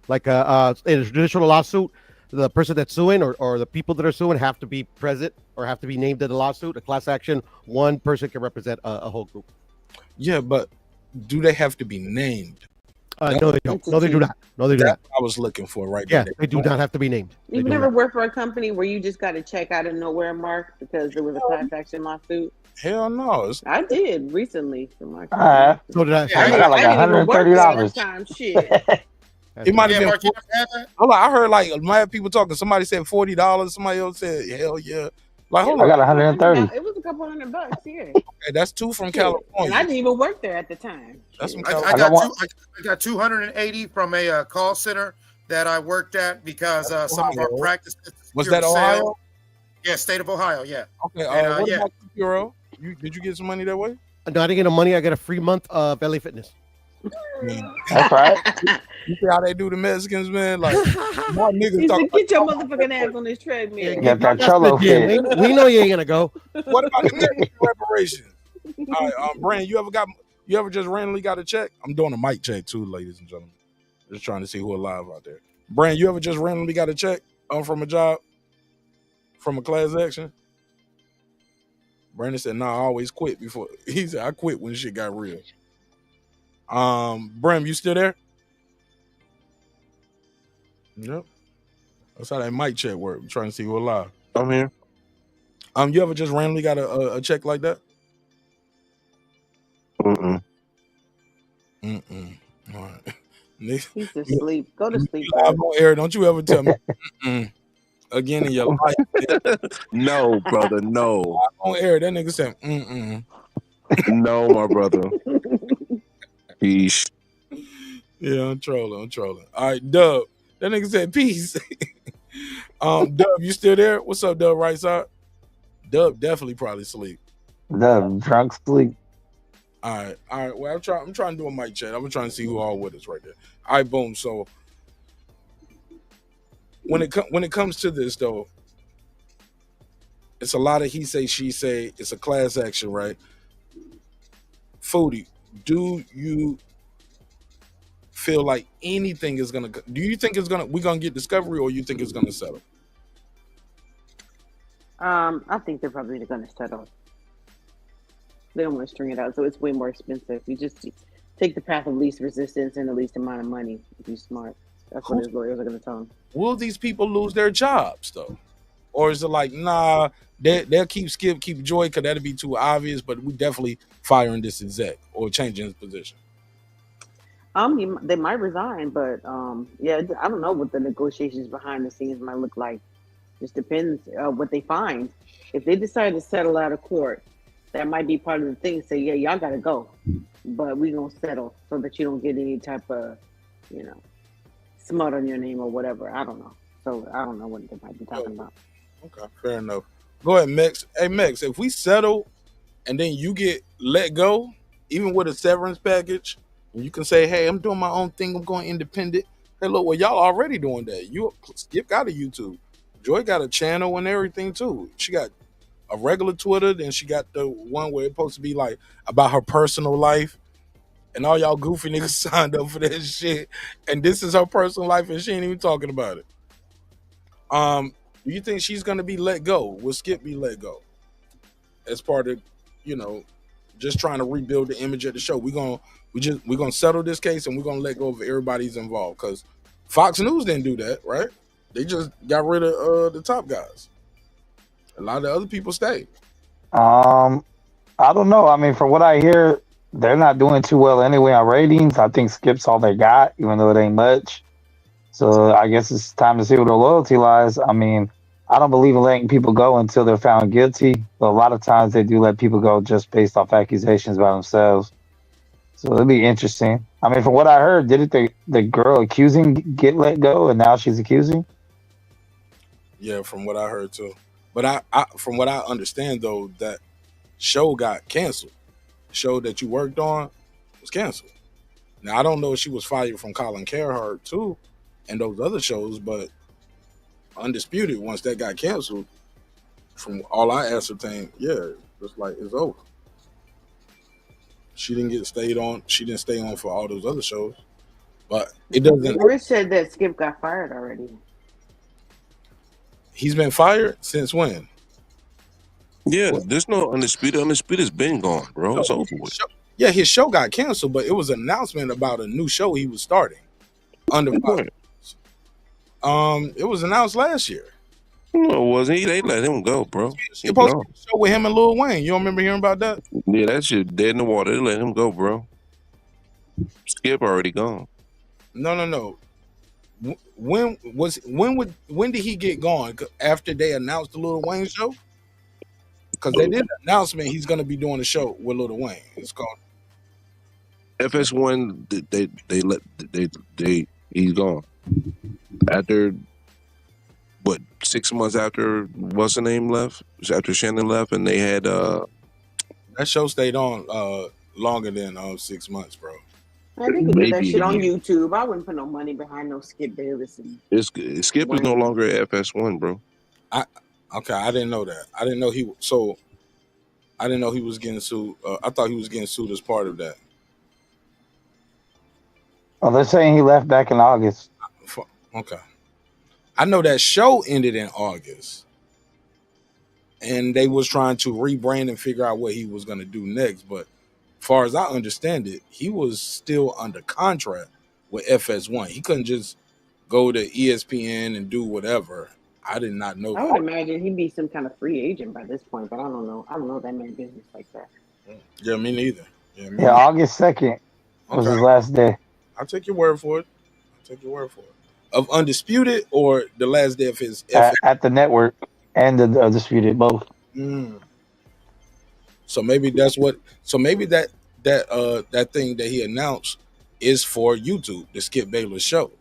in a traditional lawsuit, the person that's suing or the people that are suing have to be present or have to be named in the lawsuit. A class action, one person can represent a whole group. Yeah, but do they have to be named? No, they don't. No, they do not. No, they do not. I was looking for right Yeah, there. they do not have to be named. You've never worked for a company where you just got to check out of nowhere, Mark, because there was a class action lawsuit? Hell no. I did recently. For my So did I. I got like $130. Time, shit. It might have been. Mark, you ever had that? Hold on, I heard like mad people talking. Somebody said $40. Somebody else said, "Hell yeah!" Like, hold I on, got 130. It was a couple $100, yeah. Okay, that's two from California. And I didn't even work there at the time. That's from I California. got 280 from a call center that I worked at because some of our practices. Was that Ohio? Yeah, state of Ohio. Yeah. Okay. And, What yeah. about Bureau? Did you get some money that way? No, I didn't get no money. I got a free month of LA Fitness. That's right. You see how they do the Mexicans, man? Like, my niggas He talking. said, get your motherfucking ass on this treadmill. Got that cholo fit. We know you ain't gonna go. What about the Mexican reparations? All right, Brand, you ever just randomly got a check? I'm doing a mic check too, ladies and gentlemen. Just trying to see who alive out there. Brand, you ever just randomly got a check from a job, from a class action? Brandon said, "Nah, I always quit before." He said, "I quit when shit got real." Bram, you still there? Yep. That's how that mic check work. I'm trying to see who alive. I'm here. You ever just randomly got a check like that? Mm-mm. All right. He's just sleep. Go to sleep. I'm on air. Don't you ever tell me again in your life. No, brother, no. I'm on air. That nigga said, No, my brother. Yeesh. Yeah, I'm trolling. All right, Dub. That nigga said peace. Dub, you still there? What's up, Dub? Right side? Dub definitely probably sleep. The drunk sleep. All right. Well, I'm trying to do a mic check. I'm trying to see who all with us right there. All right, boom. So when it comes to this though, it's a lot of he say she say. It's a class action, right? Foodie, do you feel like anything is gonna? Do you think we're gonna get discovery, or you think it's gonna settle? I think they're probably going to settle. They don't want to string it out, so it's way more expensive. You just take the path of least resistance and the least amount of money. If you're smart, that's what his lawyers are going to tell him. Will these people lose their jobs though, or is it like nah? They'll keep Skip, keep Joy, because that'd be too obvious. But we definitely firing this exec or changing his position. They might resign, but yeah, I don't know what the negotiations behind the scenes might look like. Just depends what they find. If they decide to settle out of court, that might be part of the thing. Say, yeah, y'all gotta go, but we gonna settle so that you don't get any type of, smut on your name or whatever. I don't know. So I don't know what they might be talking about. Okay, fair enough. Go ahead, Mex. Hey, Mex, if we settle and then you get let go, even with a severance package, and you can say, hey, I'm doing my own thing. I'm going independent. Hey, look, well, y'all already doing that. Skip got a YouTube. Joy got a channel and everything, too. She got a regular Twitter, then she got the one where it's supposed to be, like, about her personal life. And all y'all goofy niggas signed up for that shit. And this is her personal life, and she ain't even talking about it. Do you think she's gonna be let go? Will Skip be let go as part of, just trying to rebuild the image of the show? We're gonna settle this case and we're gonna let go of everybody's involved, because Fox News didn't do that, right? They just got rid of the top guys. A lot of the other people stayed. I don't know. I mean, from what I hear, they're not doing too well anyway on ratings. I think Skip's all they got, even though it ain't much. So I guess it's time to see where their loyalty lies. I mean, I don't believe in letting people go until they're found guilty, but a lot of times they do let people go just based off accusations by themselves. So it'll be interesting. I mean, from what I heard, didn't the girl accusing get let go, and now she's accusing? Yeah, from what I heard too. But I from what I understand though, that show got canceled. The show that you worked on was canceled. Now I don't know if she was fired from Colin Cowherd too, and those other shows, but Undisputed, once that got canceled, from all I ascertained, yeah, it's like it's over. She didn't stay on for all those other shows. But it doesn't. Rich said that Skip got fired already. He's been fired since when? Yeah, there's no Undisputed. Undisputed has been gone, bro. It's over with. Yeah, his show got canceled, but it was an announcement about a new show he was starting under Fox. It was announced last year. No, it wasn't. They let him go, bro. He supposed to be a show with him and Lil Wayne. You don't remember hearing about that? Yeah, that shit dead in the water. They let him go, bro. Skip already gone. No. When did he get gone? After they announced the Lil Wayne show? Because they did an announcement he's going to be doing a show with Lil Wayne. It's called FS1. He's gone. After 6 months after what's her name left? After Shannon left, and they had that show stayed on longer than 6 months, bro. I think they did that shit on YouTube. I wouldn't put no money behind no Skip Bayless. Skip is no longer at FS1, bro. Okay, I didn't know that. I didn't know he was getting sued. I thought he was getting sued as part of that. Oh, they're saying he left back in August. Okay. I know that show ended in August. And they was trying to rebrand and figure out what he was going to do next. But as far as I understand it, he was still under contract with FS1. He couldn't just go to ESPN and do whatever. I did not know. I would imagine he'd be some kind of free agent by this point, but I don't know. I don't know that many business like that. Yeah, me neither. Yeah, August 2nd was his last day. I'll take your word for it. Of Undisputed or the last day of his at the network and the Undisputed, both. So maybe that's what. So maybe that thing that he announced is for YouTube, the Skip Bayless show.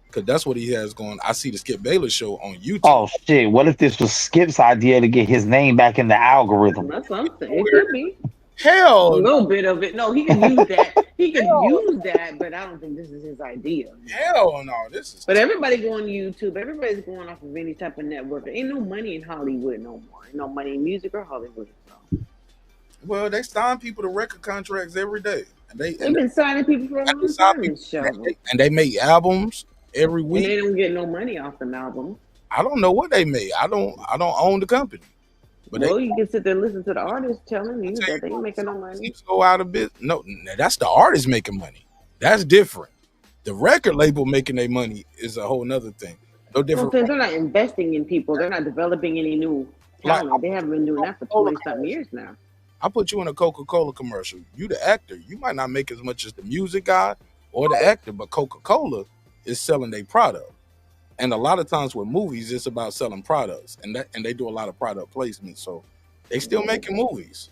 Because that's what he has going. I see the Skip Bayless show on YouTube. Oh shit! What if this was Skip's idea to get his name back in the algorithm? That's something. It could be. Hell, a little bit of it. No, he could use that. He could use that, but I don't think this is his idea. Hell no, this is. But everybody going to YouTube. Everybody's going off of any type of network. There ain't no money in Hollywood no more. Ain't no money in music or Hollywood. So. Well, they sign people to record contracts every day, and they've been signing people for a long time. And they make albums every week. And they don't get no money off them albums. I don't know what they made. I don't own the company. But well, you can sit there and listen to the artist telling you that they ain't making no money. Go out of business. No, that's the artist making money. That's different. The record label making their money is a whole nother thing. No different. Well, they're not investing in people. They're not developing any new talent. They haven't been doing that for 20-something years now. I put you in a Coca-Cola commercial. You the actor. You might not make as much as the music guy or the actor, but Coca-Cola is selling their product. And a lot of times with movies, it's about selling products, and they do a lot of product placement. So they still making movies,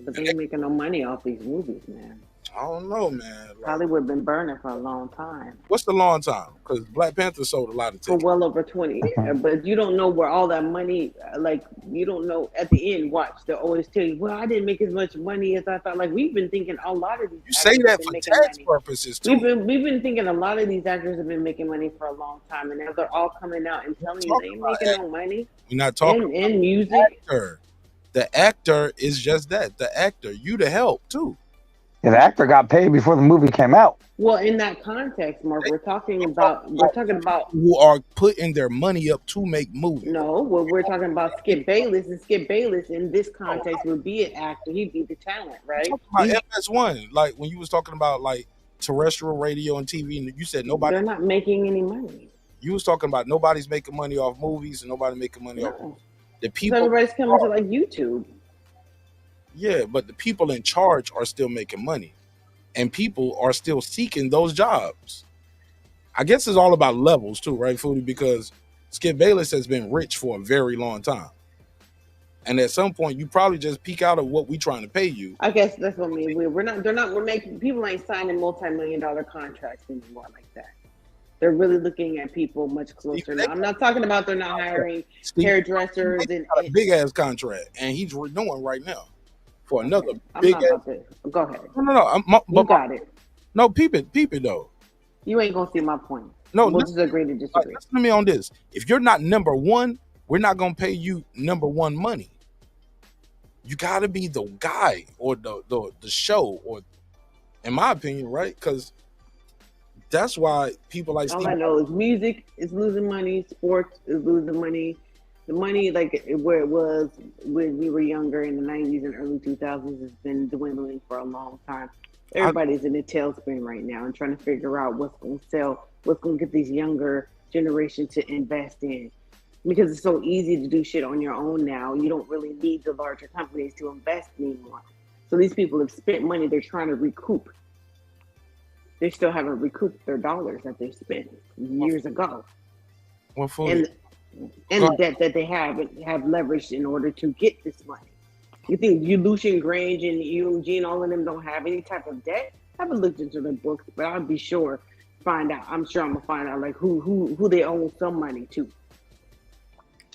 but they ain't making no money off these movies, man. I don't know, man. Like, Hollywood been burning for a long time. What's the long time? Because Black Panther sold a lot of tickets for well over 20 years. But you don't know where all that money, like you don't know at the end. Watch, they always tell you, "Well, I didn't make as much money as I thought." Like we've been thinking a lot of these. You say that for tax purposes too. We've been thinking a lot of these actors have been making money for a long time, and now they're all coming out and telling you they ain't making no money. We're not talking in music. The actor is just that. The actor, you the help too. Yeah, the actor got paid before the movie came out. Well, in that context, Mark, we're talking about who are putting their money up to make movies. No, well, we're talking about Skip Bayless, and Skip Bayless in this context would be an actor. He'd be the talent, right? FS1, like when you was talking about like terrestrial radio and TV, and you said nobody. They're not making any money. You was talking about nobody's making money off movies and nobody making money off movies. The people. So everybody's coming to like YouTube. Yeah, but the people in charge are still making money, and people are still seeking those jobs. I guess it's all about levels too, right, Foodie? Because Skip Bayless has been rich for a very long time, and at some point, you probably just peek out of what we trying to pay you. I guess that's what I mean. We're making people ain't signing multi-million-dollar contracts anymore like that. They're really looking at people much closer now. I'm not talking about they're not hiring hairdressers and a big ass contract, and he's renewing right now. For another big ass. Go ahead. No. You got it. No, peep it though. You ain't gonna see my point. No, we'll just agree to disagree. Listen to me on this. If you're not number one, we're not gonna pay you number one money. You gotta be the guy or the show, or in my opinion, right? Because that's why people like. All I know is music is losing money, sports is losing money. The money, like where it was when we were younger in the 90s and early 2000s, has been dwindling for a long time. Everybody's in a tailspin right now and trying to figure out what's going to sell, what's going to get these younger generation to invest in. Because it's so easy to do shit on your own now. You don't really need the larger companies to invest anymore. So these people have spent money they're trying to recoup. They still haven't recouped their dollars that they spent years ago. And the debt that they have leveraged in order to get this money. You think Lucian Grange and Eugene, all of them don't have any type of debt? I haven't looked into their books, but I'll be sure find out. I'm sure I'm gonna find out like who they owe some money to.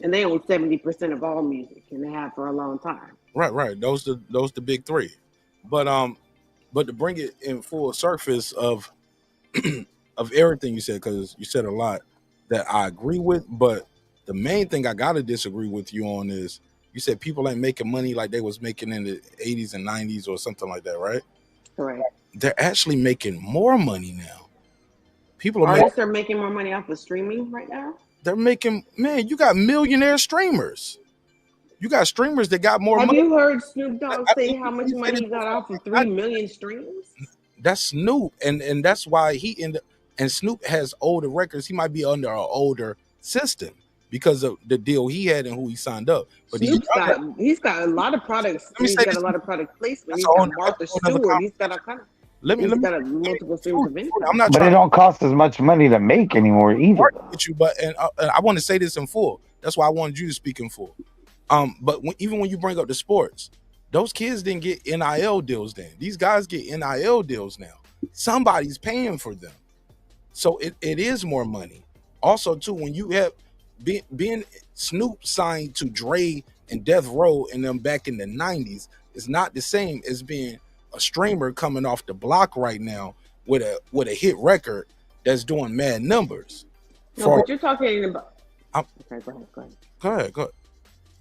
And they own 70% of all music, and they have for a long time. Right. Those the big three. But to bring it in full surface of of everything you said, because you said a lot that I agree with, but the main thing I gotta disagree with you on is you said people ain't making money like they was making in the 80s and 90s or something like that, right? Correct. They're actually making more money now. Artists are making more money off of streaming right now? They're making, man, you got millionaire streamers. You got streamers that got more money. Have you heard Snoop Dogg say how much money he got off of 3 million streams? That's Snoop, and that's why he ended. And Snoop has older records. He might be under an older system because of the deal he had and who he signed up. But he's got a lot of products. He's got a lot of product placement. He's got Martha Stewart. He's got a kind of. He's got multiple streams of income. But it don't cost as much money to make anymore either. But I want to say this in full. That's why I wanted you to speak in full. But even when you bring up the sports, those kids didn't get NIL deals then. These guys get NIL deals now. somebody's paying for them. So it is more money. Also, too, when you have being Snoop signed to Dre and Death Row and them back in the 90s is not the same as being a streamer coming off the block right now with a hit record that's doing mad numbers. No, but you're talking about. Okay, go ahead. Go ahead.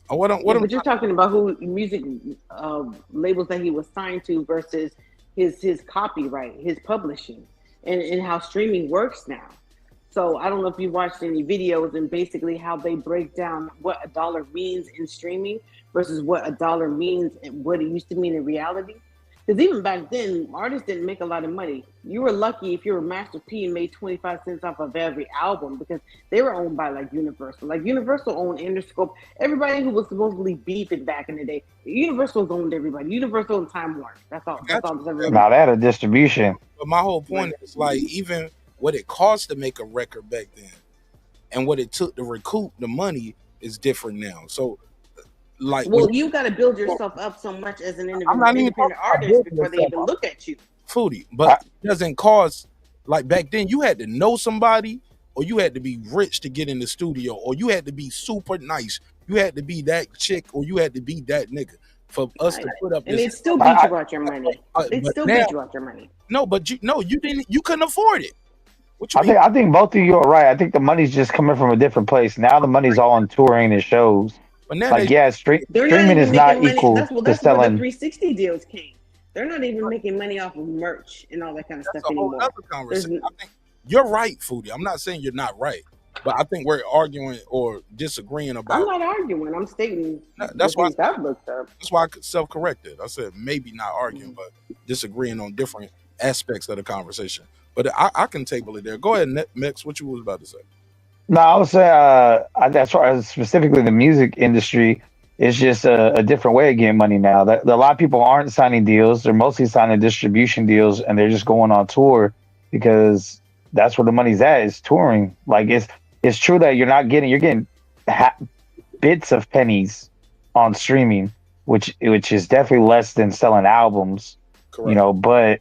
But you're talking about who music labels that he was signed to versus his copyright, his publishing, and how streaming works now. So I don't know if you watched any videos and basically how they break down what a dollar means in streaming versus what a dollar means and what it used to mean in reality. Because even back then, artists didn't make a lot of money. You were lucky if you were Master P and made 25 cents off of every album because they were owned by like Universal. Like Universal owned Interscope. Everybody who was supposedly beefing back in the day, Universal owned everybody. Universal and Time Warner. That's all. That's all. Now that a distribution. But my whole point is like even what it cost to make a record back then and what it took to recoup the money is different now. So like, well, you got to build yourself up so much as an independent artist before they even look at you. Foodie, but it doesn't cost. Like back then, you had to know somebody, or you had to be rich to get in the studio, or you had to be super nice. You had to be that chick, or you had to be that nigga for us to put up. And they still beat you out your money. They still beat you out your money. No, but you didn't. You couldn't afford it. I think both of you are right. I think the money's just coming from a different place. Now the money's all on touring and shows. But now like streaming is not equal to selling. Where the 360 deals came. They're not even making money off of merch and all that kind of stuff anymore. That's a whole other conversation. I think you're right, Foodie. I'm not saying you're not right, but I think we're arguing or disagreeing about. I'm not arguing. I'm stating. That's why that looked up. That's why I self-corrected. I said maybe not arguing, but disagreeing on different aspects of the conversation. But I can table it there. Go ahead, Mix. What you was about to say? No, I would say as far as specifically the music industry, it's just a different way of getting money now. That a lot of people aren't signing deals; they're mostly signing distribution deals, and they're just going on tour because that's where the money's at. Is touring. Like it's true that you're getting bits of pennies on streaming, which is definitely less than selling albums. Correct. You know, but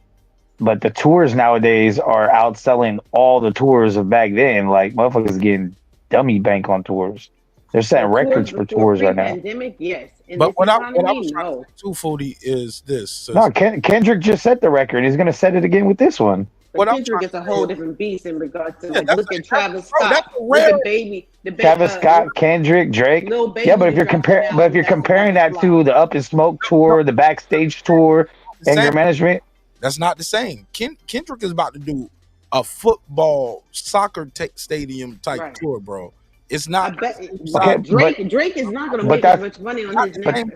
the tours nowadays are outselling all the tours of back then. Like motherfuckers getting dummy bank on tours. They're setting records for tours right now. Pandemic, yes. But what I was trying to say too, Foodie, is this. No, Kendrick just set the record. He's going to set it again with this one. But Kendrick is a whole different beast in regards to look at Travis Scott, look at Baby, Travis Scott, Kendrick, Drake. Yeah, but if you're comparing that to the Up in Smoke tour, the Backstage tour, Anger Management. That's not the same. Kendrick is about to do a football soccer stadium type tour, bro. It's not. Drake is not going to make as much money on his name.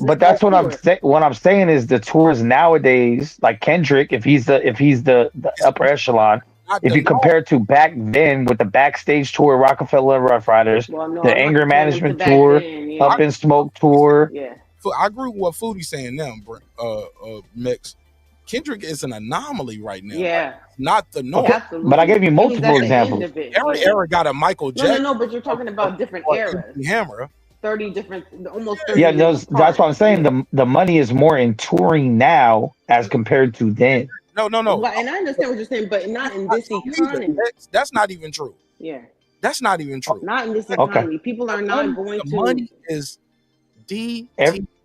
But that's what I'm saying. What I'm saying is the tours nowadays, like Kendrick, if he's the upper echelon, if you compare it to back then with the Backstage tour, Rockefeller Rough Riders, the Anger Management tour, Up in Smoke tour. Yeah. I agree with what Foodie's saying now, Mix. Kendrick is an anomaly right now. Yeah. Not the norm. Absolutely. But I gave you multiple examples. Every era got a Michael Jackson. No, but you're talking about different eras. Hammer. 30 different, almost 30. Yeah, that's what I'm saying. The money is more in touring now as compared to then. No. Well, and I understand what you're saying, but not in this economy. That's not even true. Yeah. That's not even true. Not in this economy. People are not going to. Money is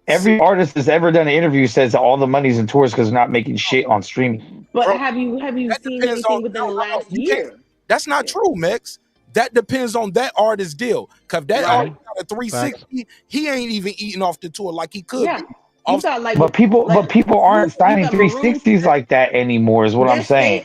Every artist that's ever done an interview says that all the money's in tours because they're not making shit on streaming. But have you seen anything within the last year? That's not true, Mix. That depends on that artist's deal. Cause that artist got a 360, he ain't even eating off the tour like he could. Yeah. But people aren't signing 360s like that anymore. Is what I'm saying.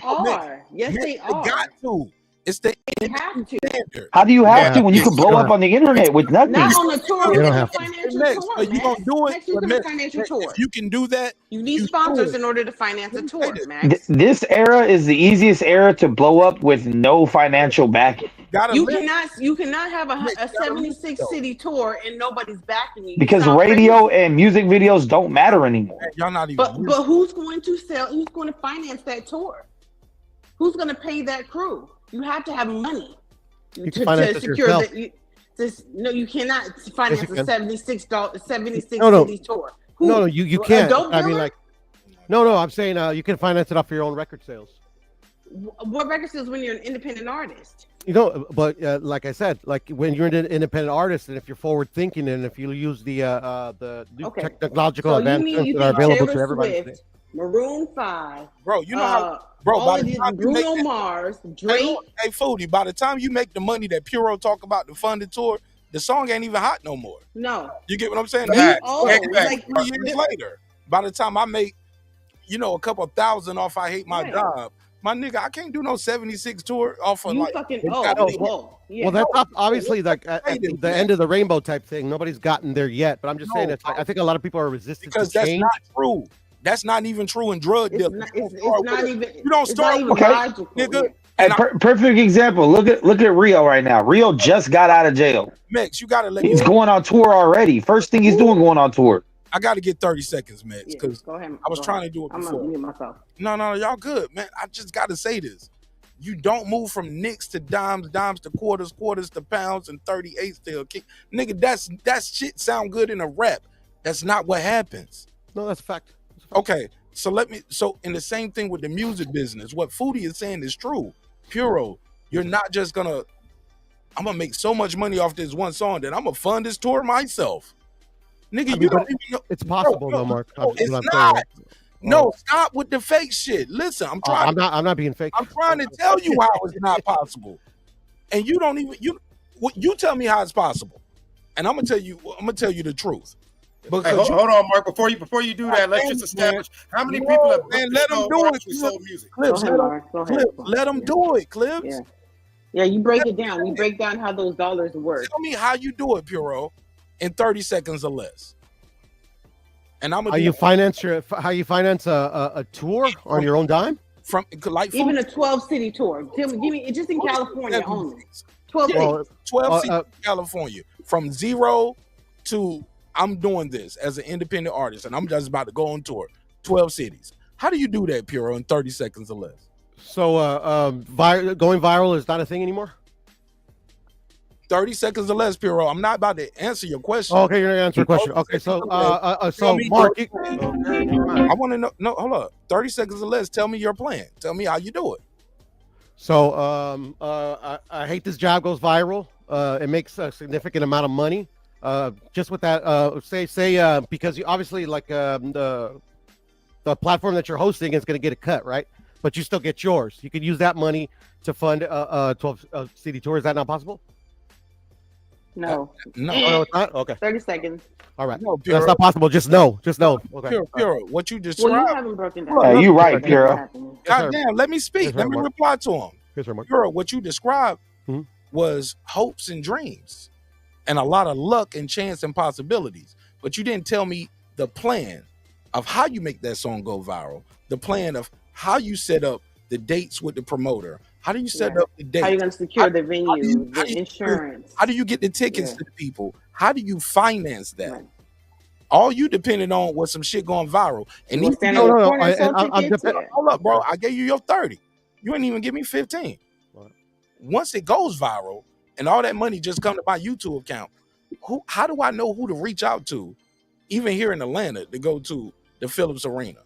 Yes, they are. They got to. It's the standard. How do you have to when you can blow up on the internet with nothing? Not on the tour. You don't have to. Financial tour. You gonna do it? Financial tour. If you can do that, you need sponsors in order to finance a tour, Max. This era is the easiest era to blow up with no financial backing. You cannot have a 76 city tour and nobody's backing you. Because radio and music videos don't matter anymore. Y'all not even. But who's going to sell? Who's going to finance that tour? Who's going to pay that crew? You have to have money to secure that. No, you cannot finance a 76 city tour. No, you can't. I mean, like, No, I'm saying you can finance it off your own record sales. What record sales when you're an independent artist? You know, but like I said, like when you're an independent artist, and if you're forward thinking, and if you use the new Okay. technological So you mean advancements you that are think available to Taylor everybody today. Swift, Maroon 5, Bro, you know how, bro, all by of the these, time you make Bruno that, Mars, Drake. hey, Foodie, by the time you make the money that Puro talk about to fund the tour, the song ain't even hot no more. No. You get what I'm saying? You That's old. like Like 3 years later. By the time I make, a couple thousand off I Hate My Right. Job, my nigga, I can't do no 76 tour off of You like. fucking yeah. Well, that's obviously like at the end of the rainbow type thing. Nobody's gotten there yet, but I'm just saying it's like I think a lot of people are resistant because to that's change. not true. That's not even true in drug dealing. It's not even. You don't It's start not with even it, logical. nigga. Hey, perfect example. Look at Rio right now. Rio just got out of jail. Max, you gotta let He's me. going on tour already. First thing he's doing, going on tour. I got to get 30 seconds, Max, because Go ahead. I was trying to do it I'm before. gonna mute myself. No, y'all good, man. I just got to say this. You don't move from nicks to dimes, dimes to quarters, quarters to pounds, and 38s to a kick. Nigga, that shit sound good in a rap. That's not what happens. No, that's a fact. Okay, so in the same thing with the music business, what Foodie is saying is true. Puro, you're not just gonna, I'm gonna make so much money off this one song that I'm gonna fund this tour myself. Nigga, you don't even know. It's possible though, Mark. No, it's not. No, stop with the fake shit. Listen, I'm trying. I'm not being fake. I'm trying to tell you how it's not possible, and you don't even you tell me how it's possible, and I'm gonna tell you the truth. Hey, hold on, Mark. Before you do that, let's just establish how many people have man, let them do it. sold music. Clips, Go ahead, Mark. Go ahead. let them do it, Clips. Yeah. Yeah, you break it down. You break down how those dollars work. Tell me how you do it, Puro, in 30 seconds or less. And I'm gonna How you finance a tour on your own dime? From like Even a 12-city tour. Give me just in California only. 12 cities. 12 cities in California. From zero to I'm doing this as an independent artist and I'm just about to go on tour. 12 cities. How do you do that, Puro, in 30 seconds or less? So going viral is not a thing anymore? 30 seconds or less, Puro. I'm not about to answer your question. Oh, okay, you're gonna answer a question. Okay, so Mark, I want to know. No, hold up. 30 seconds or less. Tell me your plan. Tell me how you do it. So I Hate This Job goes viral. It makes a significant amount of money. Just with that, say because you obviously like the platform that you're hosting is going to get a cut, right? But you still get yours. You could use that money to fund 12 city tour. Is that not possible? No. No, it's not. Okay. 30 seconds. All right. No, that's not possible. Just no. Okay. Puro, what you described. Well, you haven't broken down. You're right, Puro. God damn, let me speak. Let me reply to him. Puro, what you described was hopes and dreams and a lot of luck and chance and possibilities. But you didn't tell me the plan of how you make that song go viral, the plan of how you set up the dates with the promoter. How do you set up the dates? How are you going to secure the venue, the insurance? How do you get the tickets to the people? How do you finance that? Right. All you depended on was some shit going viral. And hold up, bro. I gave you your 30. You didn't even give me 15. Right. Once it goes viral and all that money just come to my YouTube account, how do I know who to reach out to, even here in Atlanta, to go to the Phillips Arena?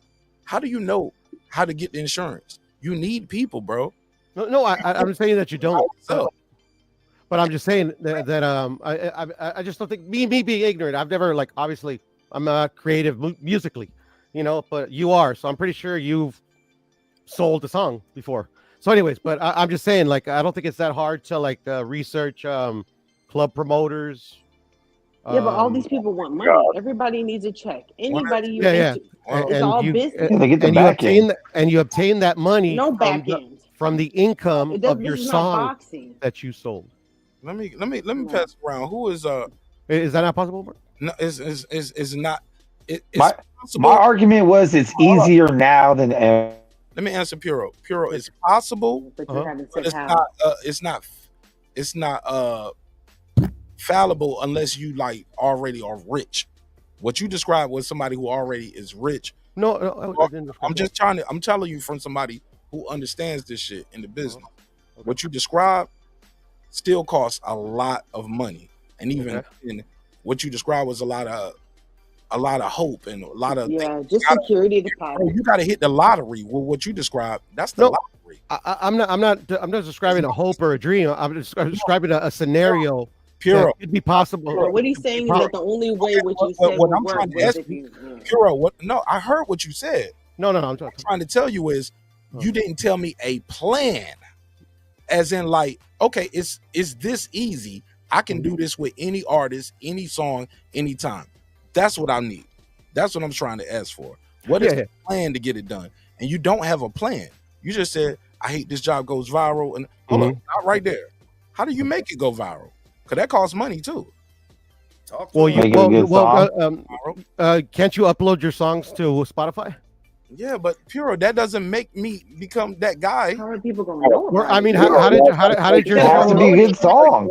How do you know how to get the insurance? You need people, bro. No, I'm saying that you don't. But I'm just saying that I just don't think me being ignorant. I've never obviously I'm not creative musically, but you are. So I'm pretty sure you've sold a song before. So anyways, but I'm just saying I don't think it's that hard to research club promoters. Yeah, but all these people want money. Everybody needs a check. Anybody you it's all business. And you obtain that money. No back end. From the income of your song that you sold. Let me pass around. Who is Is that not possible, Mark? No, it's not. My argument was it's easier now than ever. Let me answer Puro. Puro, it's possible, but it's not fallible unless you already are rich. What you described was somebody who already is rich. No, I'm telling you from somebody who understands this shit in the business. Okay. What you described still costs a lot of money. And even in what you described was a lot of a lot of hope and a lot of just security deposit. You got to hit the lottery with what you described. That's the lottery. I'm not describing a hope or a dream. I'm describing a scenario that could be possible. So what he's saying is that the only way what you said what would I'm work trying to was ask if you, you. Puro, what? No, I heard what you said. No, I'm trying to tell you is you didn't tell me a plan, as in like, okay, it's this easy. I can do this with any artist, any song, anytime. That's what I need. That's what I'm trying to ask for. What is the plan to get it done? And you don't have a plan. You just said, I hate this job goes viral. And hold on, not right there. How do you make it go viral? Because that costs money too. Well, can't you upload your songs to Spotify? Yeah, but Puro, that doesn't make me become that guy. How are people gonna know? I mean, how did your It has to be a good song.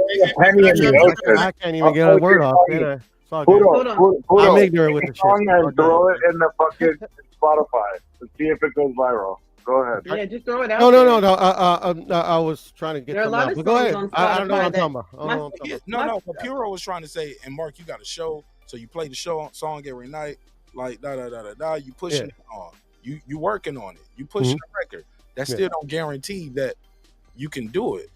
I can't even get a word off. I'm ignorant with the song shit. and throw it in the fucking Spotify to see if it goes viral. Go ahead. Yeah, just throw it out. No. I was trying to get There are a something lot else. of But go songs ahead. on I don't know what I'm Spotify talking about. No, but Puro was trying to say, and Mark, you got a show, so you play the song every night, like da. You pushing it on. You working on it. You pushing the record. That still don't guarantee that you can do it.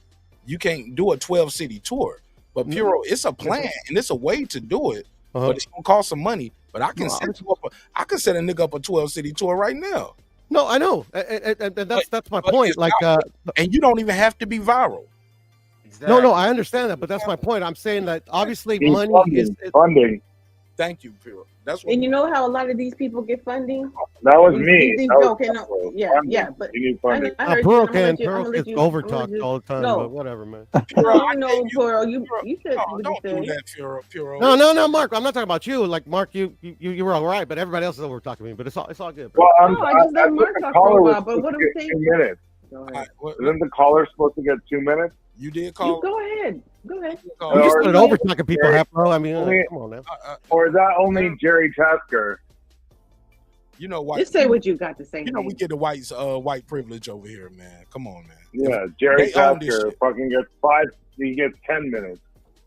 You can't do a 12-city tour. But Puro, it's a plan and it's a way to do it. But it's gonna cost some money. But I can set a nigga up a 12-city tour right now. No, I know, and that's my point. Like, and you don't even have to be viral. No, I understand that, but that's my point. I'm saying that obviously money is funding. Thank you, Puro. That's what. And you know how a lot of these people get funding? That was me. But you need funding. I heard Puro you. Puro gets overtalked all the time, but whatever, man. No, Puro, you said don't do that, Puro. No, Mark. I'm not talking about you. Like, Mark, you were all right, but everybody else is over talking me. But it's all good. Bro. Well, I just let Mark talk for a while. But what I'm saying, 2 minutes. Isn't the caller supposed to get 2 minutes? You did call. Go ahead. You just started over talking people, bro. I mean, come on now. Or is that only Jerry Tasker? You know why? Just say what you got to say. You know we get the white privilege over here, man. Come on, man. Yeah, Jerry Tasker fucking gets 5. He gets 10 minutes.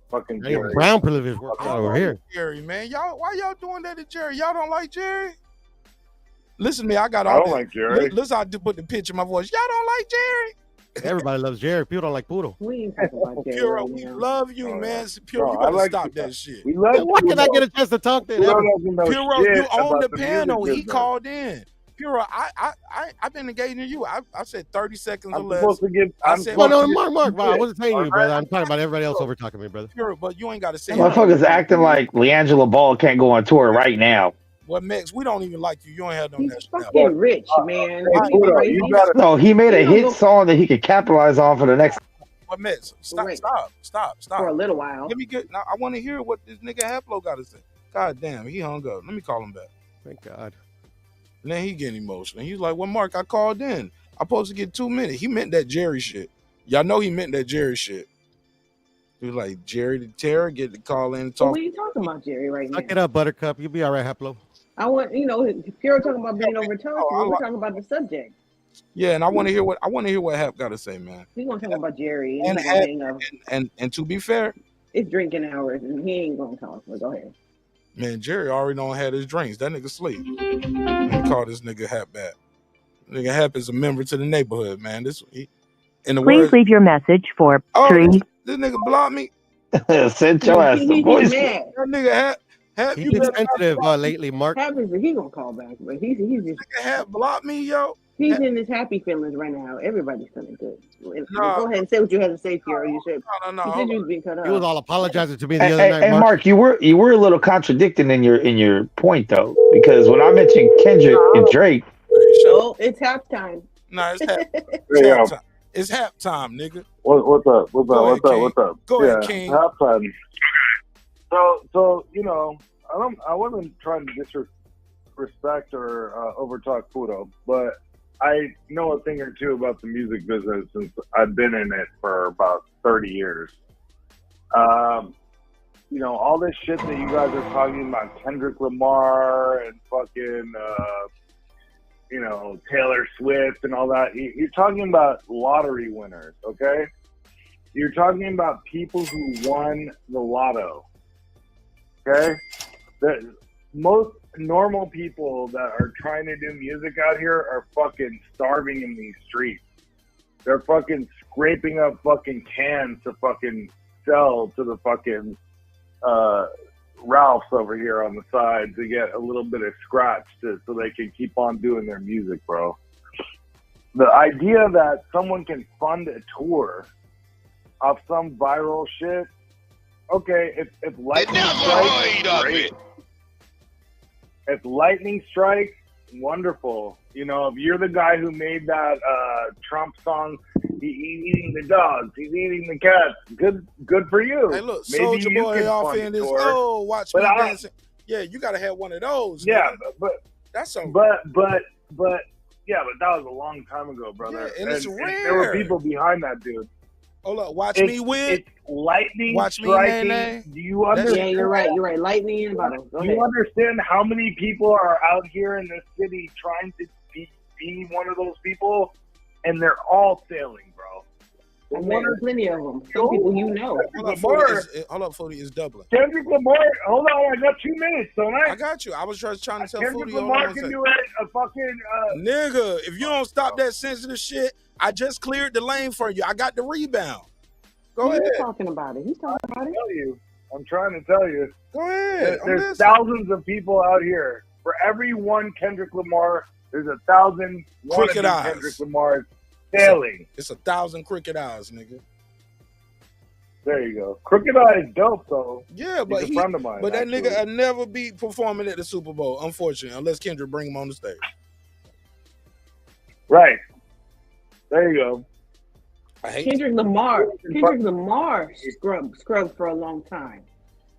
Fucking Jerry. Brown privilege works out over here. Jerry, man, why y'all doing that to Jerry? Y'all don't like Jerry? Listen to me, I don't like Jerry. Listen, I put the pitch in my voice. Y'all don't like Jerry? Everybody loves Jerry. People don't like Poodle. We ain't talking about Jerry. Puro, we love you, man. Puro, you better stop that shit. Why can I get a chance to talk to him? Puro, you own the panel. He called in. Puro, I've been engaging you. I said 30 seconds or less. Mark, I wasn't saying you, brother. I'm talking about everybody else over talking to me, brother. Puro, but you ain't got to say. Motherfuckers acting like LeAngelo Ball can't go on tour right now. Well, Max, we don't even like you. You don't have no nationality. Fucking rich, man. No, he made a hit song that he could capitalize on for the next. What, Max? Stop. For a little while. Let me get. Now, I want to hear what this nigga Haplo got to say. God damn, he hung up. Let me call him back. Thank God. And then he getting emotional. He's like, "Well, Mark, I called in. I'm supposed to get 2 minutes." He meant that Jerry shit. Y'all know he meant that Jerry shit. He was like, Jerry the Terror, get the call in and talk. What are you talking about, Jerry, right now? Suck it up, Buttercup. You'll be all right, Haplo. I want, Pure talking about being over talked. We're talking about the subject. Yeah, and I want to hear what Hap got to say, man. He's gonna talk about Jerry and to be fair, it's drinking hours and he ain't gonna talk. But go ahead. Man, Jerry already don't had his drinks. That nigga sleep. Let me call this nigga Hap back. Nigga Hap is a member to the neighborhood, man. Please leave your message for 3. This nigga blocked me. Send your ass a voice. That nigga Hap. He's been sensitive lately, Mark. He gonna call back, but he's just nigga Hap blocked me, yo. He's in his happy feelings right now. Everybody's feeling good. Go ahead and say what you had to say, Pure. You said no. You said you was being cut off. He was all apologizing to me the other night. And Mark, you were a little contradicting in your point though, because when I mentioned Kendrick and Drake, it's halftime. No, it's halftime. It's halftime, nigga. What's up? What's up? Go ahead, King. Halftime. So I wasn't trying to disrespect or overtalk Pudo, but I know a thing or two about the music business since I've been in it for about 30 years. All this shit that you guys are talking about, Kendrick Lamar and fucking, Taylor Swift and all that. You're talking about lottery winners, okay? You're talking about people who won the lotto, okay? most normal people that are trying to do music out here are fucking starving in these streets. They're fucking scraping up fucking cans to fucking sell to the fucking Ralphs over here on the side to get a little bit of scratch so they can keep on doing their music, bro. The idea that someone can fund a tour off some viral shit, okay, if lightning strikes, great. If lightning strikes, wonderful. You know, if you're the guy who made that Trump song, he's eating the dogs, he's eating the cats. Good for you. Hey, look, Maybe Soldier you Boy can off fund in a this. tour. Oh, watch But me I- dancing. Yeah, you gotta have one of those. Yeah, nigga. but that's so. but yeah, but that was a long time ago, brother. Yeah, and it's there were rare. people behind that, dude. Hold up, watch It's- me win. It's lightning Watch me, striking. Nene. Do you Yeah, understand? you're right. You're right. Lightning in a bottle. Go Do you ahead. understand how many people are out here in this city trying to be one of those people, and they're all failing, bro. I met plenty of them. Some people you know. Hold up, Lamar. 40 is doubling. Kendrick Lamar, hold on, I got 2 minutes, don't I? I got you. I was just trying to tell Kendrick 40 on Lamar one can second. do it. A fucking Nigga, if you don't stop that sensitive shit, I just cleared the lane for you. I got the rebound. Go ahead. He's talking about it. He's talking about it. I'm trying to tell you. Go ahead. I'm There's listening. thousands of people out here. For every one Kendrick Lamar, there's 1,000 Crooked wannabe eyes. Kendrick Lamars failing. It's 1,000 crooked eyes, nigga. There you go. Crooked Eye is dope, though. Yeah, but He's a friend of mine. But that actually. nigga will never be performing at the Super Bowl, unfortunately, unless Kendrick bring him on the stage. Right. There you go. I hate Kendrick Lamar scrubbed for a long time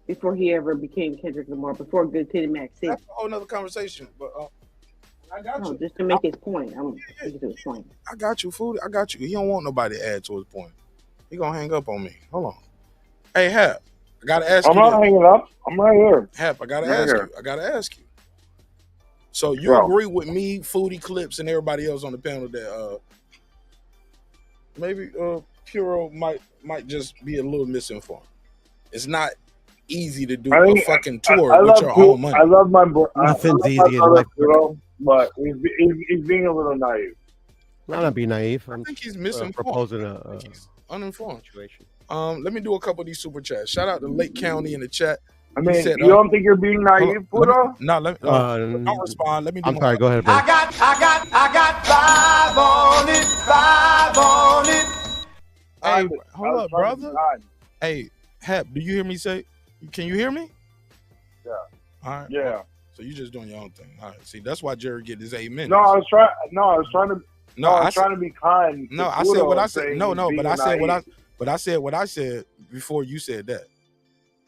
before he ever became Kendrick Lamar. Before Good Kid, Mad City. That's a whole nother conversation. But I got No, you. just to make his point. I'm making his point. I got you, food. I got you. He don't want nobody to add to his point. He gonna hang up on me. Hold on. Hey, Hap, I gotta ask I'm you. not this. hanging up. I'm right here. Hap, I gotta Right ask here. you. I gotta ask you. So you Bro. agree with me, Foodie Clips, and everybody else on the panel that maybe Puro might just be a little misinformed. It's not easy to do I a think- fucking tour I with love your Puro- own money. I love my boy. Nothing's I easy love in my brother life. Puro, but he's being a little naive. I'm not being naive. I'm think he's misinformed. proposing a Uninformed. situation. Let me do a couple of these super chats. Shout out to Lake County in the chat. I He mean, said, you don't think you're being naive, Puro? No, let me, don't respond. Let me do I'm my- sorry. Go ahead, bro. I got 5 on it. Hey, hold up, brother. Hey, Hap, do you hear me say? Can you hear me? Yeah. All right. Yeah. So you just doing your own thing. All right. See, that's why Jerry get his 8 minutes. No, I was trying to. No, I I was trying to be kind. No, to I said Puro what I and said. saying No, he's no, but I being said what I. naive. But I said what I said before you said that.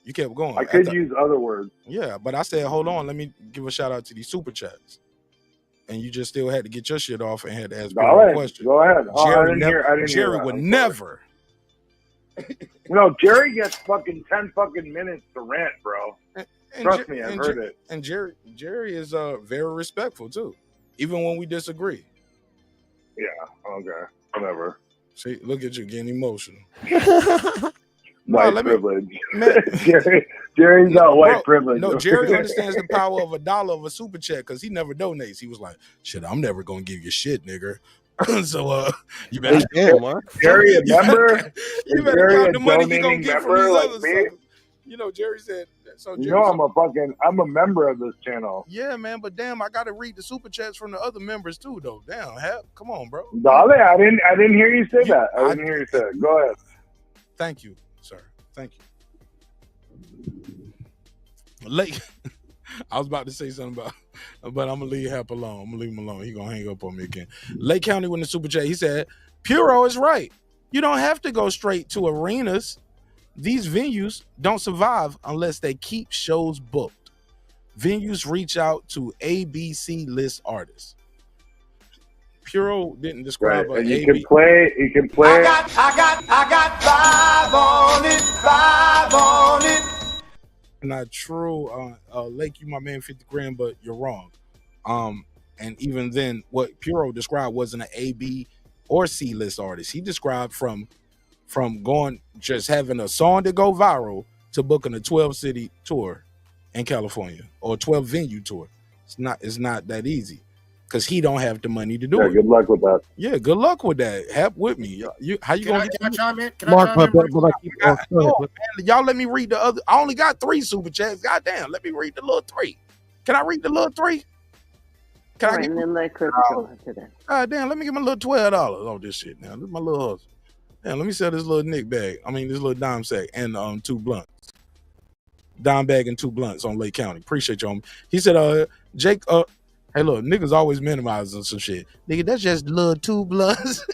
You kept going. I could After- use other words. Yeah, but I said, hold on, let me give a shout out to these super chats. And you just still had to get your shit off and had to ask Go Puro a ahead. question. Go ahead. Oh, I didn't hear that. Jerry would I'm sorry. never. No, Jerry gets fucking 10 fucking minutes to rant, bro. Trust me, I've heard it. And Jerry is very respectful too, even when we disagree. Yeah. Okay. Whatever. See, look at you getting emotional. White let me- privilege. Jerry's not white Bro, privilege. No, Jerry understands the power of $1 of a super chat because he never donates. He was like, "Shit, I'm never gonna give you shit, nigga." So you better. Damn, Mark. Jerry a member? You Is better Jerry count a the money you gonna donating get from member these like other me? suckers. You know, Jerry said. So You Jerry, know I'm a member of this channel. yeah, man, but damn, I gotta read the super chats from the other members too, though. Damn, Hap, come on, bro. Dale, I didn't hear you say that. I didn't hear you say it. Go ahead. Thank you, sir. Thank you. Lake, I was about to say something about, but I'm gonna leave Hap alone. I'm gonna leave him alone. He gonna hang up on me again. Lake County with the super chat. He said, "Puro is right. You don't have to go straight to arenas. These venues don't survive unless they keep shows booked. Venues reach out to ABC list artists." Puro didn't describe Right. an And you AB. can play. You can play. I got 5 on it. Not true. Lake, you my man, 50 grand, but you're wrong. And even then, what Puro described wasn't an A, B, or C list artist. He described from going just having a song to go viral to booking a 12 city tour in California or a 12 venue tour. It's not that easy because he don't have the money to do it. Good luck with that. Yeah, good luck with that. Help with me. How you gonna Can I chime in? Can Mark, I chime in? man, y'all let me read the other. I only got 3 super chats. Goddamn, let me read the little 3. Can I read the little 3? Can I get? And then let Chris go after that. Damn, let me get my little $12 on this shit now. This is my little hustle. Damn, let me sell this little Nick bag. I mean, this little dime sack and 2 blunts. Dime bag and 2 blunts on Lake County. Appreciate you. He said, Jake, hey, look, niggas always minimizing some shit. Nigga, that's just little 2 blunts.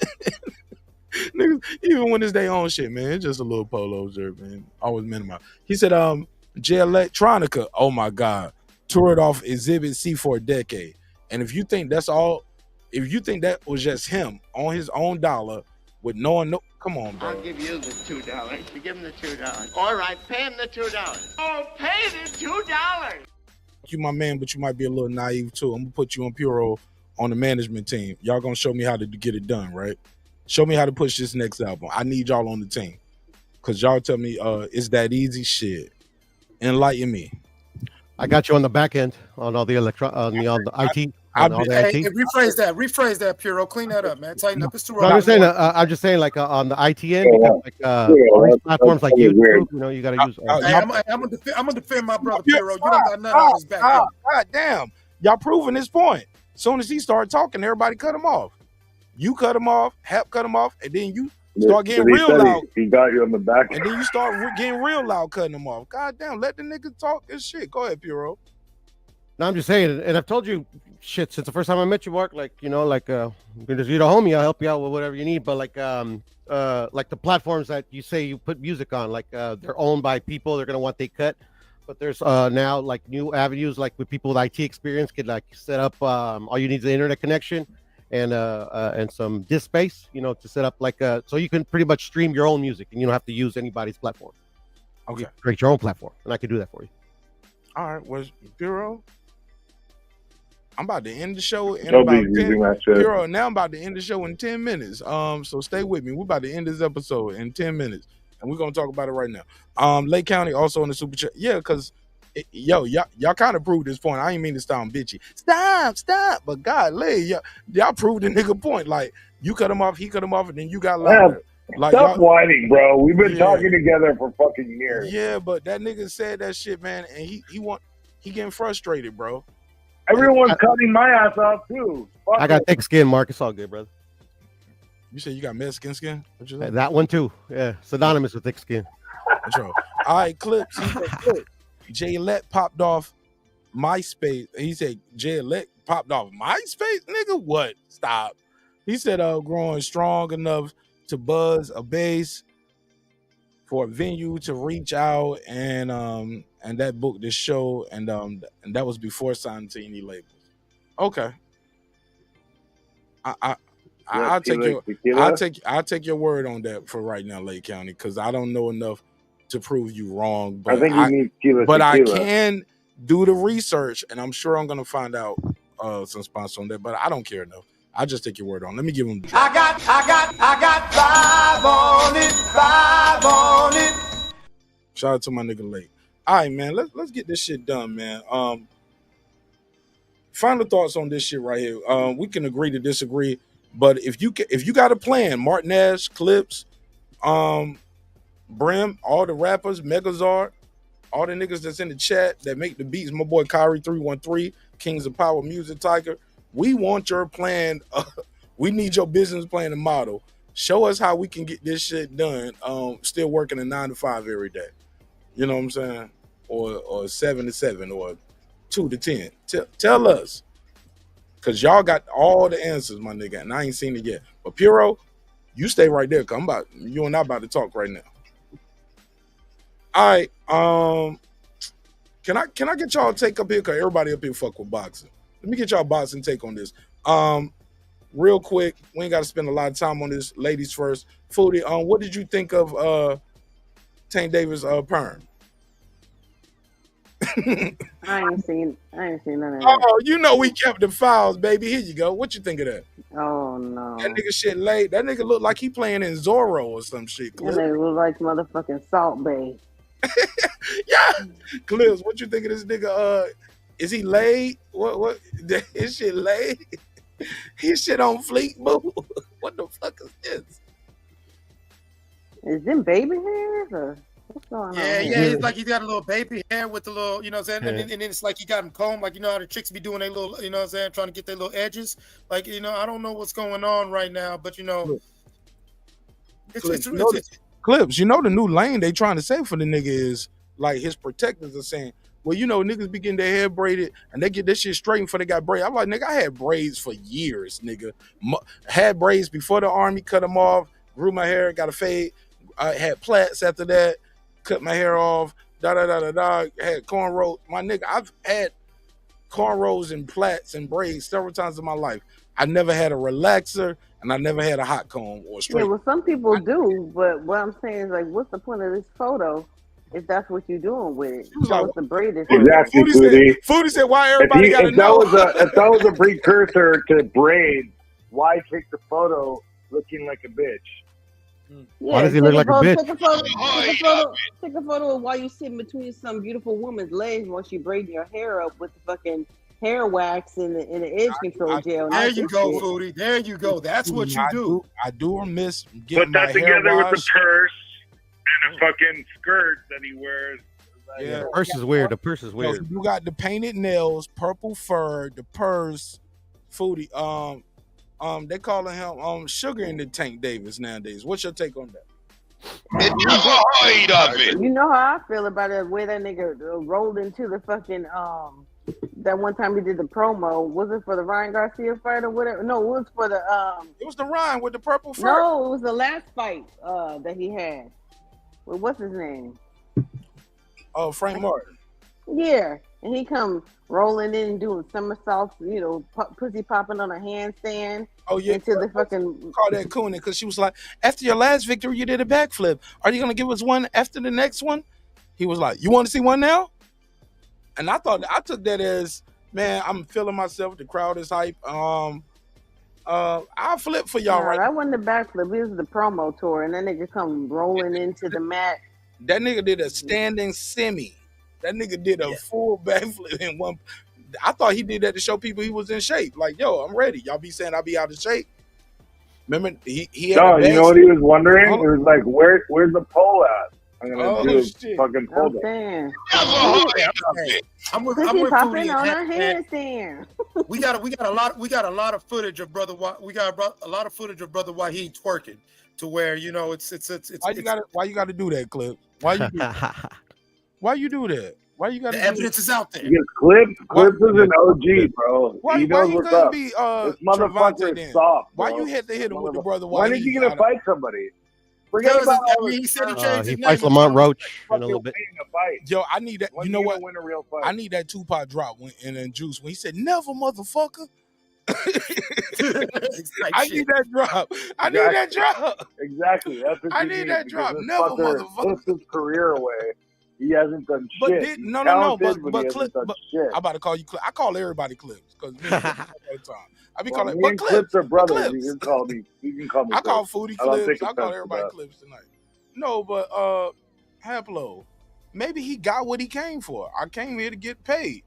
Niggas, even when it's their own shit, man, it's just a little polo shirt, man. Always minimize. He said, J Electronica, oh my God, toured off Exhibit C for a decade. And if you think that's all, if you think that was just him on his own dollar with no, come on, bro. I'll give you the $2. You give him the $2. All right, pay him the $2. Oh, pay the $2. You my man, but you might be a little naive too. I'm gonna put you on Puro on the management team. Y'all gonna show me how to get it done, right? Show me how to push this next album. I need y'all on the team. Cause y'all tell me it's that easy shit. Enlighten me. I got you on the back end on all the on the IT. Hey, rephrase that, Puro. Clean that up, man. Tighten up. It's too No, I'm just saying, like on the IT end, because like these platforms like YouTube, you know, you got to use. I'm gonna defend my brother Puro. You don't got nothing on his back end. God damn, y'all proving this point. As soon as he started talking, everybody cut him off. You cut him off, Hap cut him off, and then you start getting real loud. He got you on the back. And then you start getting real loud, cutting him off. God damn, let the nigga talk his shit. Go ahead, Puro. No, I'm just saying, and I've told you shit since the first time I met you, Mark. Like, you know, like you're a homie, I'll help you out with whatever you need. But like the platforms that you say you put music on, like they're owned by people, they're gonna want they cut. But there's now like new avenues, like with people with IT experience, could like set up. All you need is an internet connection and some disk space, you know, to set up like so you can pretty much stream your own music and you don't have to use anybody's platform. Okay, you create your own platform, and I can do that for you. All right, was Puro? I'm about to end the show in about 10 Puro, now I'm about to end the show in 10 minutes. So stay with me. We're about to end this episode in 10 minutes. And we're gonna talk about it right now. Lake County also on the super chat. Yeah, because y'all kind of proved this point. I ain't mean to sound bitchy. Stop. But golly, y'all proved the nigga point. Like you cut him off, he cut him off, and then you got louder. Like, stop whining, bro. We've been talking together for fucking years. Yeah, but that nigga said that shit, man, and he getting frustrated, bro. Everyone's cutting my ass off too. Fuck I got thick skin, Mark. It's all good, brother. You said you got Mexican skin? What you that one too. Yeah, it's synonymous with thick skin. All right, clips. He said, clip. J-Let popped off MySpace. He said J-Let popped off MySpace? Nigga, what? Stop. He said growing strong enough to buzz a base for a venue to reach out and that booked this show and that was before signing to any labels. Okay. I'll take your word on that for right now, Lake County, because I don't know enough to prove you wrong. But I think you need tequila. But I can do the research, and I'm sure I'm gonna find out some sponsors on that. But I don't care enough. I'll just take your word on. Let me give them. I got 5 on it. Shout out to my nigga Lake. All right, man. Let's get this shit done, man. Final thoughts on this shit right here. We can agree to disagree, but if you got a plan, Martin Nash, Clips, Brim, all the rappers, Megazard, all the niggas that's in the chat that make the beats, my boy Kyrie 313, Kings of Power Music Tiger. We want your plan. We need your business plan and model. Show us how we can get this shit done. Still working a 9 to 5 every day. You know what I'm saying? Or 7 to 7 or 2 to 10. Tell us. Cause y'all got all the answers, my nigga, and I ain't seen it yet. But Puro, you stay right there. Cause you and I about to talk right now. All right. Can I get y'all take up here? Cause everybody up here fuck with boxing. Let me get y'all boxing take on this. Real quick, we ain't got to spend a lot of time on this. Ladies first. Foodie, what did you think of Tank Davis perm? I ain't seen none of that. Oh, you know we kept the files, baby. Here you go. What you think of that? Oh no. That nigga shit late. That nigga look like he playing in Zorro or some shit. That nigga look like motherfucking Salt Bay. Yeah, Clips, what you think of this nigga? Is he laid? What? His shit laid? His shit on fleek, boo. What the fuck is this? Is them baby hairs or what's going on? Yeah, here? he's like he's got a little baby hair with the little, you know what I'm saying? And then it's like he got him combed, like you know how the chicks be doing their little, you know what I'm saying, trying to get their little edges. Like, you know, I don't know what's going on right now, but you know, Clips, you know the new lane they trying to say for the nigga is like his protectors are saying, well, you know, niggas be getting their hair braided and they get this shit straight before they got braids. I'm like, nigga, I had braids for years, nigga. Had braids before the army, cut them off, grew my hair, got a fade. I had plaits after that, cut my hair off, had cornrows. My nigga, I've had cornrows and plaits and braids several times in my life. I never had a relaxer and I never had a hot comb or straight. Yeah, well, some people do, but what I'm saying is like, what's the point of this photo if that's what you're doing with it? Show us the braided. Exactly, Foodie said, why everybody got to know? If that was a precursor to braids, why take the photo looking like a bitch? Yeah, Why does he look like a bitch? Take a photo of while you sitting between some beautiful woman's legs once you braid your hair up with the fucking hair wax and the edge control gel. There you go, Foodie. There you go. That's what you do. I do miss getting Put that my hair together with the washed. purse and a fucking skirt that he wears. Yeah, The purse is weird. The purse is weird. You got the painted nails, purple fur, the purse, Foodie. They calling him Sugar in the Tank Davis nowadays. What's your take on that? You know how I feel about it. Where that nigga rolled into the fucking that one time he did the promo. Was it for the Ryan Garcia fight or whatever? No, it was for the It was the Ryan with the purple fur. No, it was the last fight that he had. Well, what's his name? Oh, Frank Martin. Yeah, and he come rolling in doing somersaults, you know, pussy popping on a handstand. Oh yeah, into the fucking call that cooning because she was like, after your last victory, you did a backflip. Are you gonna give us one after the next one? He was like, you want to see one now? And I took that as, man, I'm feeling myself. The crowd is hype. I'll flip for y'all right now. That wasn't the backflip. It was the promo tour, and then nigga come rolling into the mat. That nigga did a standing semi. That nigga did a full backflip in one. I thought he did that to show people he was in shape. Like, yo, I'm ready. Y'all be saying I be out of shape. Remember, he had No, you know what he was wondering? It was like, where's the pole at? I'm gonna do a fucking pole dance. I'm with popping Foodie on and a handstand. we got a lot of footage of brother. We got a lot of footage of brother Wahid twerking to where, you know, it's why you gotta do that, Clip? Why you do that? Why you do that? Why you gotta the do evidence is out there. Because Clips is an OG, bro. Why he knows you what's gonna up. be This Trevante motherfucker then? is soft, Why bro. you had to hit him with the brother? When is he gonna fight somebody? Forget Because, about I mean, he said he changed He his fights name. Lamont Roach in a little bit. Yo, I need that. When You know you what? gonna win a real fight? I need that Tupac drop in Juice when he said, "Never, motherfucker." I need that drop. I need that drop. Exactly. That's what I you need that drop. because this Never, fucker motherfucker. puts his career away. He hasn't done But shit. did, He's no, talented, but he Clip. hasn't done But shit. I'm about to call you Clip. I call everybody Clips because all the time. I be calling, me but and Clips are brothers. Clips. You can call me. You can call me. I call Clips. Foodie I don't Clips. take I call offense to everybody that. Clips tonight. No, but Haplo, maybe he got what he came for. I came here to get paid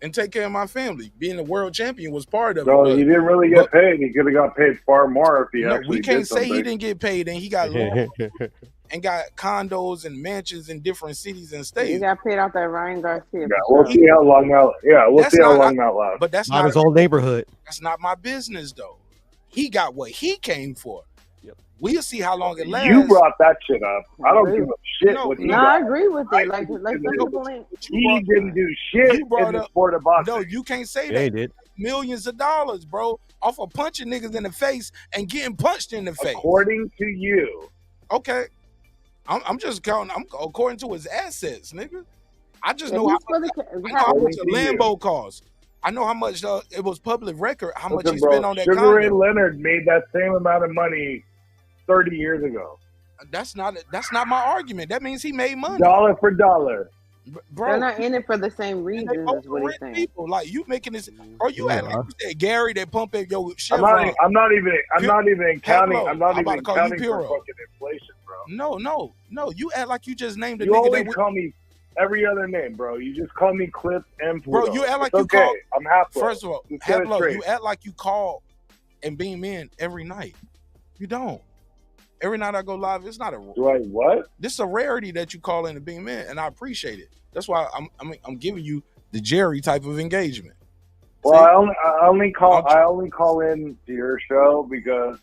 and take care of my family. Being a world champion was part of it. No, but- he didn't really get paid. He could have got paid far more if he No, actually we can't did say something. he didn't get paid and he got land and got condos and mansions in different cities and You states. got paid off that Ryan Garcia. Yeah, we'll see how long that. Yeah, we'll That's see how not- long that lasts. But that's Not not his old neighborhood. That's not my business though. He got what he came for. We'll see how long it lasts. You brought that shit up. I don't give a shit what he No, got. I agree with it. Like some people ain't. He didn't do shit You brought in the up- sport of boxing. No, you can't say Yeah, he that. did. Millions of dollars, bro, off of punching niggas in the face and getting punched in the face. According to you. Okay. I'm just counting. I'm according to his assets, nigga. I just Yeah, know how he's for the I know how much a Lambo costs. I know how much it was public record. How much he Listen, bro, spent on that Sugar Ray condo. Leonard made that same amount of money 30 years ago. That's not my argument. That means he made money, Dollar for dollar. bro. They're not in it for the same They reasons. both Is what he's rich saying. people. Like you making this, or you had like you said, Gary that pump at your I'm Chevron. not even counting. Pablo, I'm not I'm about even to call you counting for Puro. fucking inflation, bro. No. You act like you just named a You nigga only that call me every other name, bro. You just call me Clips and Pluto. Bro, you act like It's you okay. call. I'm Haplo. First of all, Just get it Haplo, straight. you act like you call and beam in every night. You don't. Every night I go live, it's not a. Do I what? This is a rarity that you call in and beam in, and I appreciate it. That's why I'm giving you the Jerry type of engagement. Well, I only call in to your show because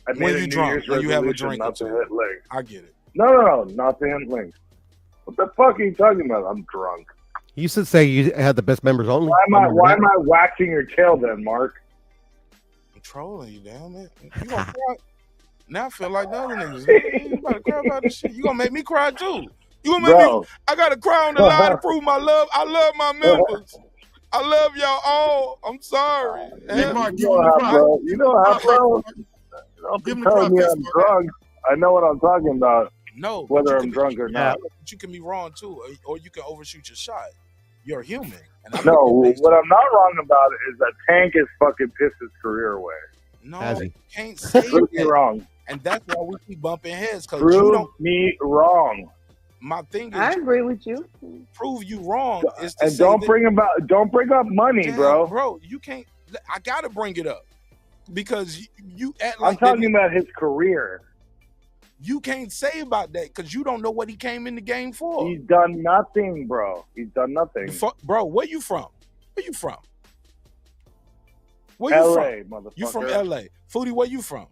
I made When a you New drunk, Year's when you have a resolution drink or not to two. hit links. I get it. No, not to hit links. What the fuck are you talking about? I'm drunk. You should say you had the best members only. Why am I waxing your tail then, Mark? I'm trolling you, damn it. You gonna cry? Now I feel like the other niggas. You better cry about this shit. You gonna make me cry too. You gonna make me? I gotta cry on the line to prove my love. I love my members. I love y'all all. I'm sorry. Big Mark, You know how, bro. You know how, bro. Don't be telling me I'm drunk. I know what I'm talking about. No, whether I'm drunk or not. But you can be wrong too, or you can overshoot your shot. You're human. And No, what I'm not wrong about is that Tank has fucking pissed his career away. No, you can't say Prove me that. wrong. And that's why we keep bumping heads, because you Prove don't. me wrong. My thing is, I agree with you. Prove you wrong is to And say don't that, bring up money, damn, bro. You can't. I gotta bring it up because you act like I'm talking about his career. You can't say about that because you don't know what he came in the game for. He's done nothing, bro. He's done nothing. Bro, where you from? Where you from? Where you LA, from? motherfucker. You from LA. Foodie, where you from?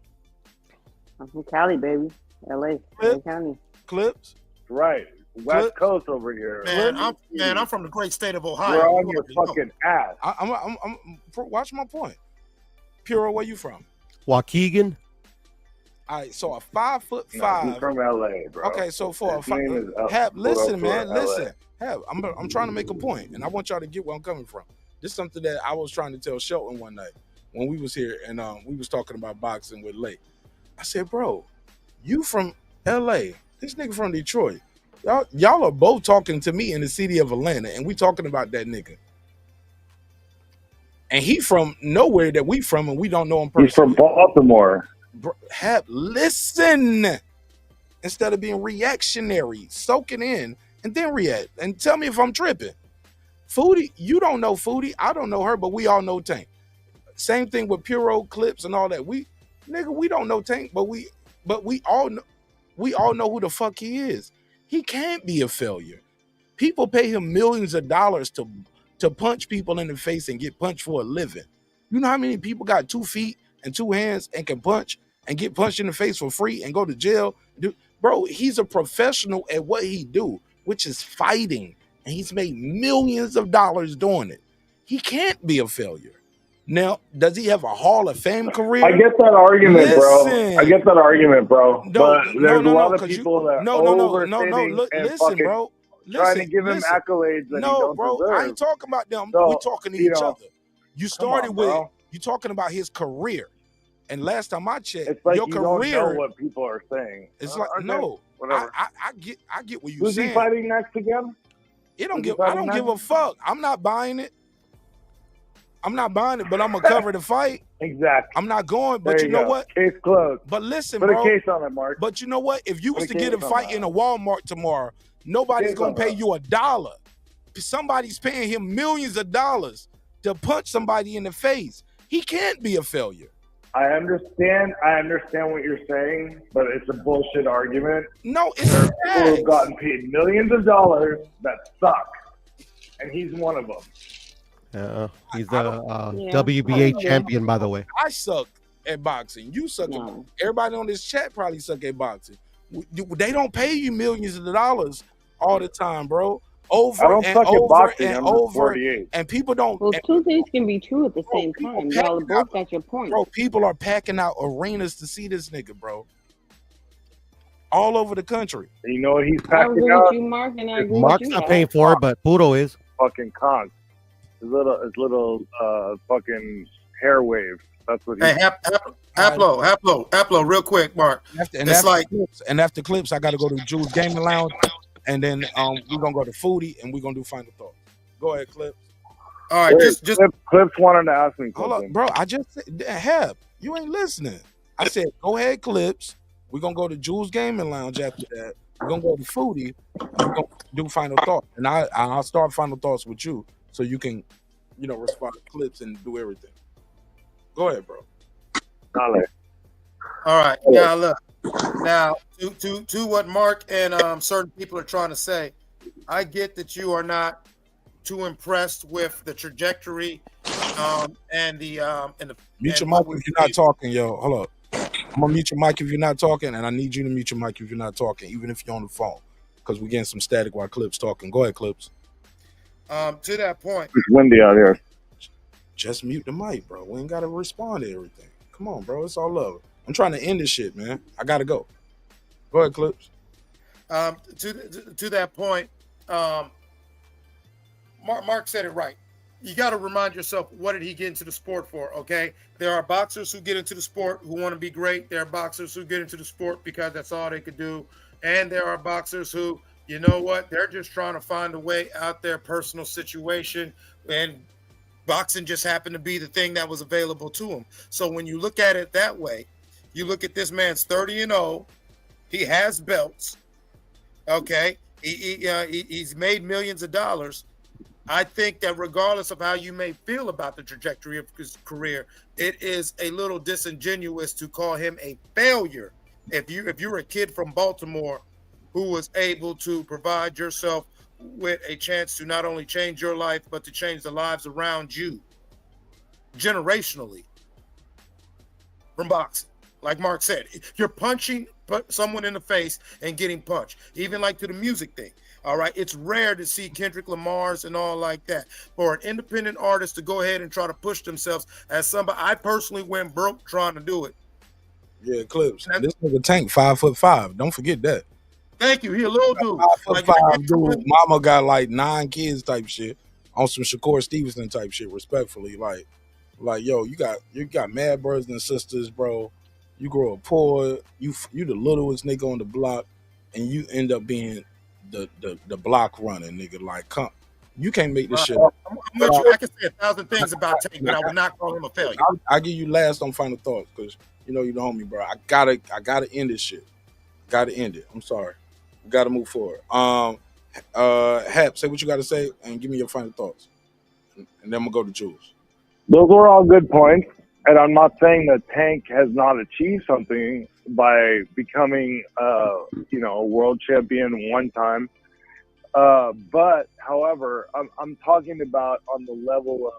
I'm from Cali, baby. LA County. Clips? Right. West Coast over here. I'm from the great state of Ohio. You're on your fucking ass. Watch my point. Puro, where you from? Waukegan. All right, so a 5'5". No, he's from LA, bro. Okay, so for His name is Hap, listen, man, LA. listen. Hap, I'm trying to make a point, and I want y'all to get where I'm coming from. This is something that I was trying to tell Shelton one night when we was here, and we was talking about boxing with Lake. I said, bro, you from LA, this nigga from Detroit. Y'all are both talking to me in the city of Atlanta, and we talking about that nigga. And he from nowhere that we from, and we don't know him personally. He's from Baltimore. Hap, listen. Instead of being reactionary, soak it in, and then react. And tell me if I'm tripping. Foodie, you don't know Foodie. I don't know her, but we all know Tank. Same thing with Puro, Clips, and all that. We don't know Tank, but we all know who the fuck he is. He can't be a failure. People pay him millions of dollars to punch people in the face and get punched for a living. You know how many people got 2 feet and 2 hands and can punch and get punched in the face for free and go to jail? Bro, he's a professional at what he do, which is fighting. And he's made millions of dollars doing it. He can't be a failure. Now, does he have a Hall of Fame career? I get that argument, bro. I get that argument, bro. But there's a lot of people that listen, bro. Trying to give him accolades that he don't deserve. I ain't talking about them. So, We're talking to each other. You started with bro. you talking about his career, and last time I checked, It's like your you career. don't know what people are saying. It's like Okay, no. whatever. I get what you're Who's saying. he fighting next again? I don't give a fuck. I'm not buying it. But I'm gonna cover the fight. Exactly. I'm not going, but There you know go. what? Case closed. But listen, Put bro. a case on it, Mark. But you know what? If you was Put to a get a case on fight that. in a Walmart tomorrow, nobody's Case gonna on pay that. you $1. Somebody's paying him millions of dollars to punch somebody in the face. He can't be a failure. I understand what you're saying, but it's a bullshit argument. No, it's there are people who've gotten paid millions of dollars that suck, and he's one of them. He's the WBA champion, by the way. I suck at boxing. You suck at boxing. Everybody on this chat probably suck at boxing. They don't pay you millions of dollars all the time, bro. Over I don't and suck at over boxing. and I'm over, 48. and people don't. Well, two things can be true at the same time. Y'all both got your point. Bro, people are packing out arenas to see this nigga, bro. All over the country. You know what he's I agree packing out? with you, Mark, and I agree Mark's with you. not paying for it, but Puro is. Fucking conch. His little fucking hair wave. That's what Hey, he's Haplo, real quick, Mark. After clips, I got to go to Jules Gaming Lounge, and then we're gonna go to Foodie, and we're gonna do final thoughts. Go ahead, Clips. All right, just Clips wanted to ask me hold something. up, bro. I just said, Hap, you ain't listening. I said, go ahead, Clips. We're gonna go to Jules Gaming Lounge after that. We're gonna go to Foodie. And we're gonna do final thoughts. And I'll start final thoughts with you so you can, respond to clips and do everything. Go ahead, bro. All right. Now look. Now to what Mark and certain people are trying to say, I get that you are not too impressed with the trajectory and the Mute your mic if you're not talking, yo. Hold up. I'm gonna mute your mic if you're not talking, and I need you to mute your mic if you're not talking, even if you're on the phone, because we're getting some static while Clips talking. Go ahead, Clips. To that point, It's windy out here. Just mute the mic, bro. We ain't gotta respond to everything. Come on, bro. It's all love. I'm trying to end this shit, man. I gotta go. Go ahead, Clips. To that point, Mark said it right. You got to remind yourself, what did he get into the sport for? Okay, there are boxers who get into the sport who want to be great. There are boxers who get into the sport because that's all they could do, and there are boxers who, you know what, they're just trying to find a way out their personal situation, and boxing just happened to be the thing that was available to him. So when you look at it that way, you look at this man's 30-0. He has belts. Okay, he's made millions of dollars. I think that regardless of how you may feel about the trajectory of his career, it is a little disingenuous to call him a failure. If you're a kid from Baltimore who was able to provide yourself with a chance to not only change your life, but to change the lives around you generationally from boxing. Like Mark said, you're punching someone in the face and getting punched, even like to the music thing. All right, it's rare to see Kendrick Lamar's and all like that. For an independent artist to go ahead and try to push themselves as somebody, I personally went broke trying to do it. Yeah, Clips. This nigga Tank 5'5". Don't forget that. Thank you. He a little dude. 5'5" dude. Mama got like 9 kids type shit on some Shakur Stevenson type shit. Respectfully, like yo, you got mad brothers and sisters, bro. You grow up poor. You the littlest nigga on the block, and you end up being the block running nigga. Like, come, you can't make this shit up. I can say 1,000 things about Tank, but I would not call him a failure. I'll give you last on final thoughts, because you the homie, bro. I gotta end this shit. Gotta end it. I'm sorry. We gotta move forward. Hap, say what you gotta say and give me your final thoughts, and then we'll go to Jules. Those were all good points, and I'm not saying that Tank has not achieved something by becoming, a world champion one time. But however, I'm talking about on the level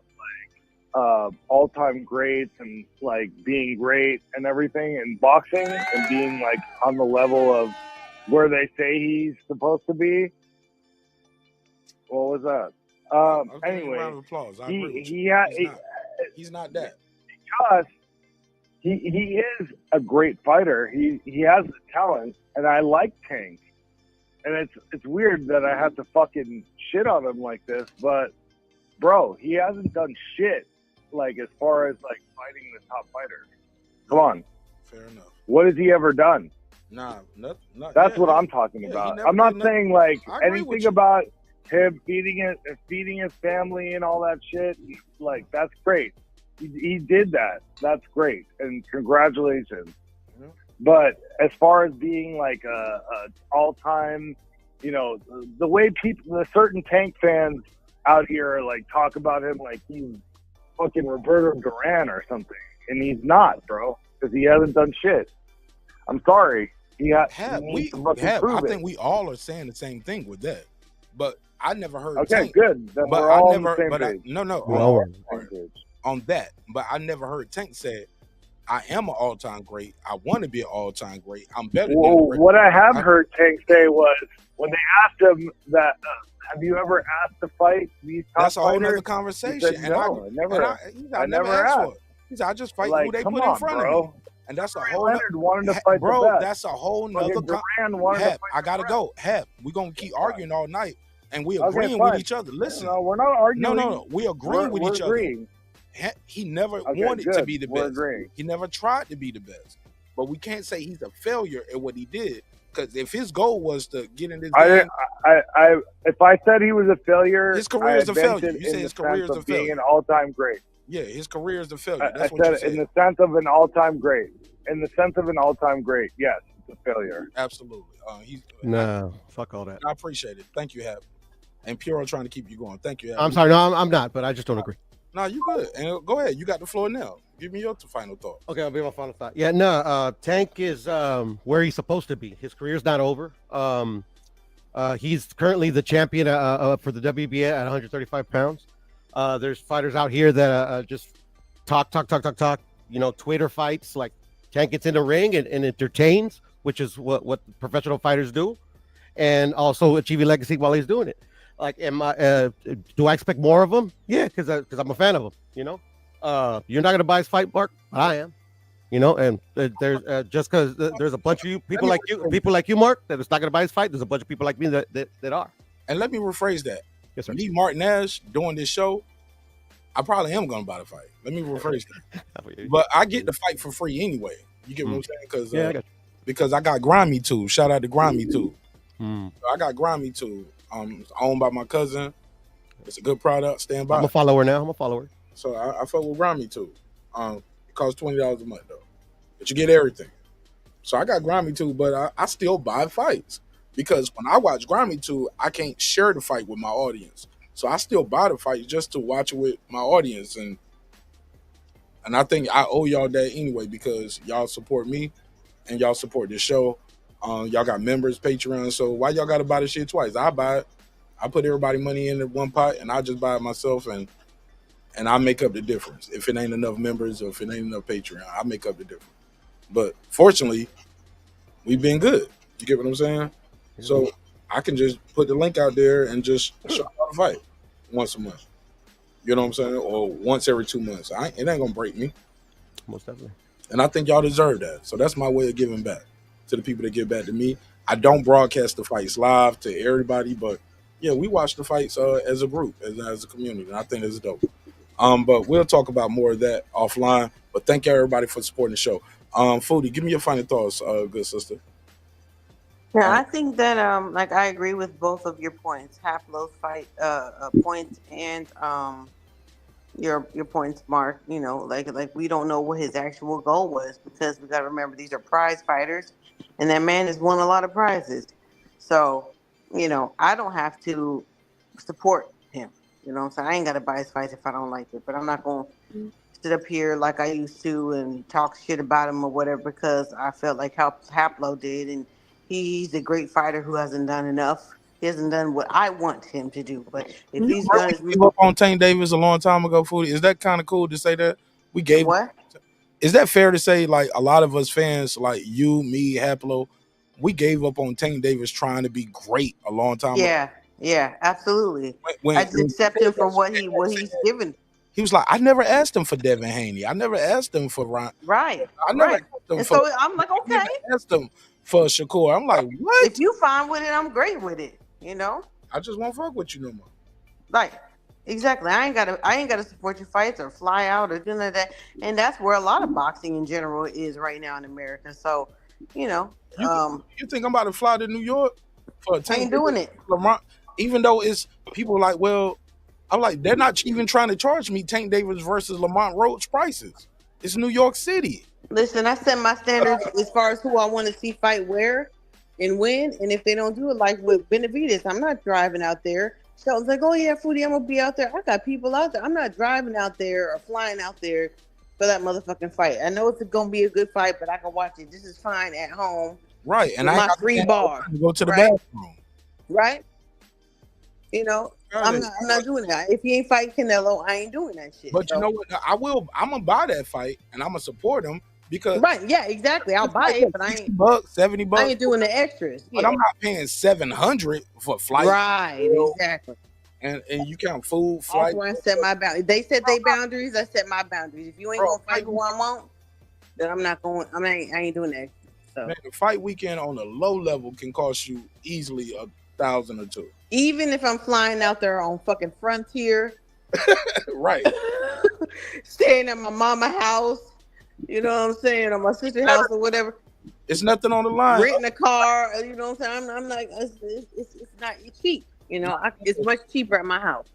of all-time greats and like being great and everything in boxing, and being like on the level of where they say he's supposed to be. What was that? Anyway, round of applause. I agree with you. He's not that. Because he is a great fighter. He has the talent, and I like Tank. And it's weird that I have to fucking shit on him like this, but bro, he hasn't done shit like as far as like fighting the top fighters. Come on. Fair enough. What has he ever done? Nah, that's what I'm talking about. I'm not saying like anything about him feeding his family and all that shit. Like, that's great. He did that. That's great, and congratulations. Mm-hmm. But as far as being like a all-time, the way the certain Tank fans out here like talk about him like he's fucking Roberto Duran or something, and he's not, bro, because he hasn't done shit. I'm sorry. I think we all are saying the same thing with that, but I never heard. Okay, Tank, good. Then but we're all on the same page. On that. But I never heard Tank say, "I am an all-time great. I want to be an all-time great. I'm better." What I have heard Tank say was when they asked him that, "Have you ever asked to fight these top That's a whole fighters?" nother conversation. He said, "No, I never asked asked." for it. He said, "I just fight Like, who they come put on, in front bro. of me." And that's a whole Leonard wanted to fight bro. the best. That's a whole nother. Duran wanted to fight I gotta go. Hep, we're gonna keep arguing all night, and we Okay, agreeing fine. with each other. Listen, No, we're not arguing. No, we agreeing with each agreeing. other. He never Okay, wanted to good. be the We're best. agreeing. He never tried to be the best. But we can't say he's a failure at what he did, because if his goal was to get in this game, If I said he was a failure, his career is a failure. You in said the his career sense is a of being failure. an all-time great. Yeah, his career is a failure. I That's what you said said. in the sense of an all-time great. In the sense of an all-time great, yes, it's a failure. Absolutely. No, fuck all that. I appreciate it. Thank you, Hap. And Puro trying to keep you going. Thank you, Hap. I'm sorry. No, I'm not. But I just don't agree. No, you good. And go ahead. You got the floor now. Give me your final thought. Okay, I'll be my final thought. Yeah, no, Tank is where he's supposed to be. His career's not over. He's currently the champion for the WBA at 135 pounds. There's fighters out here that just talk. You know, Twitter fights. Like Tank gets in the ring and entertains, which is what professional fighters do, and also achieve a legacy while he's doing it. Like, do I expect more of him? Yeah, because I'm a fan of him. You know, you're not gonna buy his fight, Mark, but I am. You know, and there's just because there's a bunch of people like you, Mark, that is not gonna buy his fight. There's a bunch of people like me that are. And let me rephrase that. Yes, sir. Me, Mark Nash, doing this show, I probably am gonna buy the fight. Let me rephrase that. But I get the fight for free anyway. You get what I'm saying? Because I got Grimy too. Shout out to Grimy too. I got Grimy too. It's owned by my cousin. It's a good product. Stand by. I'm a follower now. I'm a follower. So I fuck with Grimy too. It costs $20 a month though, but you get everything. So I got Grimy too, but I still buy fights because when I watch Grimy too, I can't share the fight with my audience. So I still buy the fight just to watch it with my audience, and I think I owe y'all that anyway because y'all support me and y'all support this show. Y'all got members, Patreon. So why y'all got to buy the shit twice? I buy it. I put everybody money in one pot, and I just buy it myself, and I make up the difference. If it ain't enough members or if it ain't enough Patreon, I make up the difference. But fortunately, we've been good. You get what I'm saying? So I can just put the link out there and just show y'all the fight once a month. You know what I'm saying? Or once every 2 months. It ain't gonna break me. Most definitely. And I think y'all deserve that. So that's my way of giving back to the people that give back to me. I don't broadcast the fights live to everybody, but yeah, we watch the fights as a group, as a community, and I think it's dope. But we'll talk about more of that offline. But thank you everybody for supporting the show. Foodie, give me your final thoughts, good sister. Yeah, I think that like I agree with both of your points. Haplo's fight points and your points, Mark. You know, like we don't know what his actual goal was because we got to remember these are prize fighters, and that man has won a lot of prizes. So, you know, I don't have to support him. You know what I'm saying? I ain't got to buy his fights if I don't like it, but I'm not going to sit up here like I used to and talk shit about him or whatever because I felt like how Haplo did, and he's a great fighter who hasn't done enough. He hasn't done what I want him to do. But if he's done his gave up on Tank Davis a long time ago, Foodie. Is that kind of cool to say that? We gave what? Is that fair to say, like, a lot of us fans, like you, me, Haplo, we gave up on Tank Davis trying to be great a long time ago? Yeah, absolutely. I just accept him for what he's given. He was like, I never asked him for Devin Haney. I never asked him for Ryan. Right. I never asked him and for, so I'm like, okay. I never asked him for Shakur. I'm like, what? If you fine with it, I'm great with it. You know? I just won't fuck with you no more. Like, exactly. I ain't gotta support your fights or fly out or do none of that. And that's where a lot of boxing in general is right now in America. So, you know, you think I'm about to fly to New York for a Tank? Ain't doing it. Lamont, even though it's people like, well, I'm like, they're not even trying to charge me Tank Davis versus Lamont Roach prices. It's New York City. Listen, I set my standards as far as who I want to see fight where and when. And if they don't do it, like with Benavidez, I'm not driving out there. Shelton's like, oh yeah, Foodie, I'm gonna be out there. I got people out there. I'm not driving out there or flying out there for that motherfucking fight. I know it's gonna be a good fight, but I can watch it just as fine at home. Right, and I my free bar. Go to the bathroom. Right. You know, I'm not doing that. If he ain't fighting Canelo, I ain't doing that shit. But you know what? I'm gonna buy that fight and I'm gonna support him because yeah, exactly. I'll buy it, but I ain't $60, $70. I ain't doing the extras. But I'm not paying $700 for a flight. Right, exactly. And you count food, flight. That's where I set my boundaries. They set their boundaries. I set my boundaries. If you ain't gonna fight who I want, then I'm not going. I ain't doing that. So man, the fight weekend on a low level can cost you easily $1,000 or $2,000. Even if I'm flying out there on fucking Frontier, right? Staying at my mama house, you know what I'm saying, or my sister's house or whatever. It's nothing on the line. Renting a car, you know what I'm saying. I'm like, it's not cheap. You know, it's much cheaper at my house.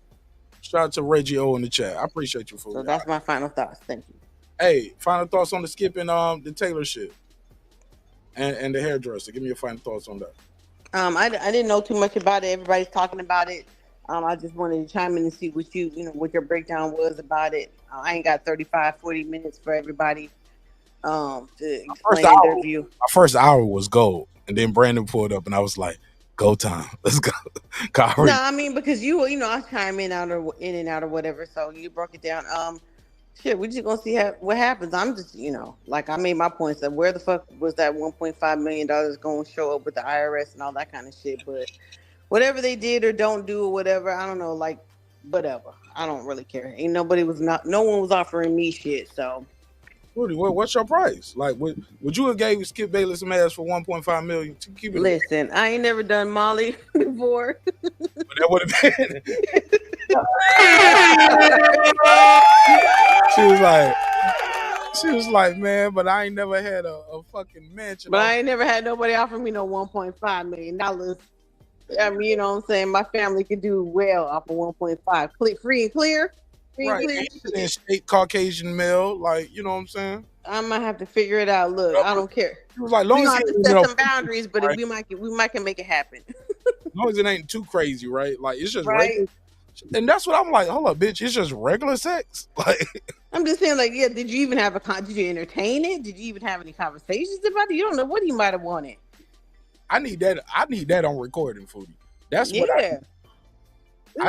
Shout out to Reggie O in the chat. I appreciate you, Foodie. So that's my final thoughts. Thank you. Hey, final thoughts on the Skip and the Taylor shit. and the hairdresser. Give me your final thoughts on that. I didn't know too much about it. Everybody's talking about it. I just wanted to chime in and see what what your breakdown was about it. I ain't got 35, 40 minutes for everybody to explain their view. My first hour was gold, and then Brandon pulled up, and I was like, "Go time, let's go." No, I mean because I chime in and out or whatever. So you broke it down. Shit, we just gonna see what happens. I'm just, like I made my points of where the fuck was that $1.5 million going to show up with the IRS and all that kind of shit. But whatever they did or don't do or whatever, I don't know. Like, whatever. I don't really care. No one was offering me shit. So, Rudy, what's your price? Like, would you have gave Skip Bayless some ass for $1.5 million? To keep it. Listen, I ain't never done Molly before. But that would have been. She was like, man, but I ain't never had a fucking mansion. But I ain't never had nobody offer me no $1.5 million. I mean, you know what I'm saying? My family could do well off of 1.5. Free and clear. Right. And straight Caucasian male, like, you know what I'm saying? I might have to figure it out. Look, I don't care. It was like, we have to set some boundaries, but right. we might can make it happen. As long as it ain't too crazy, right? Like, it's just right. regular. And that's what I'm like. Hold up, bitch. It's just regular sex. Like, I'm just saying, like, yeah. Did you even have did you entertain it? Did you even have any conversations about it? You don't know what he might have wanted. I need that on recording, Foodie. That's what I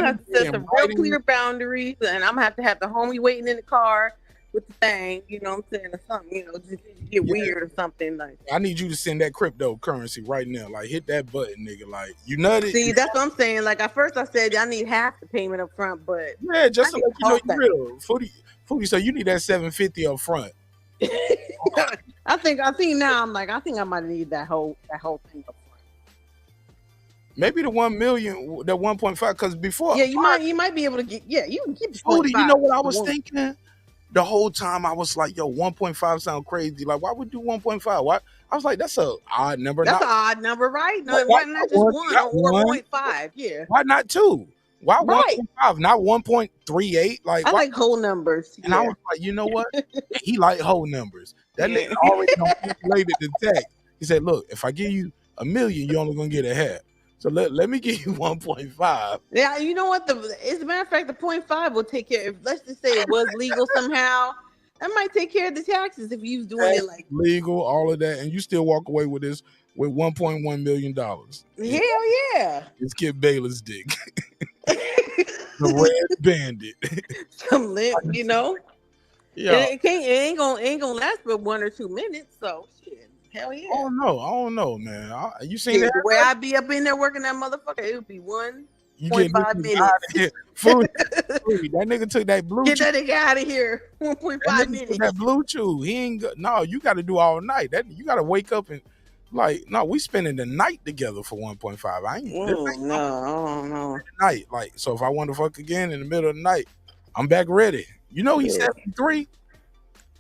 have to set some real clear boundaries, and I'm gonna have the homie waiting in the car with the thing, you know what I'm saying, or something, just get weird or something. Like, I need you to send that cryptocurrency right now. Like, hit that button, nigga. Like, you nutted. See, that's what I'm saying. Like, at first I said I need half the payment up front, but yeah, just to let you know you're real. Foodie, so you need that $750 up front. I think now I'm like, I think I might need that whole thing up front. Maybe the 1 million, the 1.5, because before you might be able to get you can get Foodie, you know what I was thinking? The whole time I was like, yo, 1.5 sound crazy. Like, why would do 1.5? Why? I was like, that's an odd number. That's an odd number, right? No, why not just 1 or 1.5? Yeah. Why not 2? Why 1.5? Not 1.38? Like, I like whole numbers. And I was like, you know what? He like whole numbers. That nigga already calculated the text. He said, look, if I give you $1 million, you're only gonna get a half. So let me give you 1.5. Yeah, you know what? As a matter of fact, the 0.5 will take care. If let's just say it was legal somehow, that might take care of the taxes if you was doing it like legal, all of that, and you still walk away with this with $1.1 million. Hell yeah! It's Skip Bayless dick, the red bandit. Some lip, Yeah, it ain't gonna last but 1 or 2 minutes. So shit. Hell yeah! I don't know, man. You seen that? The way I be up in there working that motherfucker, it would be 1.5 minutes. Food, that nigga took that blue. Get that nigga out of here. 1.5 minutes. That blue chew. He ain't. No, you got to do all night. You got to wake up and we spending the night together for 1.5. I ain't. No. Night, so if I want to fuck again in the middle of the night, I'm back ready. He's 73.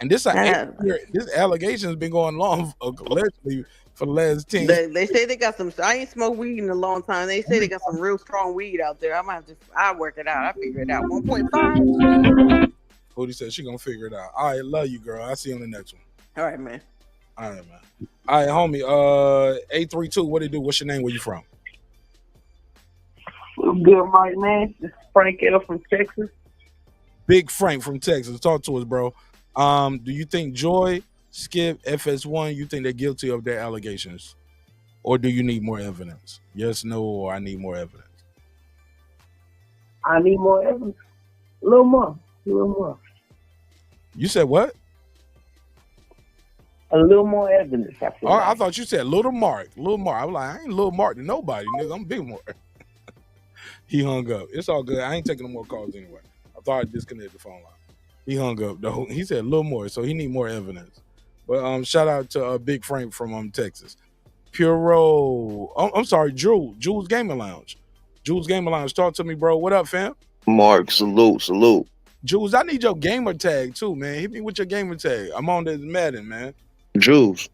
And this allegation has been going on allegedly for the last 10 years. They say they got some. I ain't smoked weed in a long time. They say they got some real strong weed out there. I'll work it out. I'll figure it out. 1.5. Foodie said she gonna figure it out. All right, love you, girl. I'll see you on the next one. All right, man. All right, homie. 832. What it do? What's your name? Where you from? Good, Mike, man. This is Frank L from Texas. Big Frank from Texas. Talk to us, bro. Do you think Joy, Skip, FS1, you think they're guilty of their allegations? Or do you need more evidence? Yes, no, or I need more evidence? I need more evidence. A little more. You said what? A little more evidence. I thought you said Little Mark. I was like, I ain't Little Mark to nobody, nigga. I'm Big Mark. He hung up. It's all good. I ain't taking no more calls anyway. I thought I disconnected the phone line. He hung up though. He said a little more, so he need more evidence. But shout out to Big Frank from Texas. Puro. I'm sorry, Jules Gaming Lounge. Jules Gaming Lounge, talk to me, bro. What up, fam? Mark, salute. Jules, I need your gamer tag too, man. Hit me with your gamer tag. I'm on this Madden, man. Jules.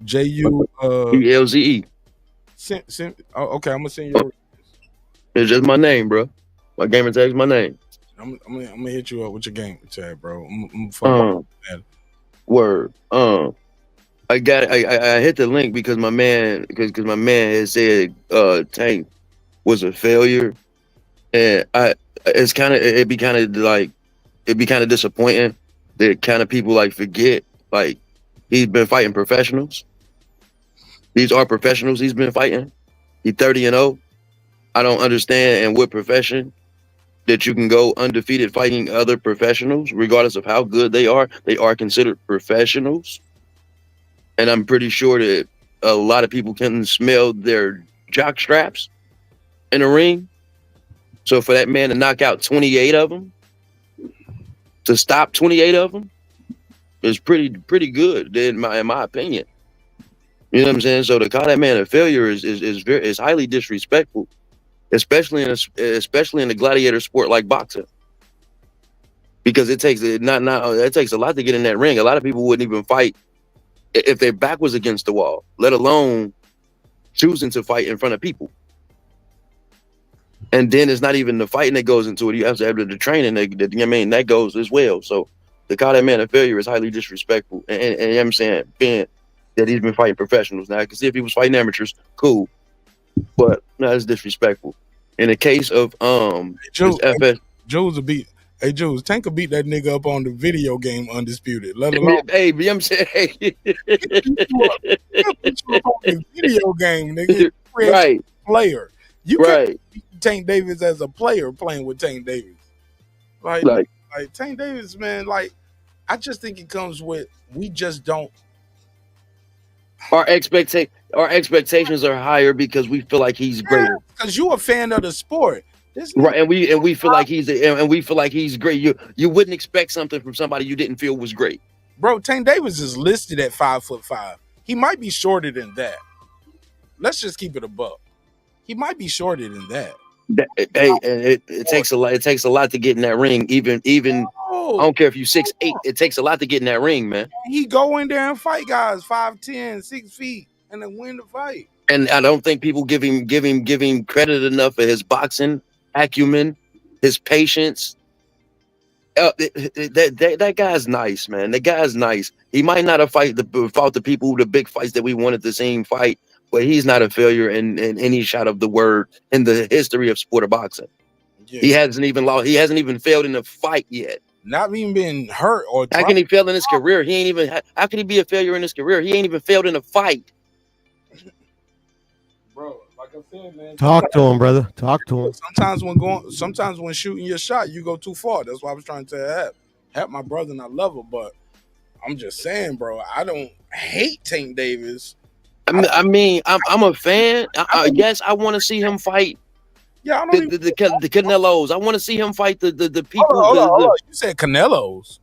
JUELZE. Okay, I'm gonna send you. It's just my name, bro. My gamer tag's my name. I'm gonna hit you up with your gamer tag, bro. I'm fucking word. I hit the link because my man had said Tank was a failure, and it'd be kind of disappointing that kind of people like forget like he's been fighting professionals. These are professionals he's been fighting. He's 30-0. I don't understand in what profession that you can go undefeated fighting other professionals, regardless of how good they are. They are considered professionals. And I'm pretty sure that a lot of people can smell their jock straps in the ring. So for that man to knock out 28 of them, to stop 28 of them, is pretty good in my opinion. You know what I'm saying? So to call that man a failure is highly disrespectful, especially in a gladiator sport like boxing, because it takes a lot to get in that ring. A lot of people wouldn't even fight if their back was against the wall, let alone choosing to fight in front of people. And then it's not even the fighting that goes into it. You have to have the training that goes as well. So to call that man a failure is highly disrespectful. And I'm saying, being that he's been fighting professionals. Now I can see if he was fighting amateurs, cool. But no, it's disrespectful. In the case of Jules will beat. Hey Jules, Tank will beat that nigga up on the video game Undisputed. Let alone hey, I'm saying, hey. the video game, nigga. Right. Player. You can't beat Tank Davis as a player playing with Tank Davis. Like Tank Davis, man, like I just think it comes with we just don't. Our expectations are higher because we feel like he's greater. Because you're a fan of the sport. Right, and we feel like he's great. You wouldn't expect something from somebody you didn't feel was great. Bro, Tank Davis is listed at 5'5". He might be shorter than that. Let's just keep it a buck. He might be shorter than that. It takes a lot. It takes a lot to get in that ring. Even I don't care if you 6'8". It takes a lot to get in that ring, man. He go in there and fight guys 5'10", 6 feet, and then win the fight. And I don't think people give him credit enough for his boxing acumen, his patience. That guy's nice, man. That guy's nice. He might not have fought the people, the big fights that we wanted to see him fight, but he's not a failure in any shot of the word in the history of sport of boxing. Yeah. He hasn't even failed in a fight yet. Not even been hurt or. How can he fail in his career? How can he be a failure in his career? He ain't even failed in a fight. Bro, like I said, man. Talk to him, brother. Talk to him. Sometimes when shooting your shot, you go too far. That's why I was trying to help my brother, and I love him. But I'm just saying, bro, I don't hate Tank Davis. I mean, I'm a fan. Yes, I want to see him fight. Yeah, the Canelos. I want to see him fight the people. Hold on. You said Canelos.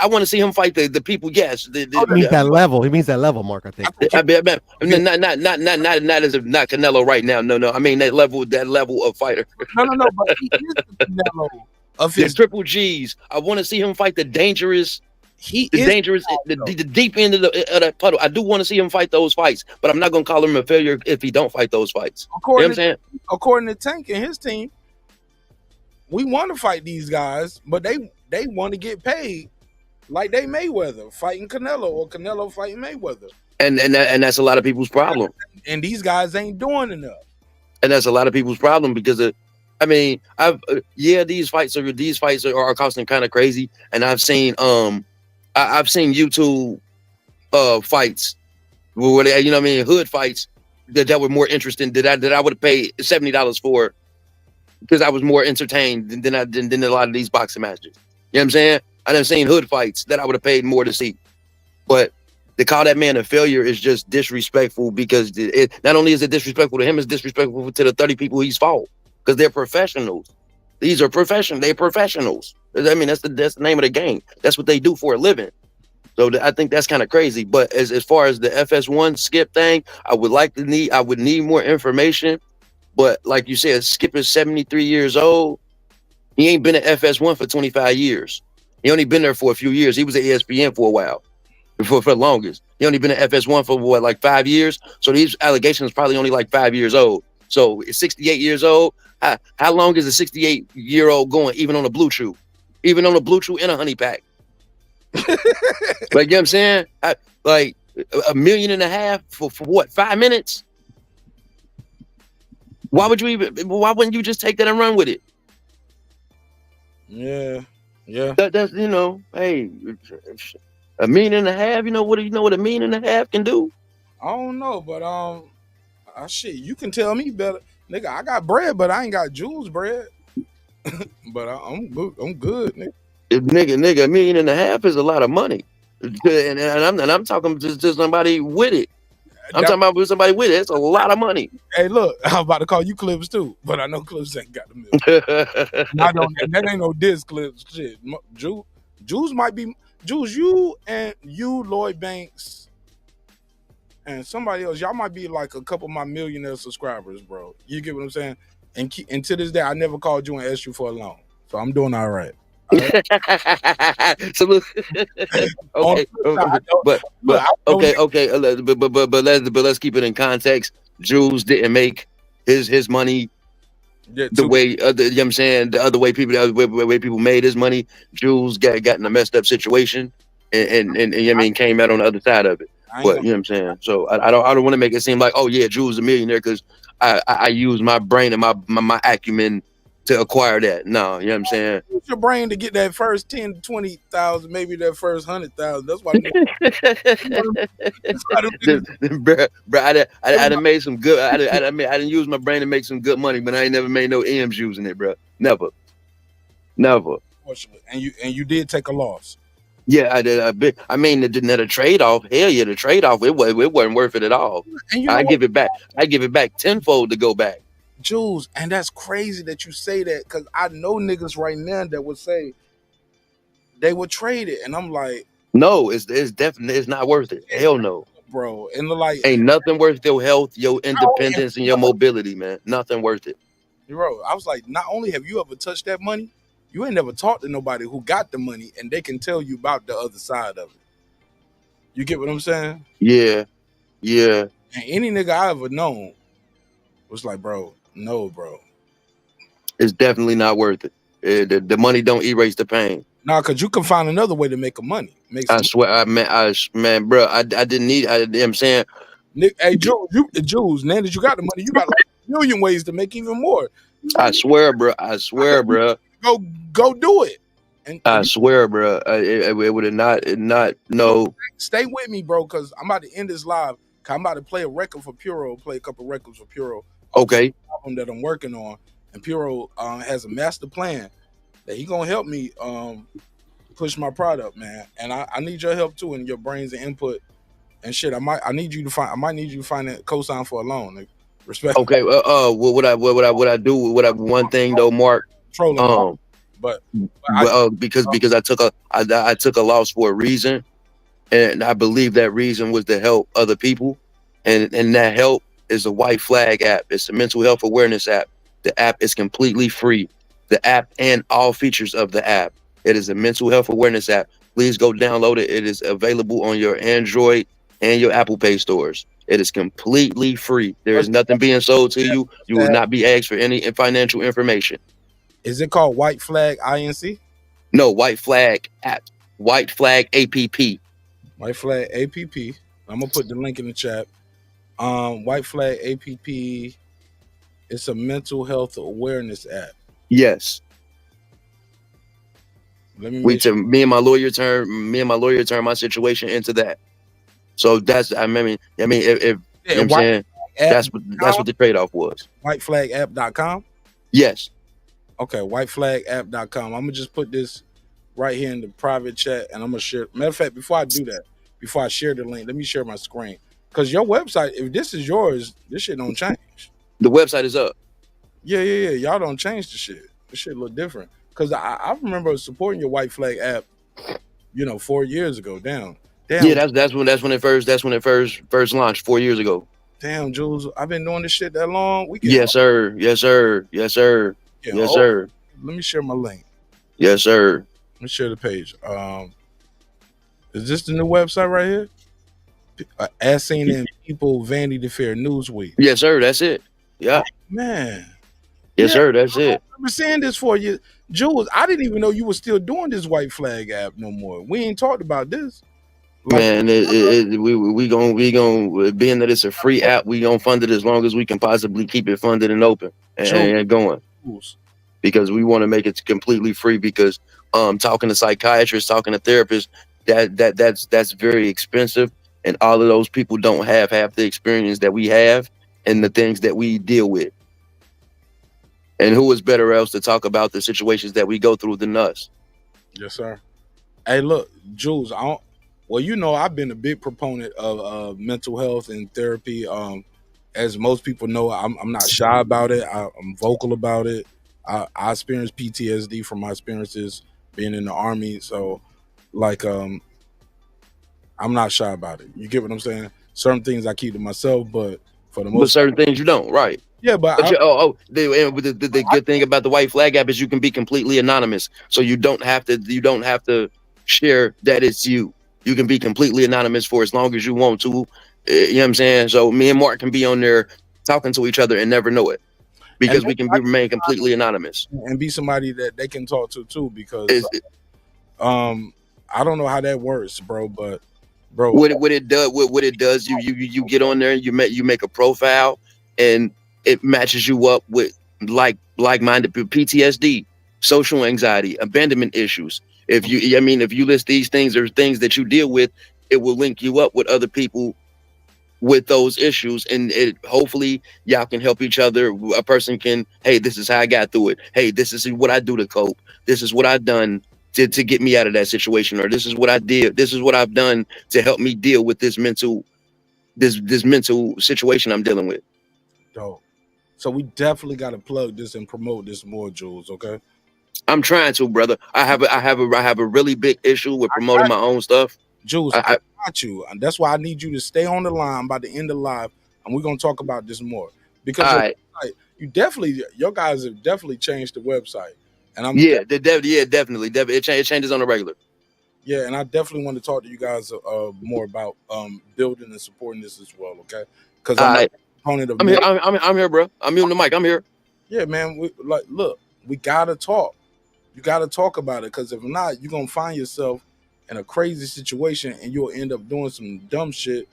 I want to see him fight the people. Yes, he means that level. He means that level, Mark. I think. Not Canelo right now. No. I mean that level of fighter. No. But he is the Canelo of his triple G's. I want to see him fight the dangerous. The deep end of that puddle. I do want to see him fight those fights, but I'm not going to call him a failure if he don't fight those fights. According to Tank and his team, we want to fight these guys, but they want to get paid like they Mayweather fighting Canelo or Canelo fighting Mayweather. And that's a lot of people's problem. And these guys ain't doing enough. And that's a lot of people's problem because these fights are costing kind of crazy, and I've seen YouTube fights where they, hood fights that were more interesting that I would have paid $70 for because I was more entertained than a lot of these boxing matches. You know what I'm saying? I done seen hood fights that I would have paid more to see. But to call that man a failure is just disrespectful because not only is it disrespectful to him, it's disrespectful to the 30 people he's fought because they're professionals. These are they're professionals. I mean, that's the name of the game. That's what they do for a living. So I think that's kind of crazy. But as far as the FS1 Skip thing, I would need more information. But like you said, Skip is 73 years old. He ain't been at FS1 for 25 years. He only been there for a few years. He was at ESPN for a while, for the longest. He only been at FS1 for like 5 years. So these allegations probably only like 5 years old. So 68 years old. How long is a 68-year-old going, even on a blue chew? Even on a blue chew and a honey pack? Like, you know what I'm saying? $1.5 million for what? 5 minutes? Why wouldn't you just take that and run with it? Yeah. Yeah. That's hey, $1.5 million. You know what $1.5 million can do? I don't know, but shit, you can tell me better, nigga. I got bread, but I ain't got Jules bread. But I'm good. I'm good, nigga. Nigga, $1.5 million is a lot of money, and I'm talking to somebody with it. I'm talking about somebody with it. It's a lot of money. Hey, look, I'm about to call you Clips too, but I know Clips ain't got the million. That ain't no diss, Clips. Shit, Jules might be Jules. You, Lloyd Banks, and somebody else. Y'all might be like a couple of my millionaire subscribers, bro. You get what I'm saying? And to this day, I never called you and asked you for a loan, so I'm doing all right. So look, okay, but let's keep it in context. Jules didn't make his money the way you know what I'm saying, the way people made his money. Jules got in a messed up situation and you know what I mean, came out on the other side of it. But you know what I'm saying? So I don't want to make it seem like, oh yeah, Jules a millionaire because I use my brain and my acumen to acquire that. No, you know what I'm saying? Use your brain to get that first 10 to 20,000, maybe that first 100,000. That's why. Bro, I done made some good. I done use my brain to make some good money, but I ain't never made no M's using it, bro. Never. And you did take a loss. Yeah, I did. I mean, the trade off. Hell yeah, the trade off. It wasn't worth it at all. And you know I give it back. I give it back tenfold to go back. Jules, and that's crazy that you say that because I know niggas right now that would say they would trade it, and I'm like, no, it's definitely it's not worth it. Hell no, bro. And like, ain't nothing worth your health, your independence, and your mobility, man. Nothing worth it. Bro, I was like, not only have you ever touched that money, you ain't never talked to nobody who got the money, and they can tell you about the other side of it. You get what I'm saying? Yeah. And any nigga I ever known was like, bro. No, bro. It's definitely not worth it. The money don't erase the pain. Nah, because you can find another way to make money. I swear, man, bro, I didn't need. You know what I'm saying? Hey, Jules, now that you got the money, you got like a million ways to make even more. I swear, bro. Go do it. I swear, bro. It would have not. No. Stay with me, bro, because I'm about to end this live. I'm about to play a record for Puro. Play a couple records for Puro. Okay. Album that I'm working on, and Puro has a master plan that he gonna help me push my product, man. And I need your help too, and your brains and input and shit. I might need you to find a cosign for a loan. Like, respect. Okay. What I do? One thing though, Mark. Trolling. Because I took a loss for a reason, and I believe that reason was to help other people, and that help is a White Flag app. It's a mental health awareness app. The app is completely free. The app and all features of the app. It is a mental health awareness app. Please go download it. It is available on your Android and your Apple Pay stores. It is completely free. There is nothing being sold to you. You will not be asked for any financial information. Is it called White Flag INC? No, White Flag app. White Flag APP. White Flag APP. I'm gonna put the link in the chat. White Flag APP. It's a mental health awareness app. Yes. Me and my lawyer turned my situation into that. So that's if you know what I'm saying, that's what the trade-off was. Whiteflagapp.com? Yes. Okay, whiteflagapp.com. I'm gonna just put this right here in the private chat, and I'm gonna share. Matter of fact, before I do that, before I share the link, let me share my screen. Because your website, if this is yours, this shit don't change. The website is up. Yeah. Y'all don't change the shit. This shit look different. Because I remember supporting your White Flag app, 4 years ago. Damn. Yeah, that's when it first launched 4 years ago. Damn, Jules, I've been doing this shit that long. Yes, sir. Let me share my link. Yes, sir. Let me share the page. Is this the new website right here? As Seen in People, Vanity Fair, Newsweek. Yes, sir. That's it. Yeah. Man. Yes, sir. That's it. I remember saying this for you. Jules, I didn't even know you were still doing this White Flag app no more. We ain't talked about this. Man, we gonna being that it's a free app, we gonna fund it as long as we can possibly keep it funded and open and going, because we want to make it completely free. Because talking to psychiatrists, talking to therapists, that's very expensive, and all of those people don't have half the experience that we have and the things that we deal with. And who is better else to talk about the situations that we go through than us? Yes, sir. Hey, look, Jules. Well, you know, I've been a big proponent of mental health and therapy. As most people know, I'm not shy about it. I'm vocal about it. I experienced PTSD from my experiences being in the Army. So, like, I'm not shy about it. You get what I'm saying? Certain things I keep to myself, but for the most But certain things you don't, right? Yeah, but the good thing about the white flag app is you can be completely anonymous, so you don't have to share that it's you. You can be completely anonymous for as long as you want to. You know what I'm saying? So me and Mark can be on there talking to each other and never know it, because we can remain completely anonymous and be somebody that they can talk to too. Because I don't know how that works, bro. But bro, what it does, you get on there, you make a profile, and it matches you up with like-minded PTSD, social anxiety, abandonment issues. If you list these things or things that you deal with, it will link you up with other people with those issues, and hopefully y'all can help each other. A person can, hey, this is how I got through it. Hey, this is what I do to cope. This is what I've done to get me out of that situation, or this is what I did. This is what I've done to help me deal with this mental situation I'm dealing with. Dope. So we definitely got to plug this and promote this more, Jules. Okay. I'm trying to, brother. I have a really big issue with promoting my own stuff. Jules, I got you. And that's why I need you to stay on the line by the end of live, and we're gonna talk about this more. Because your guys have definitely changed the website. And I'm definitely. It changes on the regular. Yeah, and I definitely want to talk to you guys more about building and supporting this as well, okay? Because I'm a proponent of I'm here, bro. I'm muting the mic. I'm here. Yeah, man. Look, we gotta talk. You gotta talk about it, because if not, you're gonna find yourself in a crazy situation, and you'll end up doing some dumb shit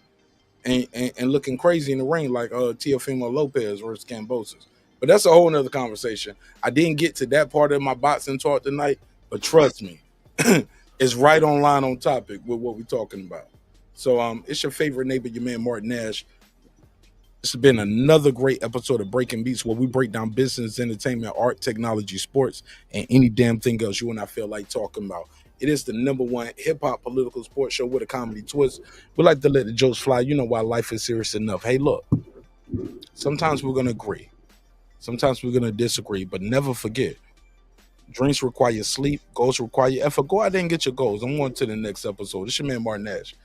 and looking crazy in the ring, like Teofimo Lopez versus Cambosis. But that's a whole nother conversation. I didn't get to that part of my boxing talk tonight, but trust me, it's right on line on topic with what we're talking about. So it's your favorite neighbor, your man Martin Nash. This has been another great episode of Breaking Beats, where we break down business, entertainment, art, technology, sports, and any damn thing else you and I feel like talking about. It is the #1 hip-hop political sports show with a comedy twist. We like to let the jokes fly. You know why life is serious enough. Hey, look, sometimes we're going to agree. Sometimes we're going to disagree, but never forget, dreams require sleep, goals require effort. Go out there and get your goals. I'm on to the next episode. This is your man Martin Nash.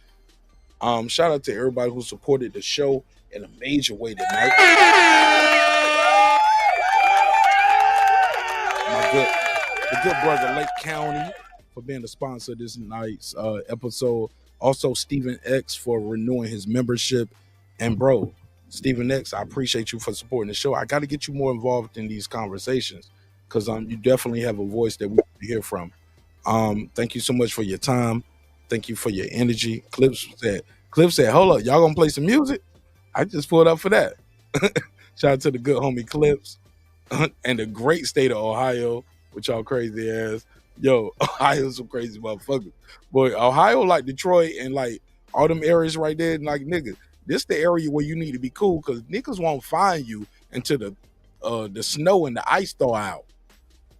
Shout out to everybody who supported the show in a major way tonight. The good brother Lake County for being the sponsor of this night's episode. Also, Stephen X for renewing his membership. And bro, Stephen X, I appreciate you for supporting the show. I got to get you more involved in these conversations, because you definitely have a voice that we want to hear from. Thank you so much for your time. Thank you for your energy. Clips said, hold up, y'all gonna play some music? I just pulled up for that. Shout out to the good homie Clips and the great state of Ohio, with y'all crazy ass. Yo, Ohio's some crazy motherfuckers. Boy, Ohio like Detroit and like all them areas right there, like nigga, this the area where you need to be cool, because niggas won't find you until the snow and the ice thaw out.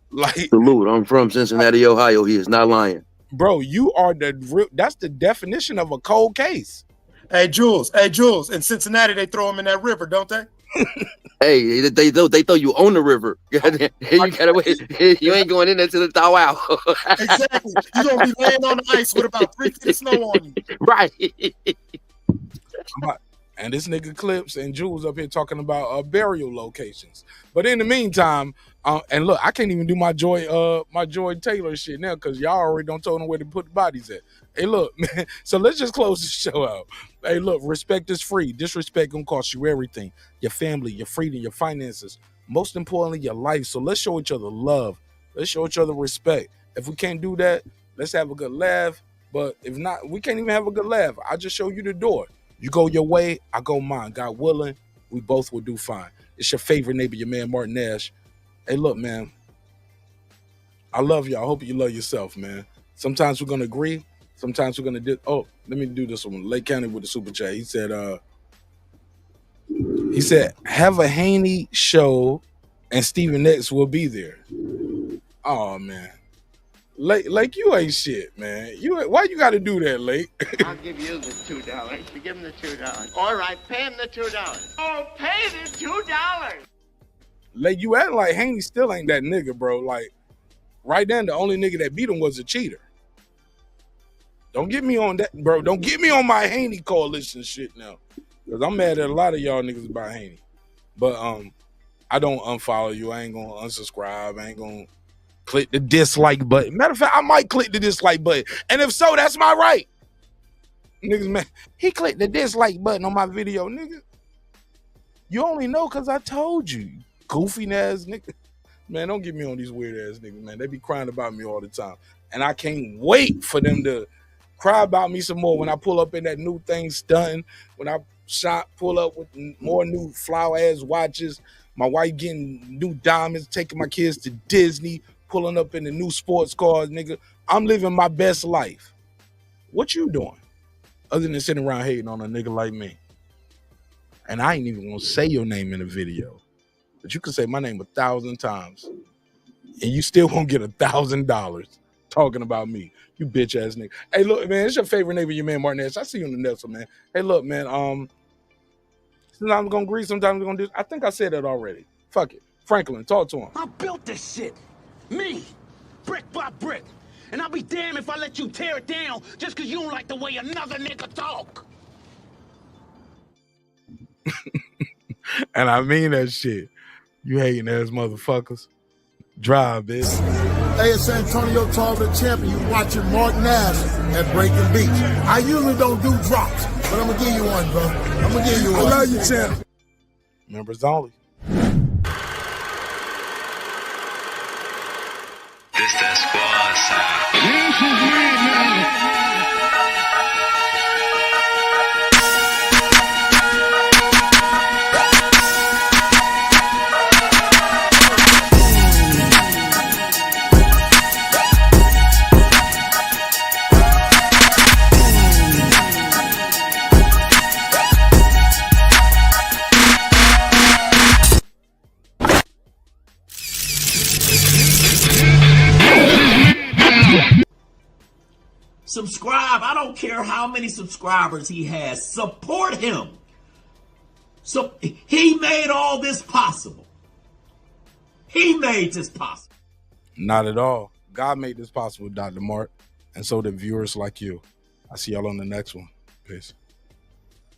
Like, salute. I'm from Cincinnati, Ohio. He is not lying. Bro, you are that's the definition of a cold case. Hey Jules, in Cincinnati they throw them in that river, don't they? Hey, they throw you on the river. You gotta wait. You ain't going in there till it thaw out. Exactly. You gonna be laying on the ice with about 3 feet of snow on you. Right. And this nigga Clips and Jules up here talking about burial locations. But in the meantime, and look, I can't even do my Joy Taylor shit now, because y'all already don't tell them where to put the bodies at. Hey, look, man. So let's just close the show out. Hey, look, respect is free. Disrespect gonna cost you everything: your family, your freedom, your finances. Most importantly, your life. So let's show each other love. Let's show each other respect. If we can't do that, let's have a good laugh, But if not, we can't even have a good laugh. I just show you the door. You go your way, I go mine. God willing, we both will do fine. It's your favorite neighbor, your man Martin Nash. Hey, look, man. I love you. I hope you love yourself, man. Sometimes we're gonna agree. Sometimes we're gonna do. Oh, let me do this one. Lake County with the super chat. He said, have a Haney show, and Stephen X will be there. Oh man, Lake, you ain't shit, man. Why you got to do that, Lake? I'll give you the $2. You give him the $2. All right, pay him the $2. Oh, pay the $2. Lake, you act like Haney still ain't that nigga, bro. Like, right then, the only nigga that beat him was a cheater. Don't get me on that, bro. Don't get me on my Haney coalition shit now. Because I'm mad at a lot of y'all niggas about Haney. But I don't unfollow you. I ain't going to unsubscribe. I ain't going to click the dislike button. Matter of fact, I might click the dislike button. And if so, that's my right. Niggas, man, he clicked the dislike button on my video, nigga. You only know because I told you. Goofy ass nigga. Man, don't get me on these weird ass niggas, man. They be crying about me all the time. And I can't wait for them to cry about me some more when I pull up in that new thing stunting, when I pull up with more new flower ass watches, my wife getting new diamonds, taking my kids to Disney, pulling up in the new sports cars, nigga. I'm living my best life. What you doing? Other than sitting around hating on a nigga like me. And I ain't even gonna say your name in the video. But you can say my name 1,000 times. And you still won't get $1,000 talking about me. You bitch ass nigga. Hey, look, man, it's your favorite neighbor, your man Martin Nash. I see you in the next one, man. Hey, look, man, sometimes I'm gonna agree, sometimes I'm gonna do. I think I said that already. Fuck it. Franklin, talk to him. I built this shit. Me. Brick by brick. And I'll be damned if I let you tear it down just because you don't like the way another nigga talk. And I mean that shit. You hating ass motherfuckers. Drive, bitch. Hey, it's Antonio Tarver champion. You watching Mark Nash at Breaking Beach. I usually don't do drops, but I'm gonna give you one, bro. I'm gonna give you one. I love you, champ. Members only. This that squad side. Subscribe. I don't care how many subscribers he has. Support him. So he made all this possible. He made this possible. Not at all. God made this possible, Dr. Mark. And so did viewers like you. I see y'all on the next one. Peace.